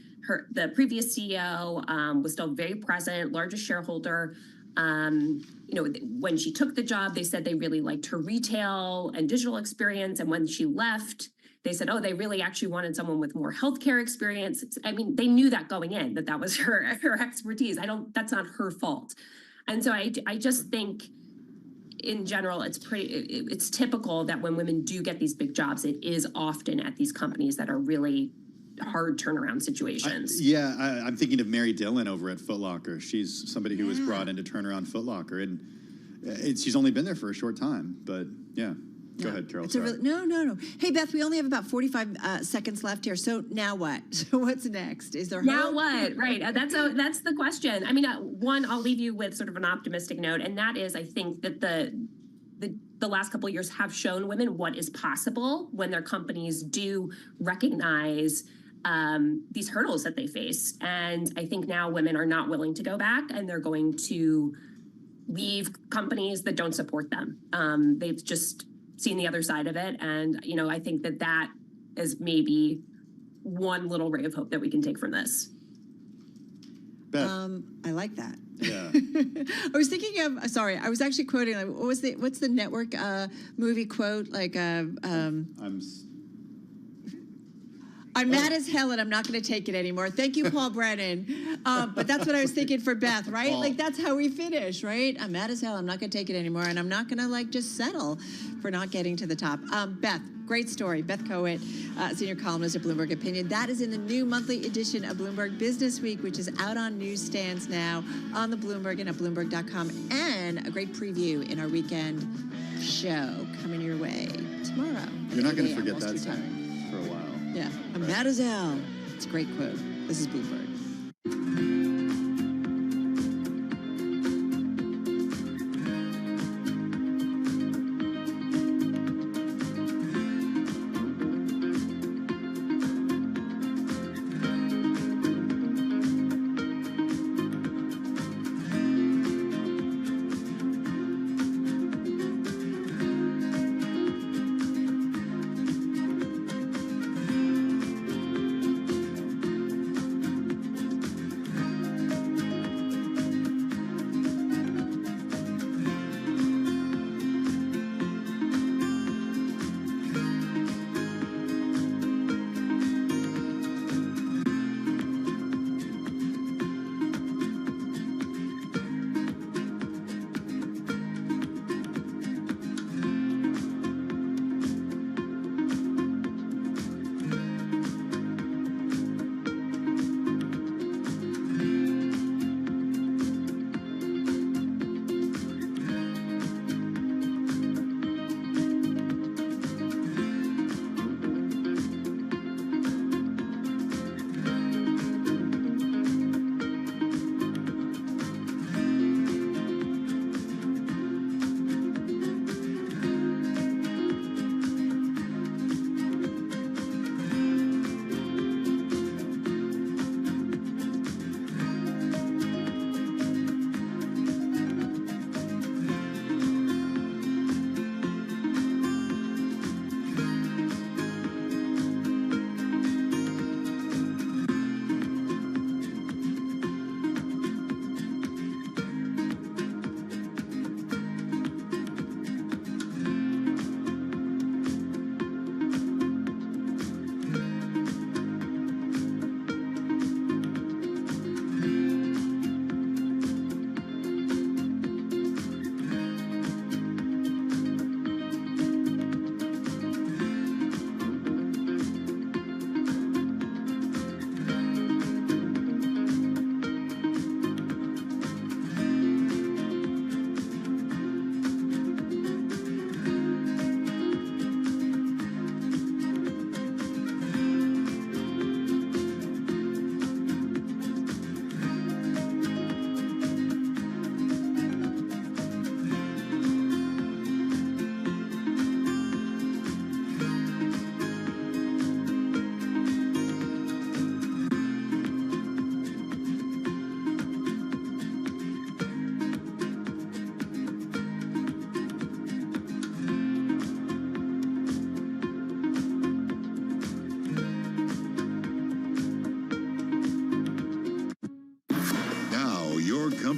the previous CEO was still very present, largest shareholder. When she took the job, they said they really liked her retail and digital experience. And when she left, they said, they really actually wanted someone with more healthcare experience. I mean, they knew that going in, that was her expertise. That's not her fault. And so I just think in general, it's typical that when women do get these big jobs, it is often at these companies that are really hard turnaround situations. I'm thinking of Mary Dillon over at Foot Locker. She's somebody who was brought in to turn around Foot Locker, and she's only been there for a short time. But go ahead, Carol. No. Hey, Beth, we only have about 45 seconds left here. So now what? So what's next? Is there now hope? What? Right. That's the question. I mean, one, I'll leave you with sort of an optimistic note, and that is, I think that the last couple of years have shown women what is possible when their companies do recognize these hurdles that they face. And I think now women are not willing to go back, and they're going to leave companies that don't support them. They've just seen the other side of it. And, I think that is maybe one little ray of hope that we can take from this. Beth. I like that. Yeah. I was thinking of, I was actually quoting, what's the network movie quote? Like, I'm mad as hell and I'm not going to take it anymore. Thank you, Paul Brennan. But that's what I was thinking for Beth, right? Like, that's how we finish, right? I'm mad as hell. I'm not going to take it anymore. And I'm not going to just settle for not getting to the top. Beth, great story. Beth Coet, senior columnist at Bloomberg Opinion. That is in the new monthly edition of Bloomberg Business Week, which is out on newsstands now on the Bloomberg and at Bloomberg.com. And a great preview in our weekend show coming your way tomorrow. You're not going to forget that time for a while. Yeah, I'm mad as hell. It's a great quote. This is Bloomberg.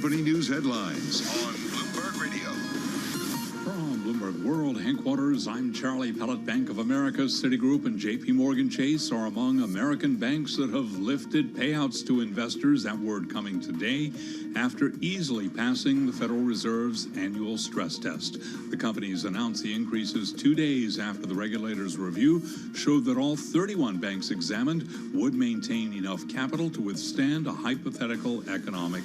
company news headlines on Bloomberg Radio. From Bloomberg World Headquarters, I'm Charlie Pellet. Bank of America, Citigroup, and J.P. Morgan Chase are among American banks that have lifted payouts to investors. That word coming today after easily passing the Federal Reserve's annual stress test. The companies announced the increases 2 days after the regulator's review showed that all 31 banks examined would maintain enough capital to withstand a hypothetical economic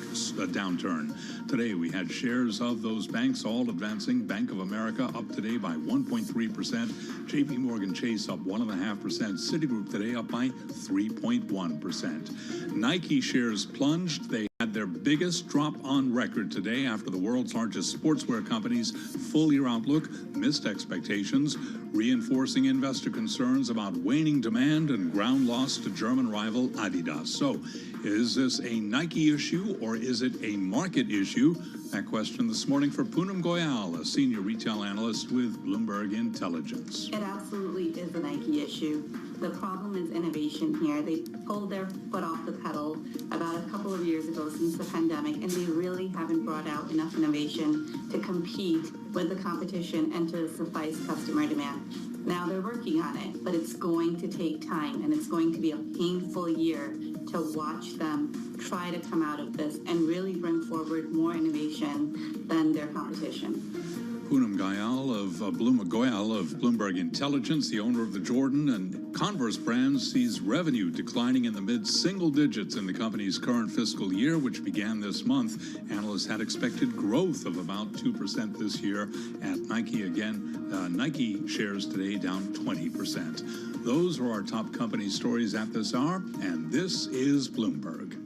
downturn. Today, we had shares of those banks all advancing. Bank of America up today by 1.3%. J.P. Morgan Chase up 1.5%. Citigroup today up by 3.1%. Nike shares plunged. They had their biggest drop on record today after the world's largest sportswear company's full-year outlook missed expectations, reinforcing investor concerns about waning demand and ground loss to German rival Adidas. So, is this a Nike issue or is it a market issue? That question this morning for Poonam Goyal, a senior retail analyst with Bloomberg Intelligence. It absolutely is a Nike issue. The problem is innovation here. They pulled their foot off the pedal about a couple of years ago since the pandemic, and they really haven't brought out enough innovation to compete with the competition and to suffice customer demand. Now they're working on it, but it's going to take time, and it's going to be a painful year to watch them try to come out of this and really bring forward more innovation than their competition. Poonam Goyal of Bloomberg Intelligence, the owner of the Jordan and Converse brands, sees revenue declining in the mid-single digits in the company's current fiscal year, which began this month. Analysts had expected growth of about 2% this year at Nike. Again, Nike shares today down 20%. Those are our top company stories at this hour, and this is Bloomberg.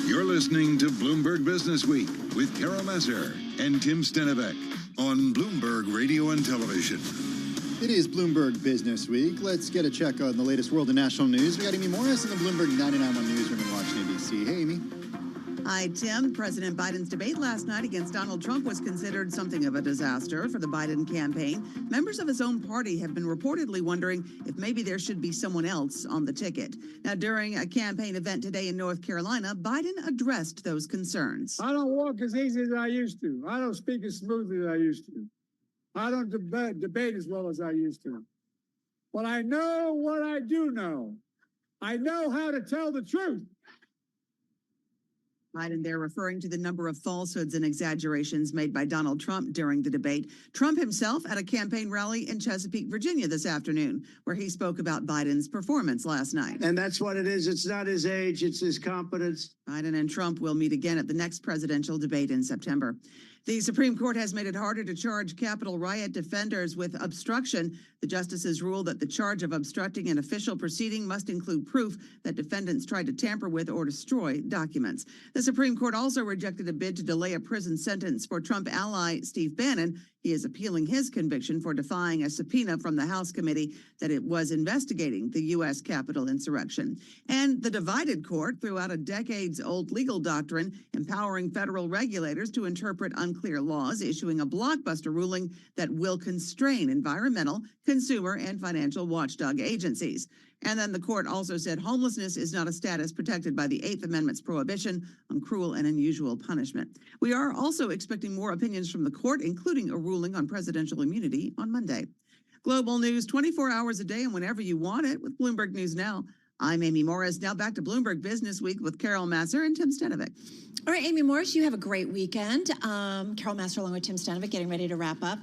You're listening to Bloomberg Business Week with Carol Messer and Tim Stenivek on Bloomberg Radio and Television. It is Bloomberg Business Week. Let's get a check on the latest world and national news. We got Amy Morris in the Bloomberg 99.1 newsroom in Washington, D.C. Hey, Amy. Hi, Tim. President Biden's debate last night against Donald Trump was considered something of a disaster for the Biden campaign. Members of his own party have been reportedly wondering if maybe there should be someone else on the ticket. Now, during a campaign event today in North Carolina, Biden addressed those concerns. I don't walk as easy as I used to. I don't speak as smoothly as I used to. I don't debate as well as I used to. But I know what I do know. I know how to tell the truth. Biden there referring to the number of falsehoods and exaggerations made by Donald Trump during the debate. Trump himself at a campaign rally in Chesapeake, Virginia this afternoon, where he spoke about Biden's performance last night. And that's what it is. It's not his age, it's his competence. Biden and Trump will meet again at the next presidential debate in September. The Supreme Court has made it harder to charge Capitol riot defenders with obstruction. The justices ruled that the charge of obstructing an official proceeding must include proof that defendants tried to tamper with or destroy documents. The Supreme Court also rejected a bid to delay a prison sentence for Trump ally Steve Bannon. He is appealing his conviction for defying a subpoena from the House committee that it was investigating the U.S. Capitol insurrection. And the divided court threw out a decades-old legal doctrine empowering federal regulators to interpret unclear laws, issuing a blockbuster ruling that will constrain environmental, consumer, and financial watchdog agencies. And then the court also said homelessness is not a status protected by the Eighth Amendment's prohibition on cruel and unusual punishment. We are also expecting more opinions from the court, including a ruling on presidential immunity on Monday. Global news 24 hours a day and whenever you want it with Bloomberg News Now. I'm Amy Morris. Now back to Bloomberg Business Week with Carol Masser and Tim Stenivek. All right, Amy Morris, you have a great weekend. Carol Masser along with Tim Stenivek getting ready to wrap up.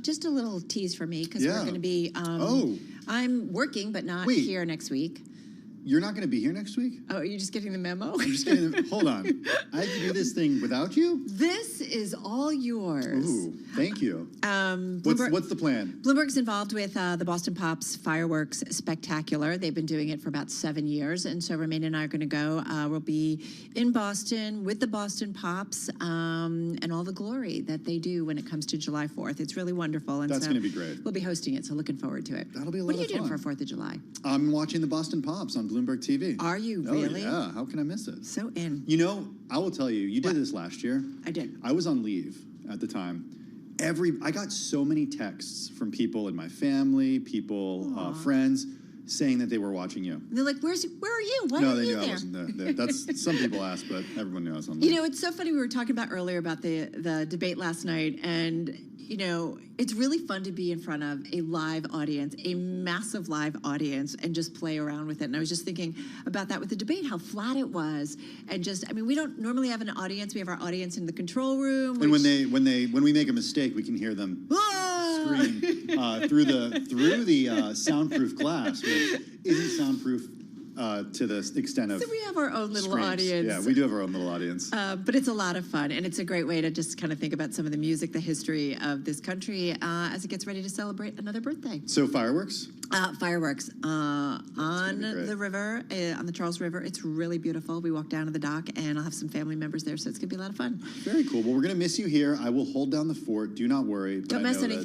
Just a little tease for me because we're going to be, I'm working but not here next week. You're not going to be here next week? Oh, are you just getting the memo? I'm just getting hold on. I have to do this thing without you? This is all yours. Ooh, thank you. What's the plan? Bloomberg's involved with the Boston Pops Fireworks Spectacular. They've been doing it for about 7 years, and so Romaine and I are going to go. We'll be in Boston with the Boston Pops and all the glory that they do when it comes to July 4th. It's really wonderful. And that's going to be great. We'll be hosting it, so looking forward to it. That'll be a lot of fun. What are you doing for 4th of July? I'm watching the Boston Pops on Bloomberg TV. Are you really? Oh, yeah. How can I miss it? So in. You know, I will tell you, you did this last year. I did. I was on leave at the time. I got so many texts from people in my family, people, friends, saying that they were watching you. And they're like, where are you? Why No, are they you knew I there? wasn't there. That's some people asked, but everyone knew I was on there. You know, it's so funny. We were talking about earlier about the debate last night, and you know, it's really fun to be in front of a live audience, a massive live audience, and just play around with it. And I was just thinking about that with the debate, how flat it was, and just, I mean, we don't normally have an audience. We have our audience in the control room. And when we make a mistake, we can hear them scream through the soundproof glass, which isn't soundproof to the extent of. So we have our own little screams. audience. Yeah, we do have our own little audience. But it's a lot of fun, and it's a great way to just kind of think about some of the music, the history of this country as it gets ready to celebrate another birthday. So fireworks? Fireworks on the river, on the Charles River. It's really beautiful. We walk down to the dock, and I'll have some family members there, so it's going to be a lot of fun. Very cool. Well, we're going to miss you here. I will hold down the fort. Do not worry. Don't mess anything